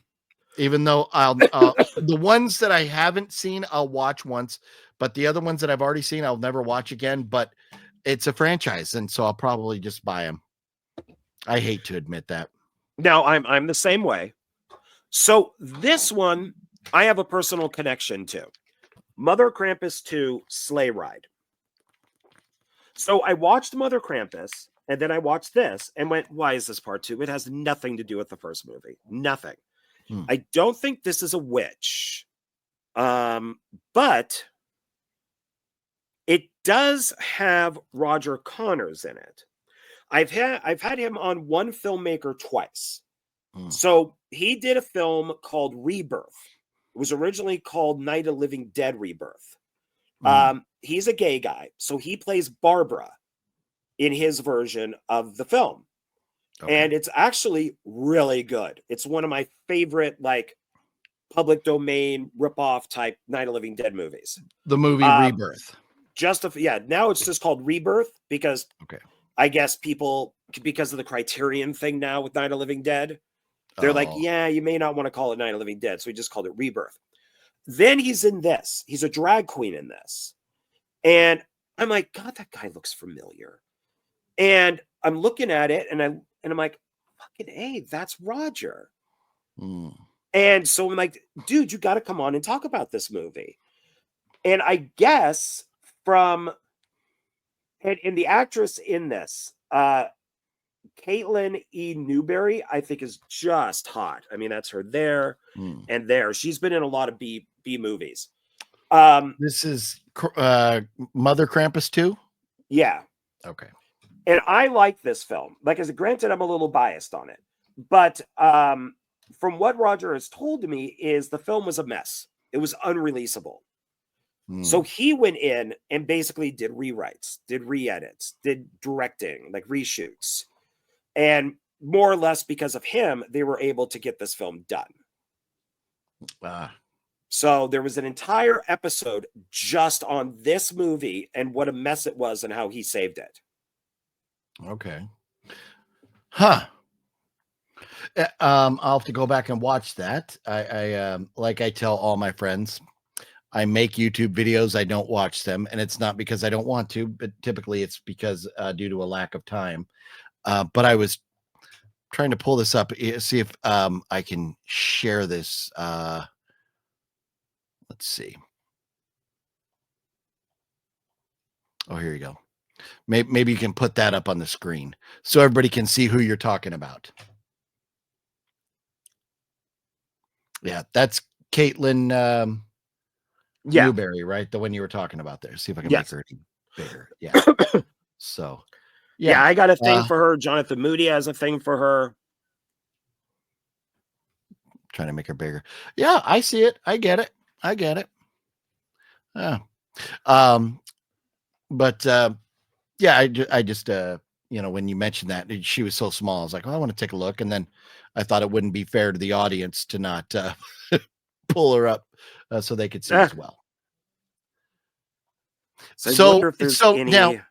Even though the ones that I haven't seen, I'll watch once, but the other ones that I've already seen, I'll never watch again. But it's a franchise, and so I'll probably just buy them. I hate to admit that. Now I'm the same way. So this one I have a personal connection to. Mother Krampus 2 Sleigh Ride. So I watched Mother Krampus, and then I watched this and went, why is this part 2? It has nothing to do with the first movie. Nothing. I don't think this is a witch. But it does have Roger Connors in it. I've had him on one filmmaker twice. So he did a film called Rebirth. It was originally called Night of Living Dead Rebirth. He's a gay guy, so he plays Barbara in his version of the film. Okay. And it's actually really good. It's one of my favorite, like, public domain ripoff type Night of Living Dead movies. The movie Rebirth. Now it's just called Rebirth because I guess people, because of the Criterion thing now with Night of Living Dead, they're like, yeah, you may not want to call it Night of Living Dead. So we just called it Rebirth. Then he's in this. He's a drag queen in this. And I'm like, God, that guy looks familiar. And I'm looking at it and I'm like, fucking A, that's Roger. And so I'm like, dude, you got to come on and talk about this movie. And I guess and the actress in this, Caitlin E. Newberry, I think is just hot. I mean, that's her there and there. She's been in a lot of B movies. This is Mother Krampus 2? Yeah. Okay. And I like this film. Like, as granted, I'm a little biased on it, but from what Roger has told me, is the film was a mess. It was unreleasable. So he went in and basically did rewrites, did re-edits, did directing, like reshoots, and more or less because of him, they were able to get this film done. So there was an entire episode just on this movie and what a mess it was and how he saved it. Okay. Huh. I'll have to go back and watch that. I like I tell all my friends, I make YouTube videos. I don't watch them, and it's not because I don't want to, but typically it's because due to a lack of time. But I was trying to pull this up, see if I can share this. Let's see. Oh, here you go. Maybe you can put that up on the screen so everybody can see who you're talking about. Yeah, that's Caitlin Newberry, right? The one you were talking about there. See if I can make her bigger. Yeah. So, yeah, I got a thing for her. Jonathan Moody has a thing for her. Trying to make her bigger. Yeah, I see it. I get it. I get it. Yeah. But yeah, I just you know, when you mentioned that she was so small, I was like, oh, I want to take a look. And then I thought it wouldn't be fair to the audience to not pull her up so they could see as well. So now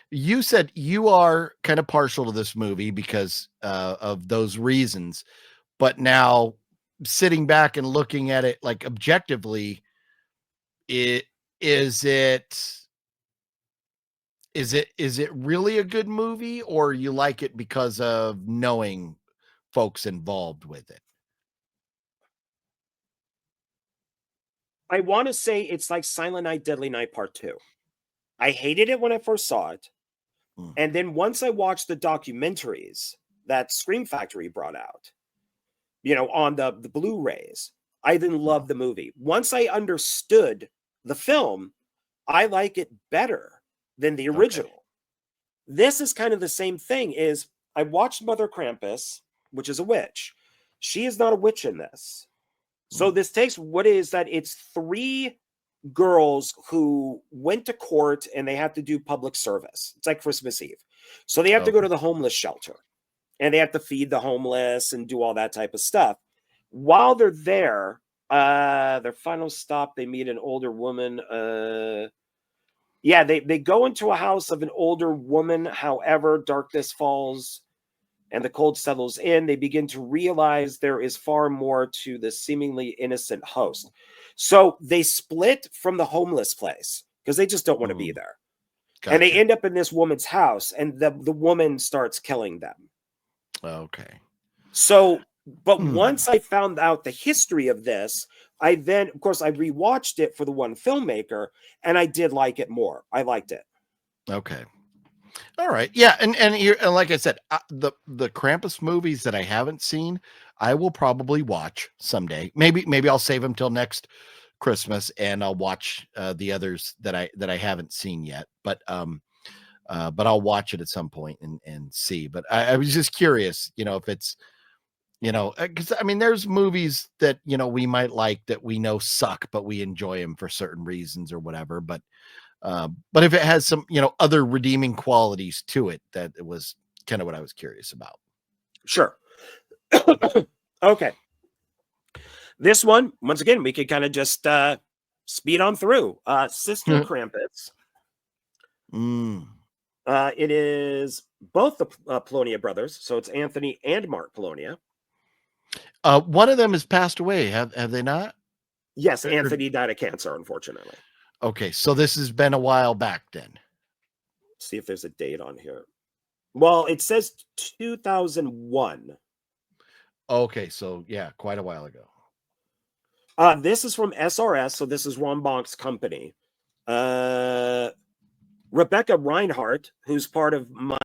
you said you are kind of partial to this movie because of those reasons, but now sitting back and looking at it like objectively, is it really a good movie, or you like it because of knowing folks involved with it? I want to say it's like Silent Night, Deadly Night Part 2. I hated it when I first saw it. And then once I watched the documentaries that Scream Factory brought out, you know, on the Blu-rays, I then loved the movie. Once I understood the film, I like it better than the original. Okay. This is kind of the same thing. Is I watched Mother Krampus, which is a witch. She is not a witch in this. So this takes what is that? It's 3 girls who went to court and they have to do public service. It's like Christmas Eve. So they have to go to the homeless shelter and they have to feed the homeless and do all that type of stuff. While they're there, their final stop, they meet an older woman. Yeah, they go into a house of an older woman. However, darkness falls and the cold settles in. They begin to realize there is far more to the seemingly innocent host. So they split from the homeless place because they just don't want to be there. Gotcha. And they end up in this woman's house, and the woman starts killing them. Okay. So, but once I found out the history of this, I then, of course, I rewatched it for the one filmmaker, and I did like it more. I liked it. Okay. All right. Yeah. And like I said, the Krampus movies that I haven't seen, I will probably watch someday. Maybe I'll save them till next Christmas and I'll watch the others that I haven't seen yet. But I'll watch it at some point and see. But I was just curious, you know, if it's, you know, because I mean, there's movies that, you know, we might like that we know suck, but we enjoy them for certain reasons or whatever. But if it has some, you know, other redeeming qualities to it, that it was kind of what I was curious about. Sure. Okay. This one, once again, we could kind of just speed on through. Sister Krampus. It is both the Polonia brothers, so it's Anthony and Mark Polonia. One of them has passed away. Have they not? Yes, Anthony died of cancer, unfortunately. Okay, so this has been a while back then. See if there's a date on here. Well, it says 2001. Okay, so yeah, quite a while ago. This is from SRS, so this is Ron Bonk's company. Rebecca Reinhardt, who's part of my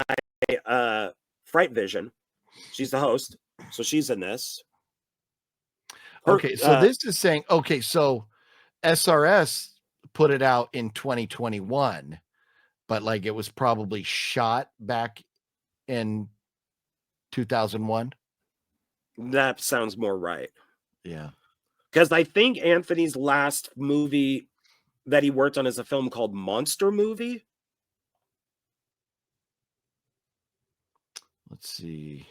Fright Vision, she's the host, so she's in this. Okay, so this is saying, okay, so SRS put it out in 2021, but like it was probably shot back in 2001. That sounds more right. Yeah. Because I think Anthony's last movie that he worked on is a film called Monster Movie. Let's see.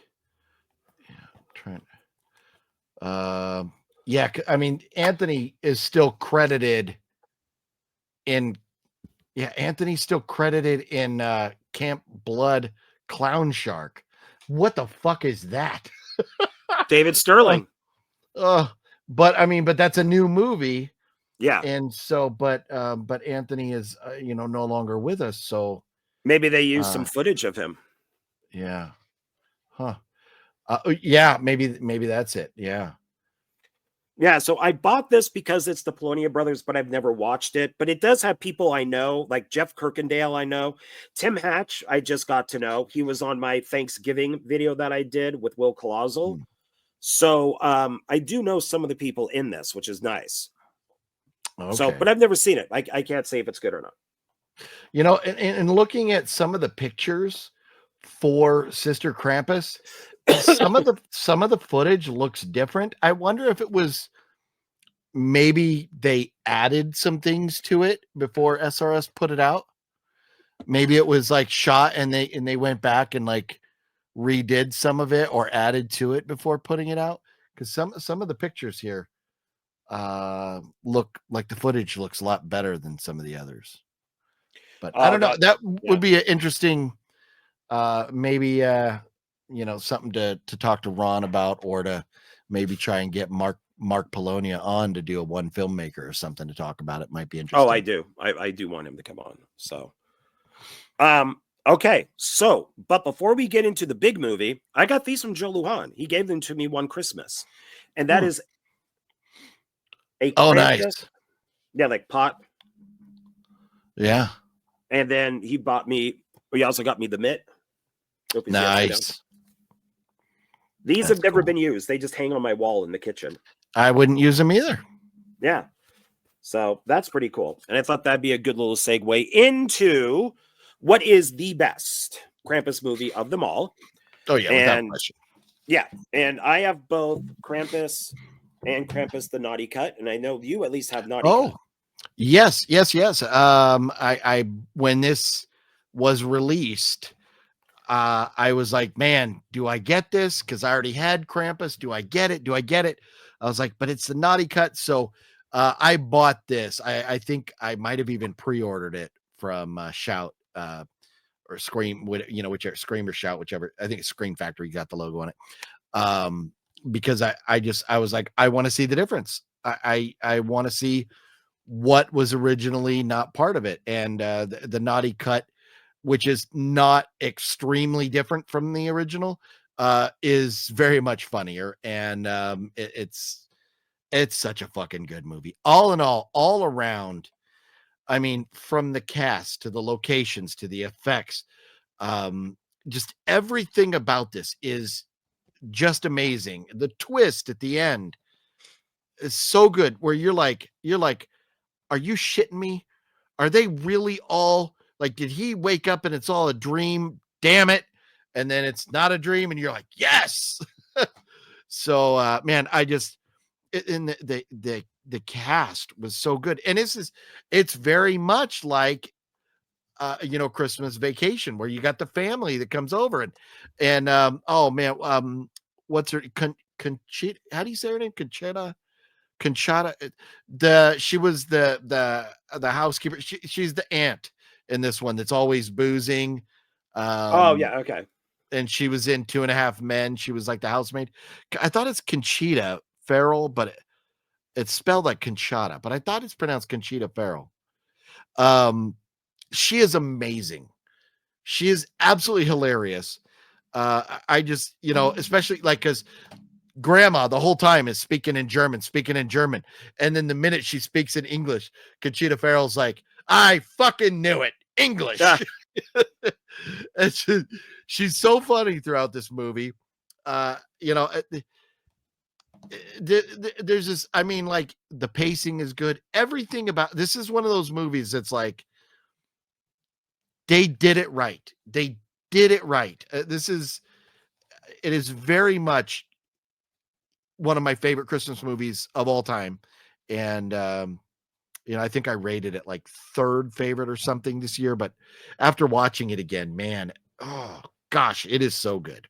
Yeah, I'm trying. Yeah, I mean, Anthony is still credited in. Yeah, Anthony's still credited in Camp Blood Clown Shark. What the fuck is that? David Sterling. But I mean, but that's a new movie. Yeah. And so, but Anthony is, no longer with us. So maybe they used some footage of him. Yeah. Huh. Yeah, maybe that's it. Yeah. Yeah, so I bought this because it's the Polonia Brothers, but I've never watched it. But it does have people I know, like Jeff Kirkendale I know. Tim Hatch, I just got to know. He was on my Thanksgiving video that I did with Will Colazo. So I do know some of the people in this, which is nice. Okay. So, but I've never seen it. I can't say if it's good or not. And looking at some of the pictures for Sister Krampus, some of the footage looks different. I wonder if it was maybe they added some things to it before SRS put it out. Maybe it was like shot and they went back and like redid some of it or added to it before putting it out, because some of the pictures here look like the footage looks a lot better than some of the others. But I don't know. That would be an interesting maybe something to talk to Ron about, or to maybe try and get Mark Polonia on to do a one filmmaker or something to talk about. It might be interesting. Oh, I do. I do want him to come on. So okay. So, but before we get into the big movie, I got these from Joe Lujan. He gave them to me one Christmas. And that is a Krampus, nice. Yeah, like pot. Yeah. And then he also got me the mitt. Nice. These have never been used. They just hang on my wall in the kitchen. I wouldn't use them either. Yeah. So that's pretty cool. And I thought that'd be a good little segue into what is the best Krampus movie of them all. Oh, yeah. Without question. Yeah. And I have both Krampus and Krampus the Naughty Cut. And I know you at least have Naughty Cut. Yes. I when this was released, I was like, man, do I get this? Because I already had Krampus. Do I get it? I was like, but it's the Naughty Cut. So I bought this. I think I might have even pre-ordered it from Shout or Scream, whichever Scream or Shout, whichever. I think it's Scream Factory got the logo on it. Because I was like, I want to see the difference. I want to see what was originally not part of it. And the Naughty Cut, which is not extremely different from the original, is very much funnier. And it's such a fucking good movie. All in all around. I mean, from the cast to the locations to the effects, just everything about this is just amazing. The twist at the end is so good, where you're like, are you shitting me? Are they really all like, did he wake up and it's all a dream? Damn it. And then it's not a dream. And you're like, yes. So, man, the cast was so good. And it's very much like, Christmas Vacation, where you got the family that comes over and oh man, what's her, Conchita? How do you say her name? Conchita. She was the housekeeper. She's the aunt in this one that's always boozing. Oh yeah, okay. And she was in 2.5 Men. She was like the housemaid. I thought it's Conchita Farrell, but it's spelled like Conchata, but I thought it's pronounced Conchita Farrell. She is amazing. She is absolutely hilarious. I just, especially like, because Grandma the whole time is speaking in German. And then the minute she speaks in English, Conchita Farrell's like, I fucking knew it. English. She's so funny throughout this movie. there's this, I mean, like, the pacing is good. Everything about this is one of those movies that's like, they did it right. They did it right. It is very much one of my favorite Christmas movies of all time. And, I think I rated it like third favorite or something this year, but after watching it again, man, oh gosh, it is so good.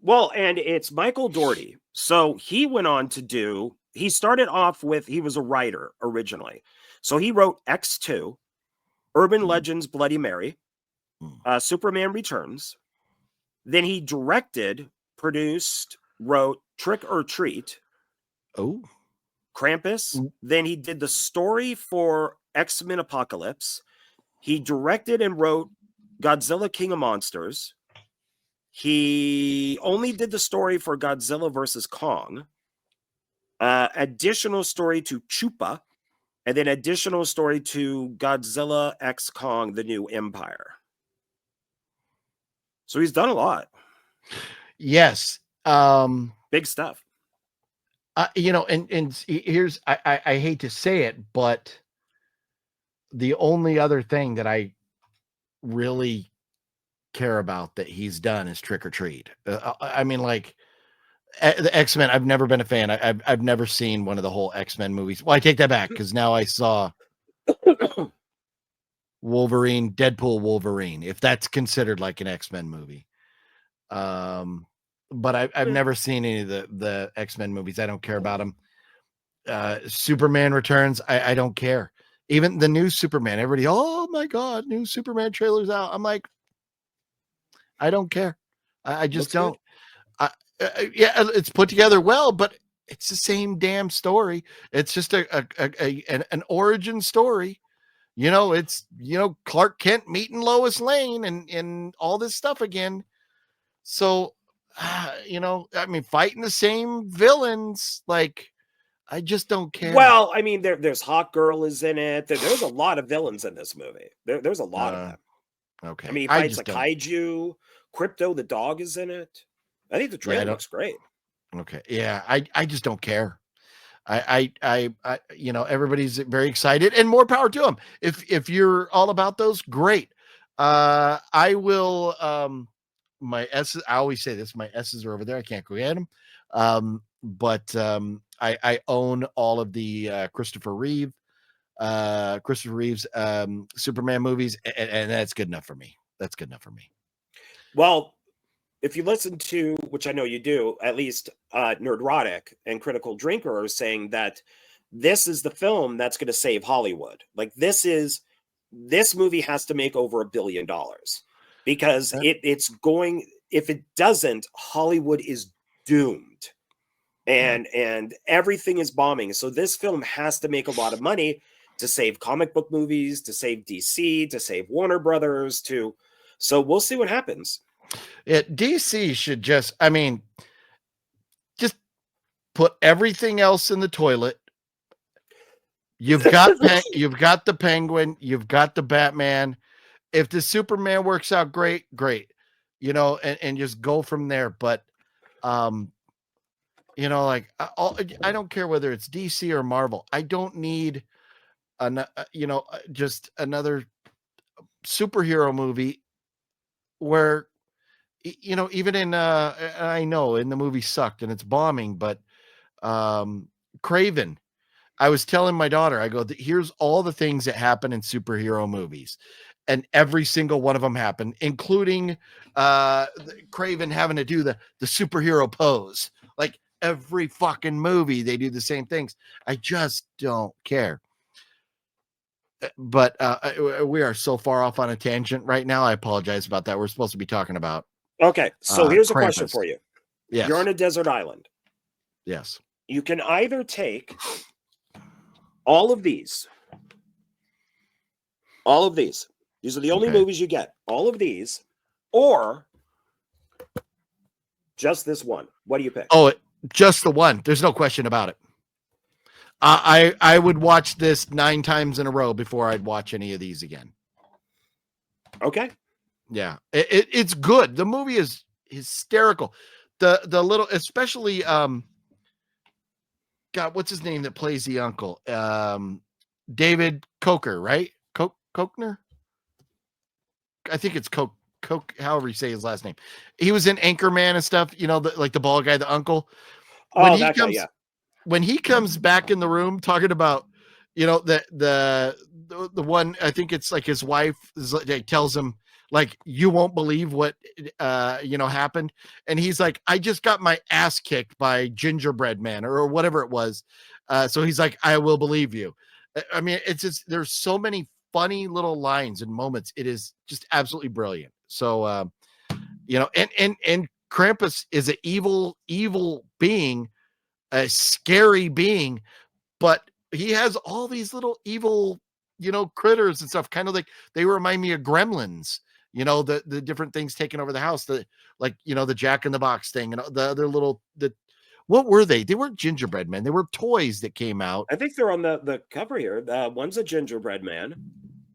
Well, and it's Michael Dougherty. So he went on to he started off with, he was a writer originally. So he wrote X2, Urban Legends Bloody Mary, Superman Returns. Then he directed, produced, wrote Trick or Treat. Oh. Krampus. Then he did the story for X-Men Apocalypse. He directed and wrote Godzilla King of Monsters. He only did the story for Godzilla versus Kong. Additional story to Chupa. And then additional story to Godzilla X Kong, The New Empire. So he's done a lot. Yes. Big stuff. And here's, I hate to say it, but the only other thing that I really care about that he's done is Trick or Treat. I mean, like, the X-Men, I've never been a fan. I've never seen one of the whole X-Men movies. Well, I take that back, because now I saw Wolverine, Deadpool Wolverine, if that's considered like an X-Men movie. But I've never seen any of the X-Men movies. I don't care about them. Superman Returns, I don't care. Even the new Superman, everybody, oh my God, new Superman trailer's out. I'm like, I don't care. I just don't. Yeah, it's put together well, but it's the same damn story. It's just an origin story. It's Clark Kent meeting Lois Lane and all this stuff again. So, I mean, fighting the same villains, like, I just don't care. Well, I mean, there's Hawk Girl is in it. There's a lot of villains in this movie. There's a lot of them. Okay. I mean, he fights a kaiju. Crypto the dog is in it. I think the trailer looks great. Okay. Yeah, I just don't care. I everybody's very excited, and more power to them. If you're all about those, great. I will. My S's, I always say this, my S's are over there. I can't go get them. But I own all of the Christopher Reeves Superman movies, and that's good enough for me. That's good enough for me. Well, if you listen to, which I know you do, at least Nerdrotic and Critical Drinker are saying that this is the film that's going to save Hollywood. Like, this movie has to make over $1 billion, because it's going, if it doesn't, Hollywood is doomed, and everything is bombing. So this film has to make a lot of money to save comic book movies, to save DC, to save Warner Brothers, so we'll see what happens. DC should just put everything else in the toilet. You've got the Penguin, you've got the Batman. If the Superman works out, great, and just go from there. But, like, I don't care whether it's DC or Marvel. I don't need just another superhero movie where, even in, I know in the movie sucked and it's bombing, but, Craven, I was telling my daughter, I go, here's all the things that happen in superhero movies, and every single one of them happened, including Craven having to do the superhero pose. Like, every fucking movie, they do the same things. I just don't care. But we are so far off on a tangent right now. I apologize about that. We're supposed to be talking about. Okay, so here's Krampus. A question for you. Yes. You're on a desert island. Yes. You can either take all of these. These are the only movies you get. All of these, or just this one. What do you pick? Oh, just the one. There's no question about it. I would watch this 9 times in a row before I'd watch any of these again. Okay. Yeah, it's good. The movie is hysterical. The little, especially God, what's his name that plays the uncle? David Coker, right? Kochner? I think it's Coke, however you say his last name. He was in Anchorman and stuff, you know, like the bald guy, the uncle. When Oh, he that guy, comes, yeah. when he comes back in the room talking about, you know, the one, I think it's like his wife is like, tells him like, you won't believe what you know happened, and he's like, I just got my ass kicked by Gingerbread Man or whatever it was. So he's like, I will believe you. I mean, it's just, there's so many funny little lines and moments. It is just absolutely brilliant. So you know, and Krampus is an evil being, a scary being, but he has all these little evil, you know, critters and stuff. Kind of like they remind me of Gremlins. You know, the different things taking over the house. The, like, you know, the Jack in the Box thing and the other little, what were they? They weren't gingerbread men. They were toys that came out. I think they're on the cover here. One's a gingerbread man.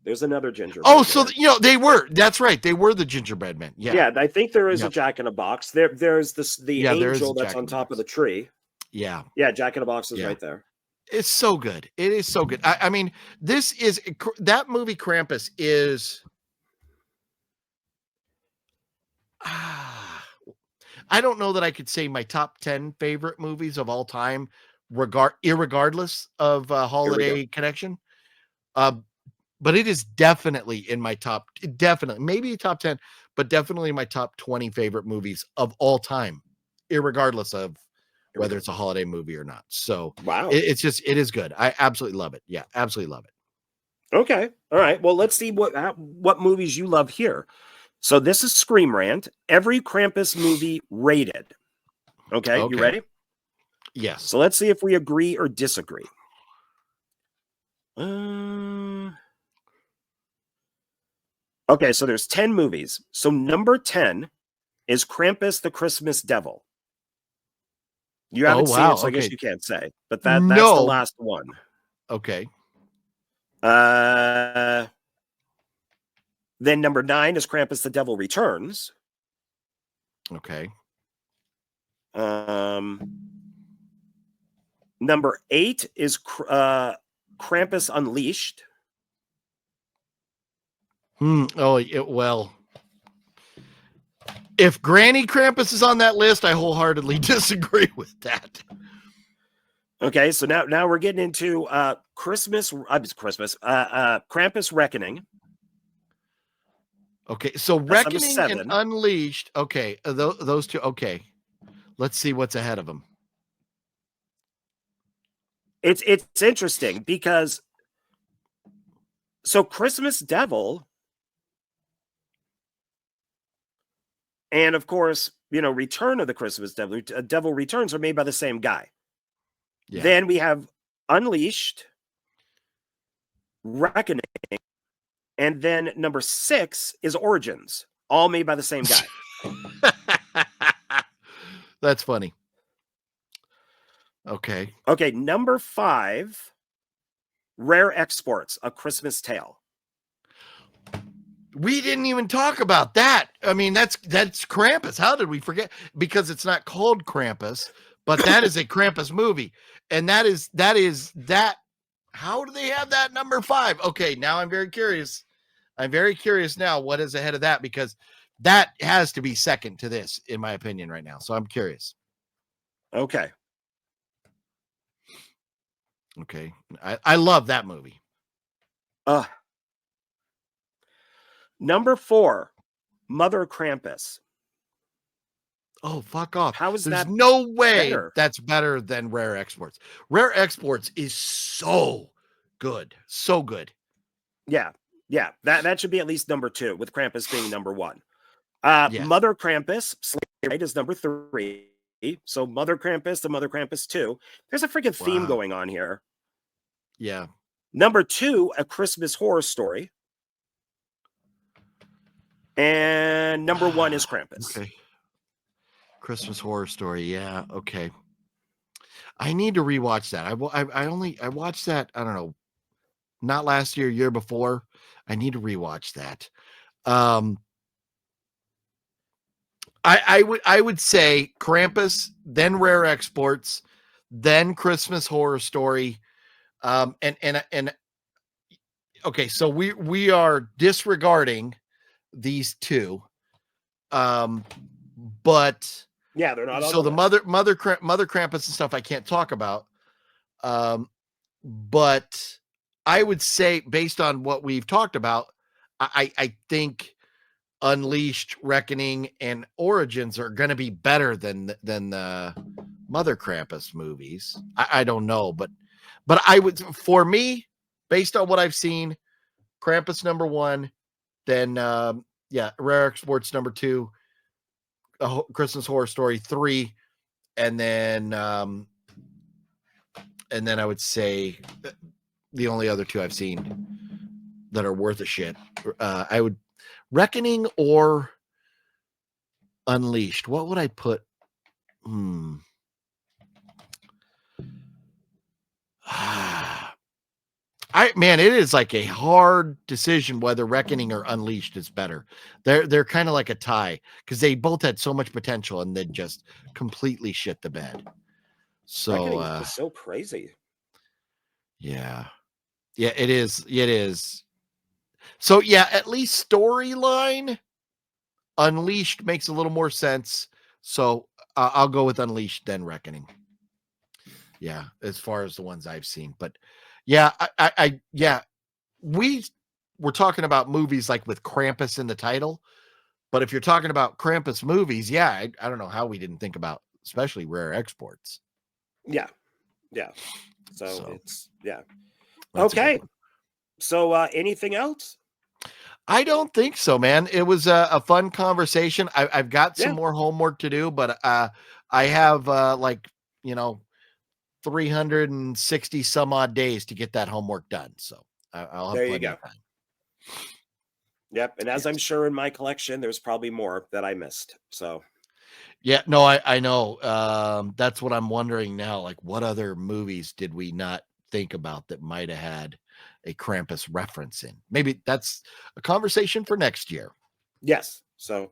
There's another gingerbread. Oh, so you know, they were. That's right. They were the gingerbread men. Yeah. Yeah, I think there is a Yep. Jack in a Box. There's the Yeah, there is angel a that's Jack on in the top of Box. the tree. Yeah. Yeah, Jack in a Box is Yeah. right there. It's so good. It is so good. I mean, this is, that movie Krampus is, I don't know that I could say my top 10 favorite movies of all time, irregardless of holiday connection. But it is definitely in my top, definitely, maybe top 10, but definitely my top 20 favorite movies of all time, irregardless of whether it's a holiday movie or not. So Wow. it's just, it is good. I absolutely love it. Yeah, absolutely love it. Okay. All right. Well, let's see what movies you love here. So this is Scream Rant. Every Krampus movie rated. Okay. You ready? Yes. So let's see if we agree or disagree. Okay, so there's 10 movies. So number 10 is Krampus the Christmas Devil. You haven't seen it, so I guess you can't say. But that's the last one. Okay. Then number 9 is Krampus the Devil Returns. Okay. Number 8 is Krampus Unleashed. Well, if Granny Krampus is on that list, I wholeheartedly disagree with that. Okay, so now we're getting into Krampus Reckoning. Okay, so Reckoning and Unleashed. Okay, those two. Okay, let's see what's ahead of them. It's interesting because so Christmas Devil and of course, you know, Return of the Christmas Devil, Devil Returns are made by the same guy. Yeah. Then we have Unleashed, Reckoning, and then number 6 is Origins, all made by the same guy. That's funny. Okay. Okay, number 5, Rare Exports, A Christmas Tale. We didn't even talk about that. I mean, that's Krampus. How did we forget? Because it's not called Krampus, but that is a Krampus movie. And that is that. How do they have that number 5? Okay, now I'm very curious. I'm very curious now what is ahead of that, because that has to be second to this, in my opinion, right now. So I'm curious. Okay. Okay. I love that movie. Number 4, Mother Krampus. Oh, fuck off. How is There's that no way better? That's better than Rare Exports. Rare Exports is so good. So good. Yeah. Yeah. That should be at least number 2, with Krampus being number 1. Yes. Mother Krampus, Slate is number 3. So Mother Krampus to Mother Krampus 2. There's a freaking theme going on here. Yeah. Number 2, A Christmas Horror Story. And number 1 is Krampus. Okay. Christmas Horror Story. Yeah. Okay. I need to rewatch that. I watched that. I don't know, not last year before. I need to rewatch that. I would say Krampus, then Rare Exports, then Christmas Horror Story. And okay, so we are disregarding these two. But yeah, they're not on so the the list. mother Krampus and stuff I can't talk about. But I would say, based on what we've talked about, I think Unleashed, Reckoning, and Origins are going to be better than the Mother Krampus movies. I don't know, but I would, for me, based on what I've seen, Krampus number 1, then Rare Exports number 2, Christmas Horror Story 3, and then I would say the only other 2 I've seen that are worth a shit. I would Reckoning or Unleashed. What would I put? Man, it is like a hard decision whether Reckoning or Unleashed is better. They're kind of like a tie because they both had so much potential and then just completely shit the bed. So Reckoning is just so crazy. Yeah, it is. It is. So yeah, at least storyline, Unleashed makes a little more sense. So I'll go with Unleashed then Reckoning. Yeah, as far as the ones I've seen, but yeah, we were talking about movies like with Krampus in the title, but if you're talking about Krampus movies, yeah, I don't know how we didn't think about especially Rare Exports. Yeah. So it's That's okay. So anything else? I don't think so, man. It was a fun conversation. I've got some more homework to do, but I have 360 some odd days to get that homework done. So I'll have plenty of time. Yep. And as I'm sure in my collection, there's probably more that I missed. So yeah, no, I know. That's what I'm wondering now. Like, what other movies did we not think about that might have had a Krampus reference in? Maybe that's a conversation for next year. Yes. So,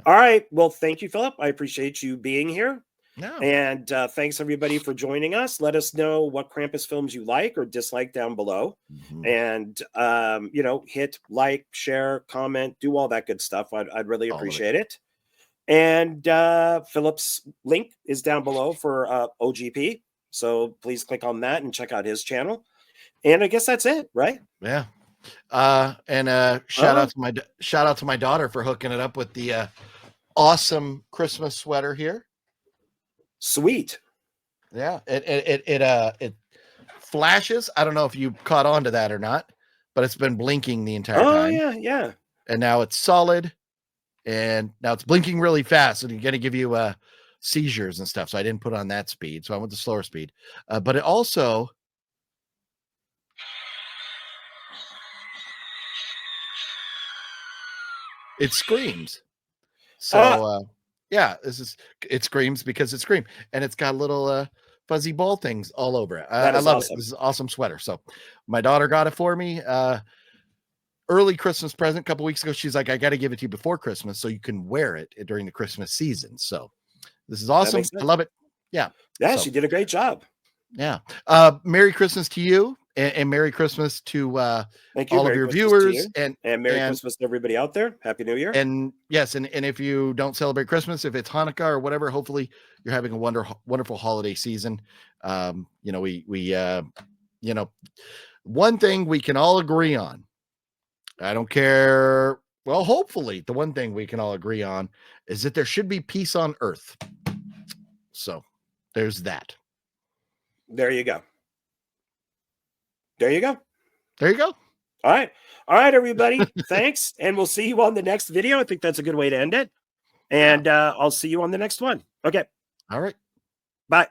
all right. Well, thank you, Phillip. I appreciate you being here. No. And thanks everybody for joining us. Let us know what Krampus films you like or dislike down below. And hit like, share, comment, do all that good stuff. I'd really appreciate it. And Phillip's link is down below for OGP. So please click on that and check out his channel. And I guess that's it, right? Yeah. And shout out to my daughter for hooking it up with the awesome Christmas sweater here. Sweet. Yeah, it flashes. I don't know if you caught on to that or not, but it's been blinking the entire time. Oh yeah. And now it's solid, and now it's blinking really fast, and it's going to give you seizures and stuff. So I didn't put on that speed, so I went to slower speed. But it also it screams. So yeah, it screams because it screams, and it's got little fuzzy ball things all over it. I love it. This is an awesome sweater. So my daughter got it for me. Early Christmas present a couple weeks ago. She's like, I got to give it to you before Christmas so you can wear it during the Christmas season. So this is awesome. I love it. Yeah. Yeah, she did a great job. Yeah. Merry Christmas to you. And Merry Christmas to thank you, all of your viewers, you. and Merry Christmas to everybody out there. Happy New Year. And yes, and if you don't celebrate Christmas, if it's Hanukkah or whatever, hopefully you're having a wonderful holiday season. One thing we can all agree on. I don't care. Well, hopefully the one thing we can all agree on is that there should be peace on earth. So there's that. There you go. There you go. There you go. All right. All right, everybody. Thanks. And we'll see you on the next video. I think that's a good way to end it. And I'll see you on the next one. Okay. All right. Bye.